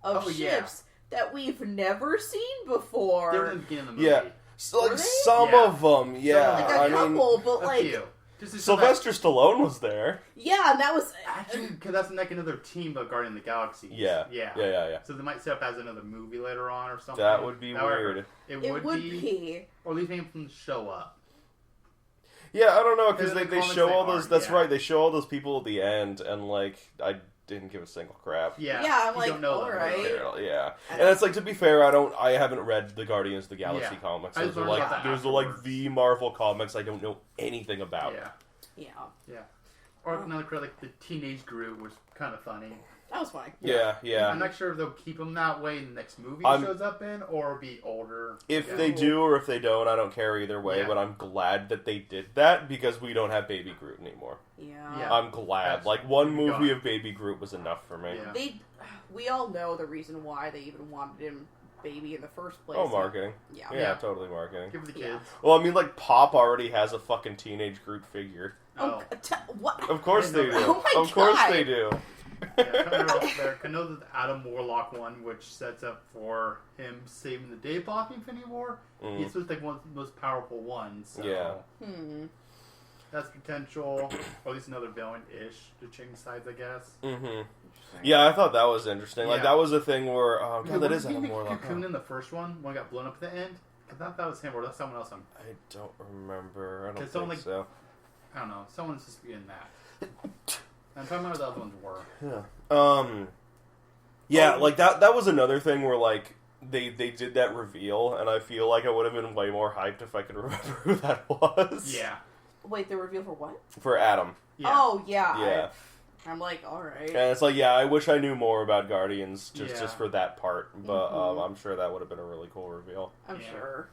of Oh, yeah. ships that we've never seen before. They were in the beginning of the movie. Yeah. So, Were like, they? some Yeah. of them, yeah. like a I mean, couple, but A like few. Just to show Sylvester Stallone was there. yeah, and that was Actually, because that's like another team of Guardian of the Galaxy. Yeah. Yeah. Yeah. So they might set up as another movie later on or something. That would be However, weird. It would be. Or at least maybe from the show up. Yeah, I don't know, because In the they comics show they all those, aren't, that's yeah. right, they show all those people at the end, and, like, I didn't give a single crap. Yeah. Yeah, I'm you like, don't know them, alright. really. Yeah. And it's like, to be fair, I haven't read the Guardians of the Galaxy Yeah. comics. I just Those are learned like, about that those are like afterwards. the Marvel comics I don't know anything about. Yeah. yeah, Or another credit, like the teenage Groot was kind of funny. that was funny. Yeah. I'm not sure if they'll keep him that way in the next movie I'm- he shows up in, or be older. If Yeah. they do or if they don't, I don't care either way, Yeah. but I'm glad that they did that, because we don't have Baby Groot anymore. Yeah, I'm glad. That's Like, one movie gone. of Baby Groot was enough for me. Yeah. we all know the reason why they even wanted him baby in the first place. Oh, marketing. Yeah. Yeah, Yeah. totally marketing. Give it the Yeah. kids. Well, I mean, like, Pop already has a fucking teenage Groot figure. Oh, what? Of course I they didn't do. know that. Oh my Of course God. they do. I know the Adam Warlock one, which sets up for him saving the day off Infinity War. Mm. He's supposed to be like one of the most powerful ones. So Yeah. that's potential, or at least another villain-ish to change sides, I guess. Mm-hmm. Yeah, I thought that was interesting. Like, Yeah. that was a thing where, oh, Yeah, God, that is wasn't Adam he Warlock. Cocoon in the first one, when he got blown up at the end? I thought that was him, or that's someone else. I don't remember. I don't It's think only- so. I don't know. Someone's supposed to be in that. I'm trying to remember what the other ones were. Yeah. Yeah, like, that was another thing where, like, they did that reveal, and I feel like I would have been way more hyped if I could remember who that was. Yeah. Wait, the reveal for what? For Adam. Yeah. Oh, yeah. Yeah. I'm like, alright. And it's like, yeah, I wish I knew more about Guardians just Yeah. for that part, but Mhm. I'm sure that would have been a really cool reveal. I'm Yeah. sure.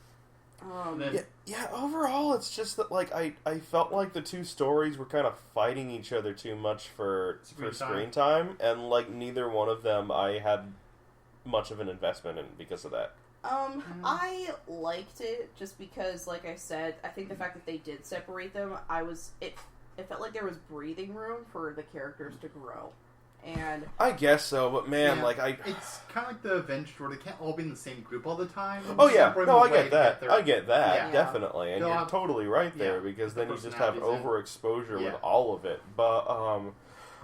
And then, Yeah, overall, it's just that, like, I felt like the two stories were kind of fighting each other too much for screen time, and, like, neither one of them I had much of an investment in because of that. I liked it just because, like I said, I think the fact that they did separate them, it felt like there was breathing room for the characters to grow. And I guess so, but man, yeah, like, it's kind of like the Avengers where they can't all be in the same group all the time. Oh yeah, Separate no, them I away get that. to I get that, Yeah. definitely, and They'll you're have- totally right there yeah, because the then you just have personalities in. overexposure Yeah. with all of it. But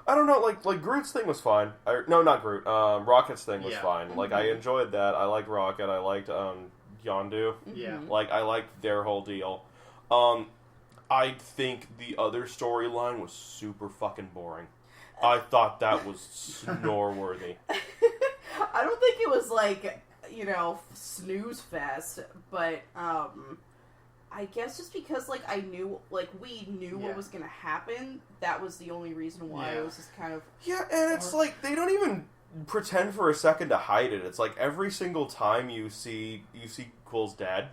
I don't know, like Groot's thing was fine. No, not Groot. Rocket's thing was Yeah. fine. Like I enjoyed that. I liked Rocket. I liked Yondu. Yeah. Like I liked their whole deal. I think the other storyline was super fucking boring. I thought that was snore-worthy. I don't think it was like, snooze fest, but I guess just because like we knew Yeah. what was gonna happen, that was the only reason why it was just kind of Yeah, and it's like they don't even pretend for a second to hide it. It's like every single time you see Quill's dad,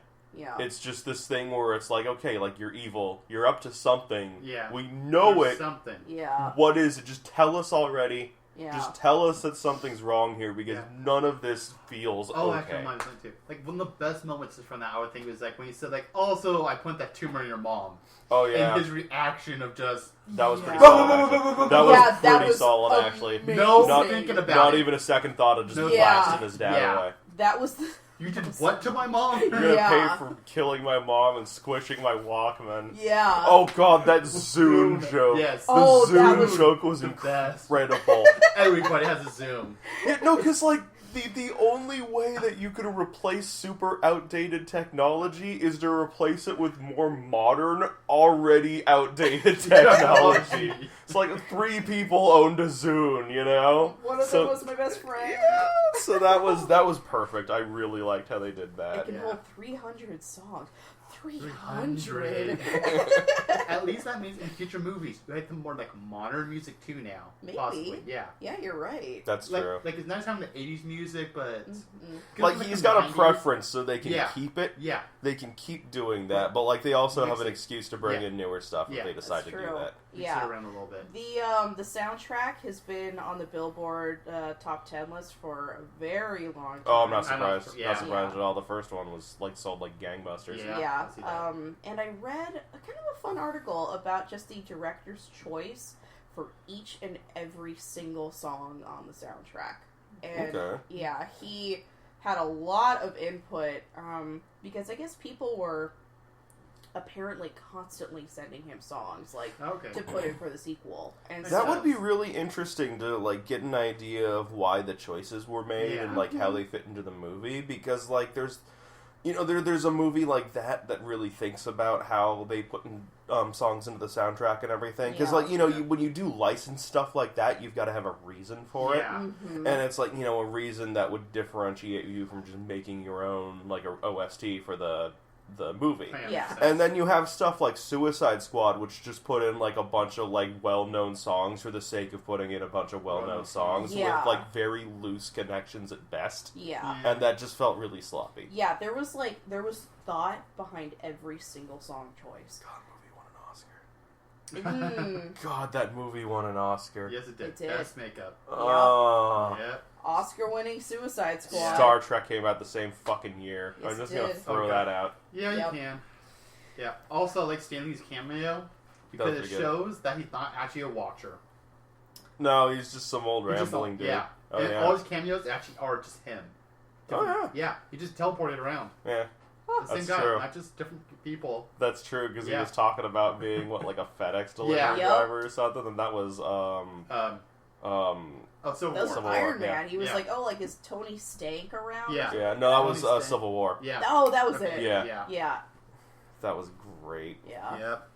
it's just this thing where it's like, okay, like you're evil, you're up to something. Yeah. We know There's it. something. Yeah. What is it? Just tell us already. Yeah. Just tell us that something's wrong here because Yeah. none of this feels Oh, okay. actually, mine was too. Like one of the best moments from that, I would think, was like when he said, like, "Also, I put that tumor in your mom." Oh yeah, And his reaction of just that was pretty Yeah. solid. Actually. That was Yeah, that pretty was solid, actually. amazing. no Not thinking about Not it. even a second thought of just No- blasting his dad Yeah. away. That was the... You did what to my mom? You're gonna Yeah. pay for killing my mom and squishing my Walkman. Yeah. Oh god, that Zoom joke. Yes. The Oh, that Zoom was joke was the best. incredible. Everybody has a Zoom. Yeah, no, because, like, the only way that you could replace super outdated technology is to replace it with more modern, already outdated technology. It's like 3 people owned a Zune, you know? One of them was my best friend. Yeah, so that was perfect. I really liked how they did It that. can Yeah. hold 300 songs. 300. At least that means in future movies, we have more like modern music too now. Maybe. Possibly, yeah. Yeah, you're right. That's Like, true. like it's nice having the 80s music, but... Mm-hmm. Like, he's got a 90s. preference, so they can Yeah. keep it. Yeah. They can keep doing that, but, like, they also have an Mix it. excuse to bring Yeah. in newer stuff Yeah, if they decide That's to do true. that. Mix it Yeah. around a little bit. The soundtrack has been on the Billboard top 10 list for a very long time. Oh, I'm not I know, surprised. yeah. Not surprised Yeah. at all. The first one was, like, sold like gangbusters. Yeah. Yeah, I see that. and I read a kind of a fun article about just the director's choice for each and every single song on the soundtrack. And Okay. yeah, he had a lot of input because I guess people were apparently constantly sending him songs like Okay. to put in for the sequel. And That so, would be really interesting to, like, get an idea of why the choices were made Yeah. and, like, how they fit into the movie. Because, like, there's... You know, there's a movie like that really thinks about how they put in, songs into the soundtrack and everything. Because, Yeah. like, you know, when you do license stuff like that, you've got to have a reason for it. Yeah. Mhm. And it's, like, you know, a reason that would differentiate you from just making your own, like, a OST for the movie. Yeah. And then you have stuff like Suicide Squad, which just put in, like, a bunch of, like, well-known songs for the sake of putting in a bunch of well-known songs Yeah. with, like, very loose connections at best. Yeah. And that just felt really sloppy. Yeah, there was thought behind every single song choice. God, movie won an Oscar. God, that movie won an Oscar. Yes, it did. It did. Best makeup. Oh. Yep. Oscar-winning Suicide Squad. Star Trek came out the same fucking year. Yes, I'm just it gonna did. throw Okay. that out. Yeah, Yep. you can. Yeah. Also, I like Stanley's cameo because That was it pretty good. shows that he's not actually a watcher. No, he's just some old He's just rambling dude. Yeah. Oh, and yeah. all his cameos actually are just him. Oh, yeah. Yeah. He just teleported around. Yeah, Oh, The same That's guy, true. not just different people. that's true, because he Yeah. was talking about being, what, like a FedEx delivery Yeah. Yep. driver or something, and that was, Oh, Civil that was War. Civil War, Iron yeah. Man. He was Yeah. like, oh, like, is Tony Stank around? Yeah. yeah, no, that was Tony Stank. Civil War. Yeah. Oh, that was Okay. it. Yeah. Yeah. Yeah. That was great. Yeah. Yep.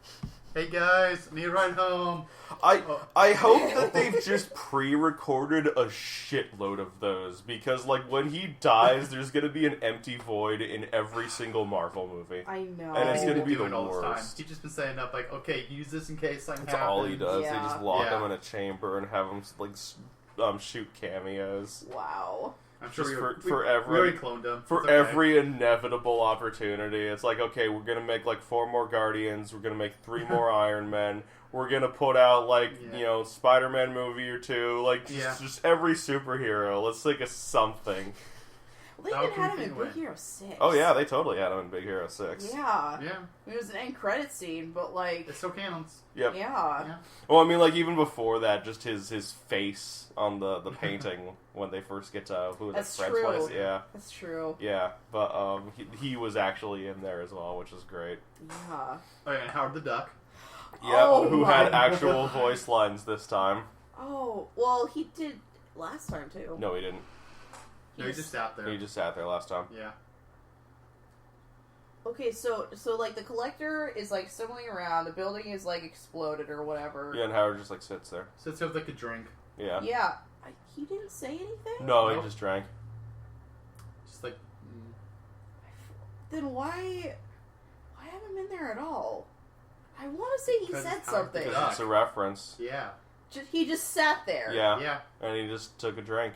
Hey guys, need a ride home. I hope that they've just pre-recorded a shitload of those, because, like, when he dies, there's gonna be an empty void in every single Marvel movie. I know. And it's He's gonna been be doing the all this time. worst. He's just been saying up like, okay, use this in case something That's all he happens. does. Yeah. They just lock Yeah. him in a chamber and have him, like, shoot cameos. Wow. I'm sure Just we for every- already cloned him. For It's okay. every inevitable opportunity. It's like, okay, we're gonna make, like, 4 more Guardians, we're gonna make 3 more Iron Men, we're gonna put out, like, Yeah. you know, Spider-Man movie or 2, like, Yeah. just every superhero. Let's think of something. Well, they That'll even had him in continue Big it. Hero 6. Oh, yeah, they totally had him in Big Hero 6. Yeah. Yeah, It was an end credit scene, but like, it's still canons. Yep. yeah. Yeah. Well, I mean, like, even before that, just his face on the painting when they first get to, who was That's it, Fred's true. place? Yeah. That's true. Yeah, but he was actually in there as well, which is great. Yeah. Oh, yeah, and Howard the Duck. Yeah, Oh who my had actual God. voice lines this time. Oh, well, he did last time too. No, he didn't. No, he just sat there. He just sat there last time. Yeah. Okay, so like the collector is like stumbling around, the building is like exploded or whatever. Yeah, and Howard just, like, sits there. Sits there with like a drink. Yeah. Yeah. He didn't say anything? No, he Nope. just drank. Just like, Then why have him in there at all? I want to say he 'Cause said it's Howard the something. Duck. It's a reference. yeah. He just sat there. Yeah. Yeah. And he just took a drink.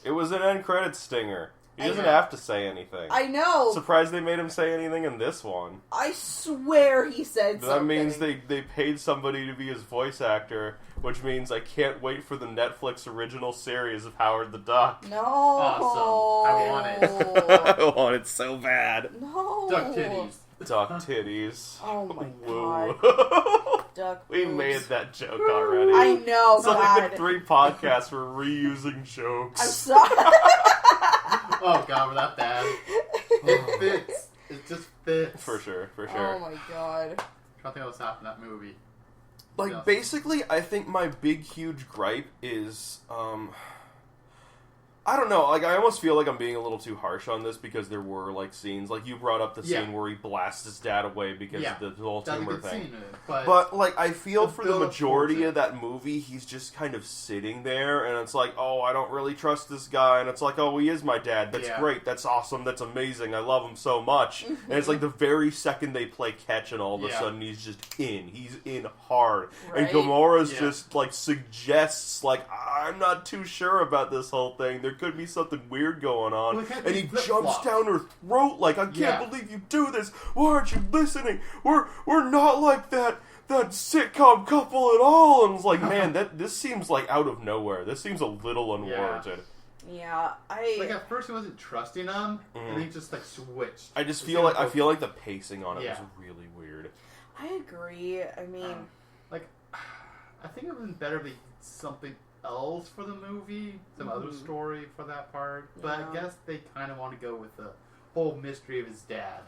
It was an end credits stinger. He I doesn't know. have to say anything. I know. Surprised they made him say anything in this one. I swear he said That something. means they paid somebody to be his voice actor, which means I can't wait for the Netflix original series of Howard the Duck. No. Awesome. I want it. I want it so bad. No. Duck titties. Duck titties. Oh my Woo. god. Duck We boobs. made that joke already. I know, So God. like the 3 podcasts were reusing jokes. I'm sorry. Oh god, we're that bad. It fits. It just fits. For sure. Oh my god. I'm trying to think what's happened in that movie. Like, basically, I think my big, huge gripe is, I don't know, like, I almost feel like I'm being a little too harsh on this because there were, like, scenes, like, you brought up the scene where he blasts his dad away because of the whole tumor thing. Scene, but, like, I feel for the majority of that movie, he's just kind of sitting there, and it's like, oh, I don't really trust this guy, and it's like, oh, he is my dad, that's great, that's awesome, that's amazing, I love him so much, and it's like the very second they play catch, and all of a sudden he's just he's in hard, and Gamora's just, like, suggests, like, I'm not too sure about this whole thing, there could be something weird going on, and he jumps down her throat like, I can't believe you do this, why aren't you listening, we're not like that sitcom couple at all, and it's like, man, this seems like out of nowhere, this seems a little unwarranted. Yeah, like at first he wasn't trusting him, and then he just like switched. I just feel like the pacing on it was really weird. I agree. I mean, like, I think it would have been better if they did something else for the movie, some other story for that part. But I guess they kind of want to go with the whole mystery of his dad.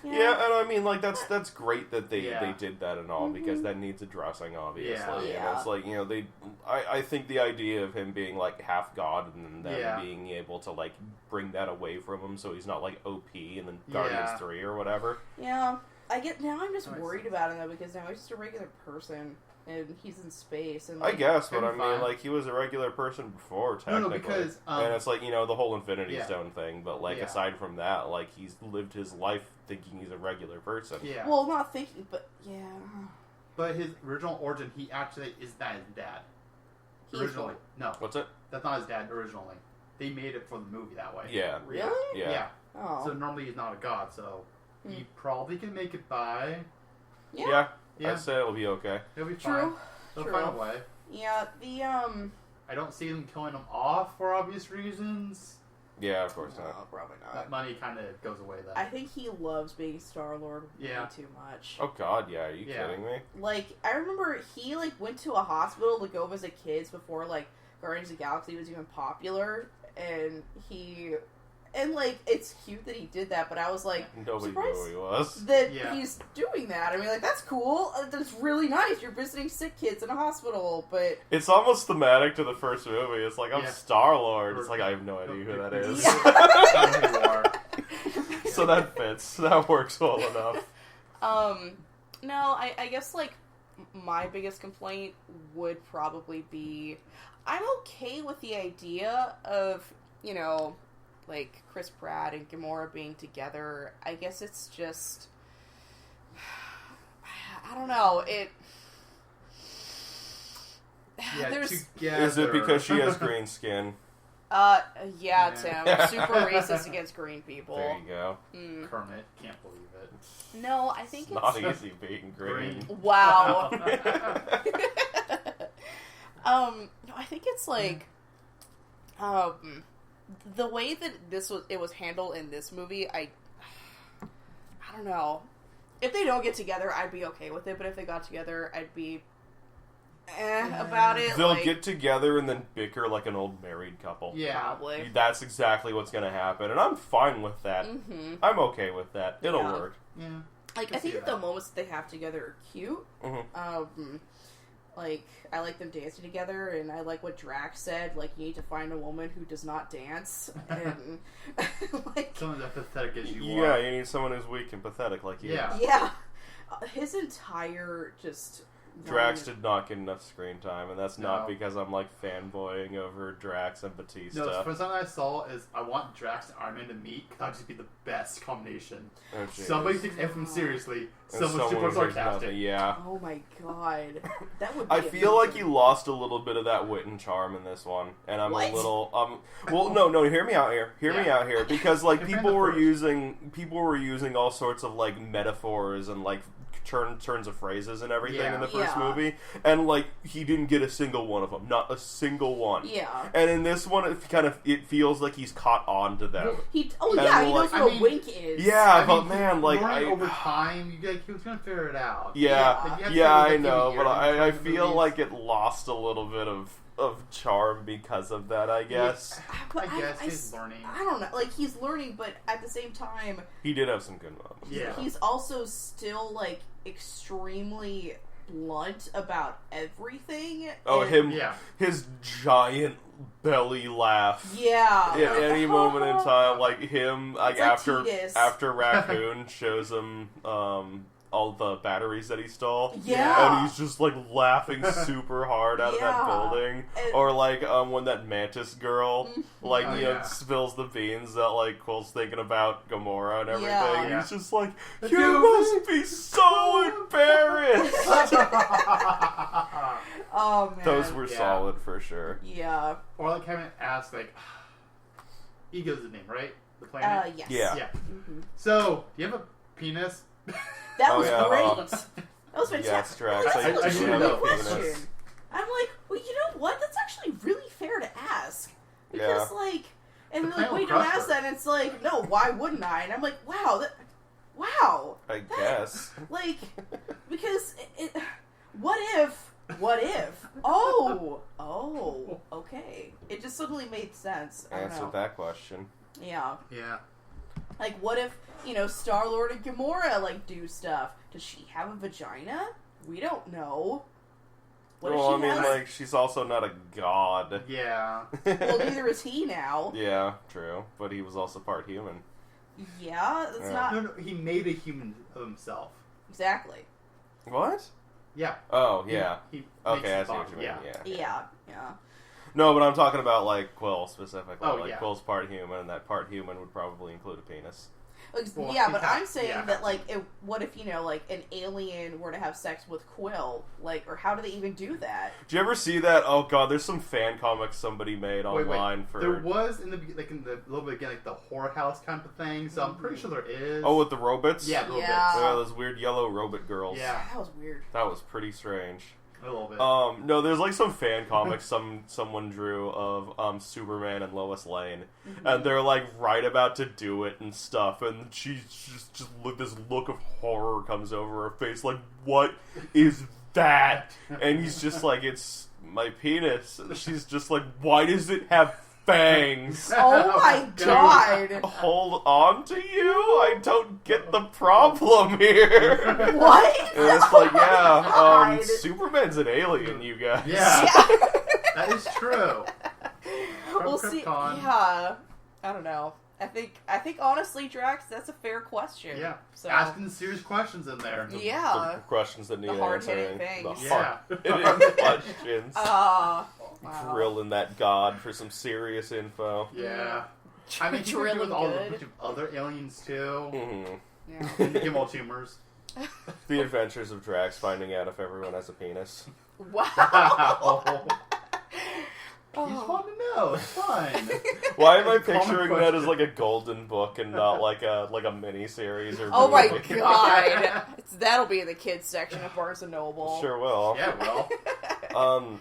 Yeah, and I mean, like, that's great that they did that and all, because that needs addressing, obviously. And it's like, you know, I think the idea of him being, like, half god and then being able to, like, bring that away from him so he's not, like, OP and then Guardians 3 or whatever. Yeah. I'm just worried about him, though, because now he's just a regular person. And he's in space. And like, I guess, but I mean, like, he was a regular person before, technically. No, because... and it's like, you know, the whole Infinity Stone thing, but, like, aside from that, like, he's lived his life thinking he's a regular person. Yeah. Well, not thinking, but, But his original origin, he actually is not his dad. Originally. No. What's it? That's not his dad originally. They made it for the movie that way. Yeah. Really? Yeah. Oh. So normally he's not a god, so he probably can make it by... Yeah. I'd say it'll be okay. It'll be fine. They'll find a way. Yeah, I don't see them killing him off for obvious reasons. Yeah, of course not. No, probably not. That money kind of goes away then. I think he loves being Star-Lord way too much. Oh god, yeah, are you kidding me? Like, I remember he, like, went to a hospital to go visit kids before, like, Guardians of the Galaxy was even popular, and and, like, it's cute that he did that, but I was, like, nobody knew who he was. That he's doing that. I mean, like, that's cool. That's really nice. You're visiting sick kids in a hospital, but... It's almost thematic to the first movie. It's like, I'm Star-Lord. It's like, I have no idea who that is. So that fits. That works well enough. No, I guess, like, my biggest complaint would probably be... I'm okay with the idea of, you know... like, Chris Pratt and Gamora being together. I guess it's just... I don't know. Together. Is it because she has green skin? Yeah, Tim. Super racist against green people. There you go. Kermit. Can't believe it. No, I think it's... not easy being green. Wow. No, I think it's like... the way that it was handled in this movie, I don't know. If they don't get together, I'd be okay with it. But if they got together, I'd be about it. They'll get together and then bicker like an old married couple. Yeah, probably. That's exactly what's going to happen, and I'm fine with that. Mm-hmm. I'm okay with that. It'll work. Yeah. Like, I think that the moments that they have together are cute. Mm-hmm. Like, I like them dancing together, and I like what Drax said, like, you need to find a woman who does not dance, and, like... Someone as pathetic as you are. are. Yeah, you need someone who's weak and pathetic like you. Yeah. His entire, just... Drax did not get enough screen time, and that's not because I'm, like, fanboying over Drax and Batista. No, the first time I saw is I want Drax and Iron Man to meet, because that would just be the best combination. Oh, somebody takes everything seriously, someone's super sarcastic. Yeah. Oh my god. That would be I feel like you lost a little bit of that wit and charm in this one, and I'm a little, well, no, hear me out here. Hear me out here, because, like, people were using all sorts of, like, metaphors and, like, turns of phrases and everything in the first movie, and like he didn't get a single one of them, not a single one. Yeah. And in this one, it feels like he's caught on to them. He knows what a wink is. Yeah, but man, like over time, he was gonna figure it out. Yeah, I know, but I feel like it lost a little bit of of charm because of that, I guess. But I guess he's learning. I don't know. Like, he's learning, but at the same time... He did have some good moments. Yeah. He's also still, like, extremely blunt about everything. Oh, and, his giant belly laugh. Yeah. At any moment in time, like him, like after Tidus. Raccoon shows him all the batteries that he stole. Yeah. And he's just like laughing super hard out of that building. Or like when that mantis girl spills the beans that like Quill's thinking about Gamora and everything. Yeah. He's just like, you must be so embarrassed. Oh man. Those were solid for sure. Yeah. Or like having asked like Ego's the name, right? The planet? Yes. Yeah. Mm-hmm. So, do you have a penis? That was yeah. great. That was fantastic. Yes, Drax, Well, that's I a do know. question. I'm like, well, you know what? That's actually really fair to ask. Because, like, and they're like, wait, don't ask that. And it's like, no, why wouldn't I? And I'm like, wow. I guess. Like, because what if? Oh, okay. It just suddenly made sense. I don't know. Answer that question. Yeah. Yeah. Like, what if, Star-Lord and Gamora, like, do stuff? Does she have a vagina? We don't know. What if she has... like, she's also not a god. Yeah. Well, neither is he now. Yeah, true. But he was also part human. Yeah, that's not... No, he made a human of himself. Exactly. What? Yeah. Oh, yeah. He Okay, I makes see what you mean. Yeah. No, but I'm talking about, like, Quill specifically. Oh, like, yeah. Quill's part human, and that part human would probably include a penis. Well, yeah, but I'm saying that, like, to. what if, like, an alien were to have sex with Quill? Like, or how do they even do that? Did you ever see that? Oh, God, there's some fan comics somebody made online for... There was, in the little bit again, like, the horror house kind of thing, so I'm pretty sure there is. Oh, with the robots? Yeah, robots. Yeah, those weird yellow robot girls. Yeah. That was weird. That was pretty strange. A little bit. No, there's like some fan comics someone drew of Superman and Lois Lane, and they're like right about to do it and stuff, and she's just this look of horror comes over her face, like, what is that? And he's just like, it's my penis. And she's just like, why does it have fangs? Oh my god! Hold on to you? I don't get the problem here. What? And it's like, God. Superman's an alien, you guys. Yeah. That is true. We'll see. Yeah. I don't know. I think honestly, Drax, that's a fair question. Yeah. So. Asking serious questions in there. Yeah. The questions that need The hard-hitting answering. things. The hard-hitting questions. Wow. Drilling that god for some serious info. Yeah. I mean, you Drilling with all the good. bunch of other aliens too. Mm-hmm. Yeah. And give all tumors. The Adventures of Drax finding out if everyone has a penis. Wow. He's fun to know. It's fun. Why am I picturing that as like a golden book and not like a mini series or? Oh my movie? god. That'll be in the kids section of Barnes & Noble. Sure will. Yeah, well.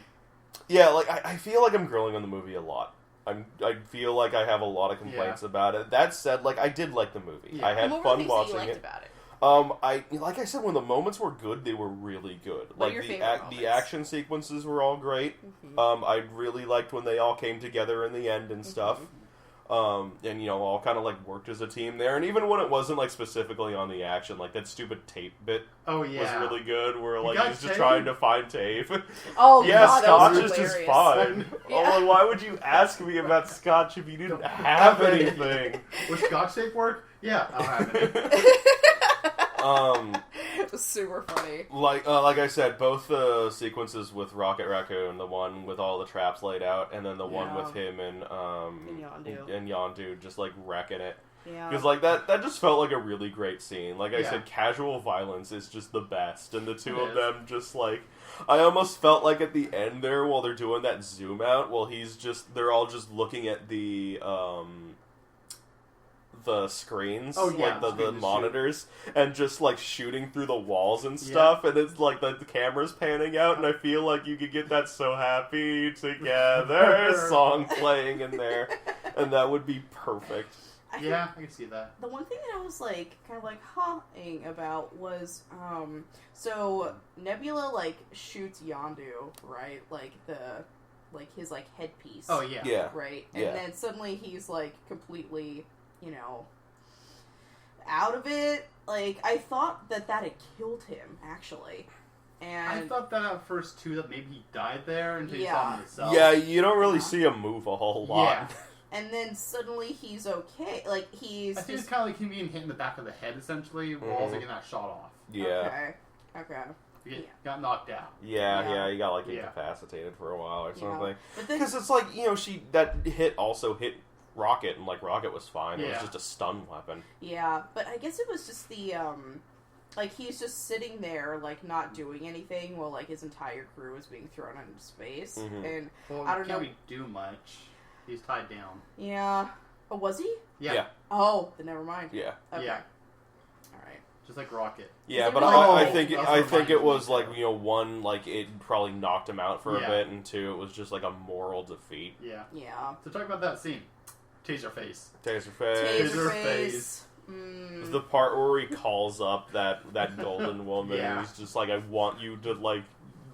Yeah, like I feel like I'm grilling on the movie a lot. I feel like I have a lot of complaints about it. That said, like I did like the movie. Yeah. I had What were fun the things watching that you liked it. about it? Like I said, when the moments were good, they were really good. What are Like your the favorite the moments? action sequences were all great. I really liked when they all came together in the end and stuff. And all kind of like worked as a team there. And even when it wasn't like specifically on the action, like that stupid tape bit Oh yeah. was really good. Where like got he's just tape? trying to find tape. Oh Yeah, god, that scotch was is just hilarious. fun. Yeah. Oh, like, why would you ask me about scotch if you didn't have anything? Would Scotch tape work? Yeah, I'll have it. It was super funny. Like I said, both the sequences with Rocket Raccoon, the one with all the traps laid out, and then the one with him and Yondu just like wrecking it. Yeah. Because like that just felt like a really great scene. Like I Yeah. said, casual violence is just the best, and the two It of is. them just like. I almost felt like at the end there, while they're doing that zoom out, they're all just looking at the screens, Oh, yeah, like the screen to monitors, and just like shooting through the walls and stuff, and it's like the camera's panning out, and I feel like you could get that "So Happy Together" song playing in there, and that would be perfect. I I can see that. The one thing that I was like kind of like huh-ing about was so Nebula like shoots Yondu, right? Like like his like headpiece. Oh yeah. Yeah. Right? And Yeah. then suddenly he's like completely, out of it. Like, I thought that had killed him, actually. And I thought that at first too, that maybe he died there until he Yeah. saw himself. Yeah, you don't really see him move a whole lot. Yeah. And then suddenly he's okay. Like, he's I think it's kind of like him being hit in the back of the head, essentially, while also getting that shot off. Yeah. Okay. He got knocked out. Yeah, he got, like, Yeah. incapacitated for a while or Yeah. something. But then, Because it's like, that hit also hit Rocket, and, like, Rocket was fine. It was Yeah. just a stun weapon. yeah, but I guess it was just the, like, he's just sitting there, like, not doing anything while, like, his entire crew is being thrown into space. Mhm. And, Well, I don't can't know. really do much. He's tied down. yeah. Oh, was he? Yeah. Oh, then never mind. Yeah. Okay. Yeah. Alright. Just like Rocket. Yeah, it but really- I Oh, think that's I what think it reminded was me like of. one, like it probably knocked him out for a Yeah. bit, and two, it was just like a moral defeat. Yeah. Yeah. So talk about that scene. Taser face. Taser face. Taser face. Mm. The part where he calls up that golden woman, Yeah. and he's just like, I want you to like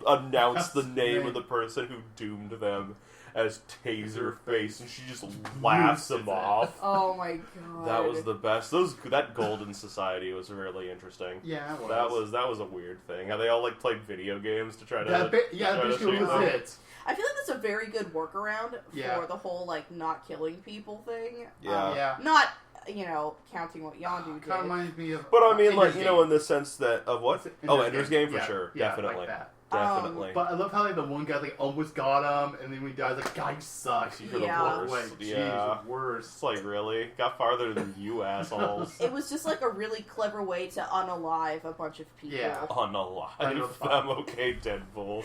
announce the That's name right. of the person who doomed them as Taser face, and she just laughs him Loses it. off. Oh my god. That was the best. That Golden Society was really interesting. Yeah, it That was a weird thing. How they all like played video games to try to That try to basically shoot was them. it. I feel like that's a very good workaround Yeah. for the whole, like, not killing people thing. Yeah. Yeah. Not, counting what Yondu Kind of did. reminds me of. But I mean, like, Ender's in the sense that of what? Game. Ender's Game for Yeah, sure, yeah, definitely, like that. definitely. But I love how like the one guy like almost got him, and then when he dies, like, God, you suck. You're Yeah. the worst. Like, Yeah. geez, worse. It's like, really? Got farther than you assholes. It was just, like, a really clever way to unalive a bunch of people. Yeah. Unalive. Unalive. I'm okay, Deadpool.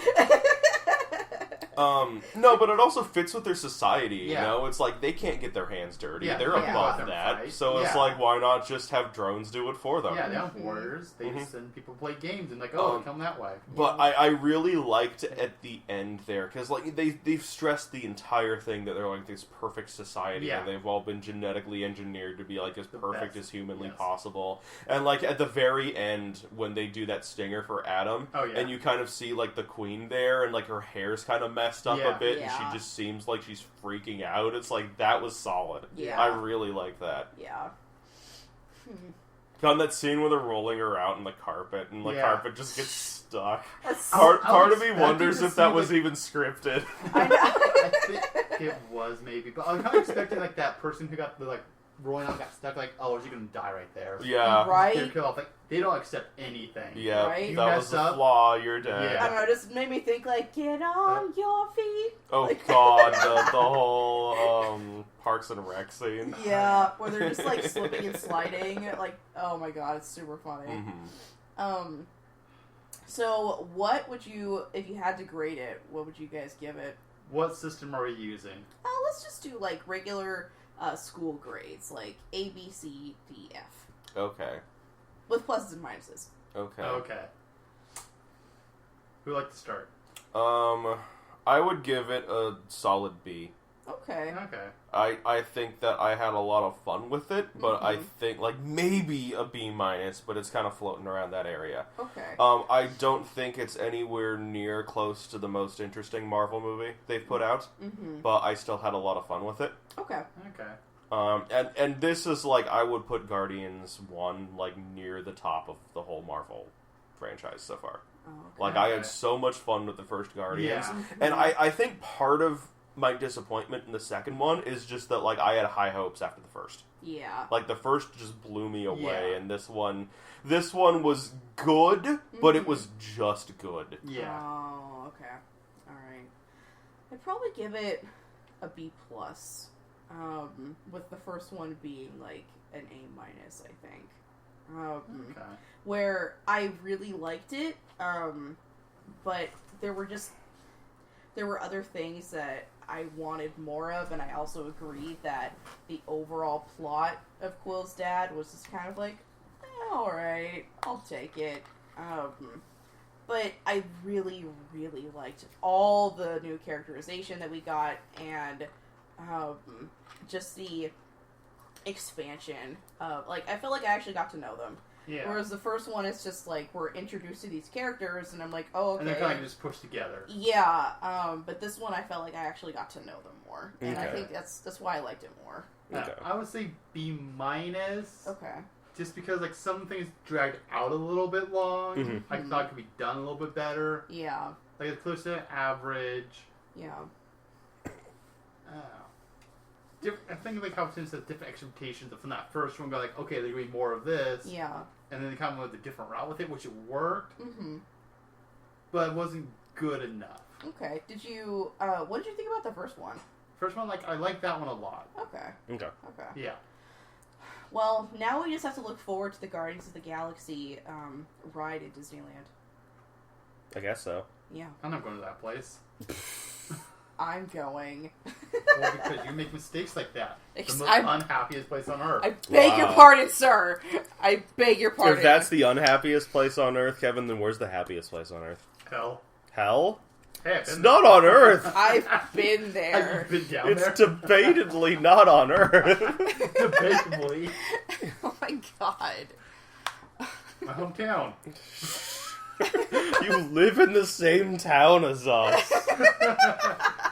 No, but it also fits with their society, you Yeah. know? It's like, they can't get their hands dirty. Yeah, They're yeah. above Let them that. fight. So it's Yeah. like, why not just have drones do it for them? Yeah, they have Mhm. warriors. They Mhm. just send people to play games and like, oh, come that way. But I really liked at the end there, because like they've stressed the entire thing that they're like this perfect society, Yeah. and they've all been genetically engineered to be like as The perfect best. as humanly Yes. possible. And like at the very end, when they do that stinger for Adam, Oh yeah. and you kind of see like the queen there, and like her hair's kind of messed up a Yeah. bit, and Yeah. she just seems like she's freaking out. It's like, that was solid. Yeah. I really like that. Yeah. On that scene where they're rolling her out in the carpet, and the Yeah. carpet just gets stuck. That's- Part of me expecting wonders to if that see, was like- even scripted. I know. I think it was maybe, but I was kind of expecting like that person who got the like rolling out got stuck. Like, oh, is she gonna die right there? Yeah. Right? Get killed off. Like, they don't accept anything. Yeah, Right? You that mess was the up. flaw. You're dead. Yeah. I don't know, it just made me think, like, get on your feet. Oh Like- god, the whole Parks and Rec scene. Yeah, where they're just, like, slipping and sliding. Like, oh my god, it's super funny. Mhm. So what would you, if you had to grade it, what would you guys give it? What system are we using? Let's just do, like, regular school grades, like A, B, C, D, F. Okay. With pluses and minuses. Okay. Okay. Who'd like to start? I would give it a solid B. Okay. Okay. I think that I had a lot of fun with it, but I Mhm. think like maybe a B minus, but it's kind of floating around that area. Okay. I don't think it's anywhere near close to the most interesting Marvel movie they've put out, Mm-hmm. but I still had a lot of fun with it. Okay. Okay. And this is like, I would put Guardians 1 like near the top of the whole Marvel franchise so far. Oh, okay. Like, I Okay. had so much fun with the first Guardians. Yeah. And I think part of my disappointment in the second one is just that, like, I had high hopes after the first. Yeah. Like, the first just blew me away, Yeah. and this one was good, but it was just good. Yeah. Oh, okay. Alright. I'd probably give it a B plus. With the first one being like an A minus, I think. Okay. Where I really liked it, but there were other things that I wanted more of, and I also agreed that the overall plot of Quill's dad was just kind of like, alright, I'll take it. But I really, really liked all the new characterization that we got, and just the expansion of, like, I felt like I actually got to know them. Yeah. Whereas the first one is just like we're introduced to these characters, and I'm like, oh, okay. And they're kind of just pushed together. Yeah, but this one I felt like I actually got to know them more, and I think that's why I liked it more. Okay. I would say B-. Okay. Just because like some things dragged out a little bit long. Mm-hmm. I thought it could be done a little bit better. Yeah. Like it's close to average. Yeah. I think like how since there's different expectations from that first one, go like, okay, there's gonna be more of this. Yeah. And then they kind of went a different route with it, which it worked. Mm-hmm. But it wasn't good enough. Okay. Did you? What did you think about the first one? First one, like I like that one a lot. Okay. Okay. Yeah. Well, now we just have to look forward to the Guardians of the Galaxy ride at Disneyland. I guess so. Yeah. I'm not going to that place. I'm going. Well, because you make mistakes like that. The most unhappiest place on earth. I beg your pardon, sir. I beg your pardon. If that's the unhappiest place on Earth, Kevin, then where's the happiest place on Earth? Hell. Hell? Hey, it's not on Earth. I've been there. Have you been down it's there? debatedly not on Earth. Debatably. Oh my god. My hometown. You live in the same town as us.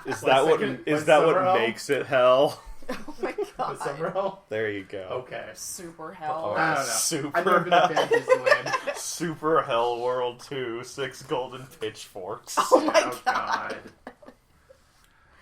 Is that what makes it hell? Oh my god. The summer hell? There you go. Okay. Super hell. I don't know. Super I've never been a fan of Disneyland. Super Hell World 2, 6 golden pitchforks. Oh my god.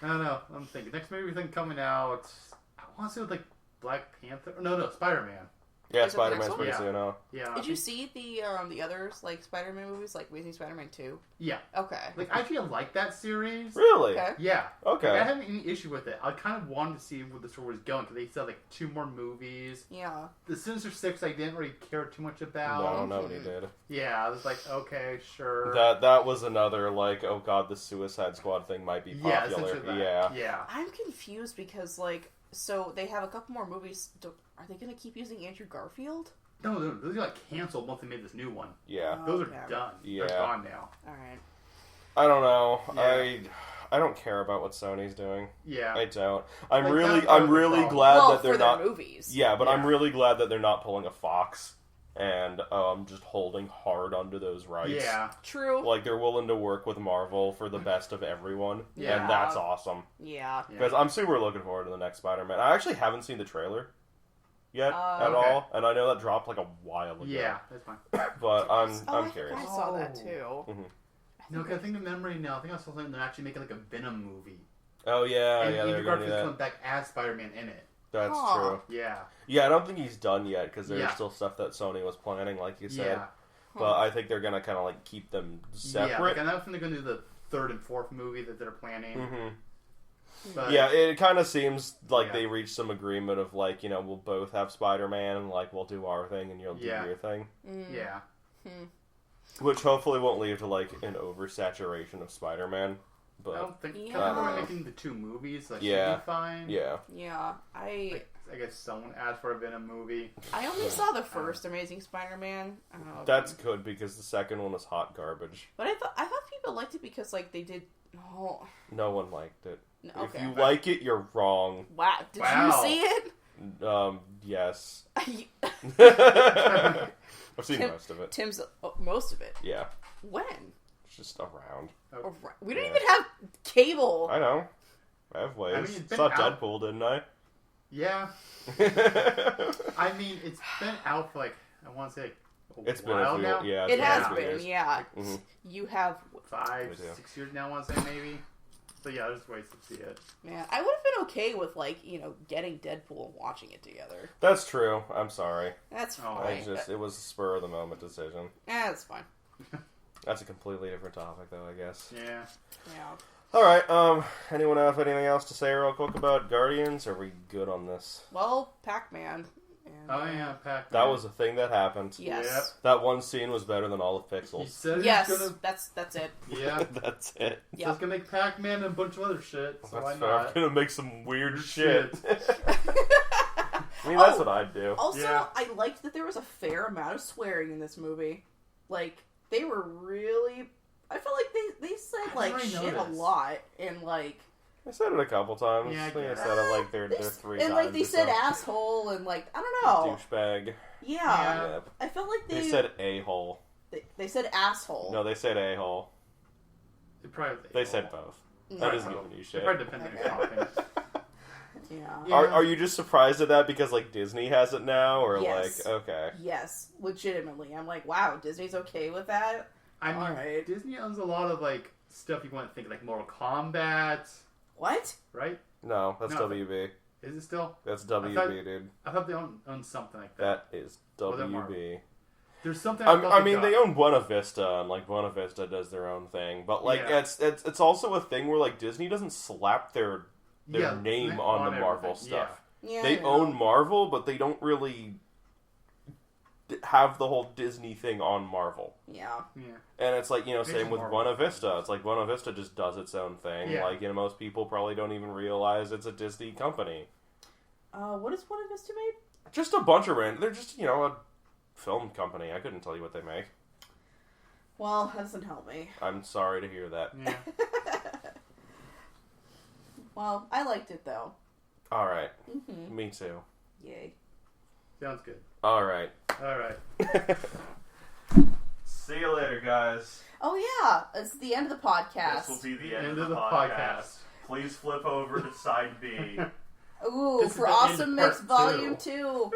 I don't know. I'm thinking. Next movie thing coming out, I want to see with like Black Panther. No, Spider-Man. Yeah, Is it Spider-Man's the pretty next one? soon out. Yeah. Did you see the others, like, Spider-Man movies, like Amazing Spider-Man 2? Yeah. Okay. Like, I actually like that series. Really? Okay. Yeah. Okay. Like, I haven't any issue with it. I kind of wanted to see where the story was going, because they said, like, 2 more movies. Yeah. The Sinister Six I didn't really care too much about. No, nobody did. Yeah, I was like, okay, sure. That was another, like, oh god, the Suicide Squad thing might be Yeah, popular. essentially Yeah. that. Yeah. I'm confused because, like, so they have a couple more movies. Are they going to keep using Andrew Garfield? No, those got canceled once they made this new one. Yeah. Those Okay. are done. Yeah. They're gone now. Alright. I don't know. Yeah. I don't care about what Sony's doing. Yeah. I don't. I'm Like, really that's part of the really problem. glad Well, that they're for not their movies. Yeah, but I'm Yeah. really glad that they're not pulling a Fox and just holding hard onto those rights. Yeah. True. Like they're willing to work with Marvel for the best of everyone, Yeah. and that's awesome. Yeah. Because I'm super looking forward to the next Spider-Man. I actually haven't seen the trailer yet at Okay. all, and I know that dropped like a while ago. Yeah, that's fine. But I'm I curious. saw that Oh. too. Mhm. No, because I think the memory now, I think I saw something they're actually making like a Venom movie. Oh yeah, And yeah, Andrew they're gonna do Garfield's that. coming back as Spider-Man in it. That's Huh. true. Yeah. Yeah, I don't think he's done yet because there's Yeah. still stuff that Sony was planning, like you said. Yeah. But I think they're gonna kind of like keep them Yeah, like, separate. I know they're going to do the 3rd and 4th movie that they're planning. Mm-hmm. But Yeah, it kind of seems like Yeah. they reached some agreement of like, you know, we'll both have Spider-Man and like we'll do our thing and you'll do Yeah. your thing. Yeah. Which hopefully won't lead to like an oversaturation of Spider-Man. I But don't think Yeah. they're making the 2 movies. That Yeah. should be fine. yeah, Yeah. I guess someone asked for a Venom movie. I only saw the first Amazing Spider-Man. that's good because the second one was hot garbage. But I thought people liked it because like they did. Oh, No one liked it. If okay. you like it, you're wrong. Wow. Did Wow. you see it? Yes. I've seen most of it. Tim's most of it. Yeah, When? it's just around. We don't Yeah. even have cable. I know. I have ways. I mean, it's been Saw out- Deadpool, didn't I? Yeah. I mean, it's been out for like, I want to say, It's been while a few. now. Yeah, It has a few been, years. yeah. Mhm. You have, 5, Me too. 6 years now, I want to say maybe. So yeah, there's ways to see it. man, I would have been okay with, like, you know, getting Deadpool and watching it together. That's true. I'm sorry. That's Oh, fine. It was a spur of the moment decision. That's fine. That's a completely different topic, though, I guess. Yeah. Yeah. All right. Anyone have anything else to say real quick about Guardians? Are we good on this? Well, Pac-Man. And, Oh yeah, Pac. That was a thing that happened. Yes. Yep. That one scene was better than all of He Pixels. said Yes, he's gonna. that's it. Yeah. That's it. He's Yep. gonna make Pac-Man and a bunch of other shit. So why That's fair. I'm not? gonna make some weird Shit. shit. I mean, that's Oh. what I'd do. Also, Yeah. I liked that there was a fair amount of swearing in this movie. Like, they were really... I felt like they said, like, already shit a noticed. lot, and, like... I said it a couple times. Yeah, I I think I guess. said it like they're they- 3 and, times. like, they or said so. asshole, and, like, I don't know. Douchebag. Yeah. I felt like they said a-hole. They said asshole. No, they said a-hole. They said both. That isn't giving you shit. It probably depends on who you're talking. Yeah. Are you just surprised at that because like Disney has it now, or yes. like okay? Yes, legitimately. I'm like, wow, Disney's okay with that. I mean, Disney owns a lot of like stuff you want to think like Mortal Kombat. What? Right? No, that's WB. Is it still? That's WB, dude. I thought they own something like that. That is WB. There's something. I mean, they own Buena Vista, and like Buena Vista does their own thing, but like it's also a thing where like Disney doesn't slap their name on the Marvel stuff. Yeah, they own Marvel, but they don't really have the whole Disney thing on Marvel. Yeah. And it's like, same with Buena Vista. It's like Buena Vista just does its own thing. Yeah. Like, most people probably don't even realize it's a Disney company. What is Buena Vista made? Just a bunch of random. They're just, a film company. I couldn't tell you what they make. Well, that doesn't help me. I'm sorry to hear that. Yeah. Well, I liked it though. Alright. Mm-hmm. Me too. Yay. Sounds good. Alright. See you later, guys. Oh yeah, it's the end of the podcast. This will be the end of the podcast. Please flip over to side B. Ooh, for Awesome Mix Volume 2.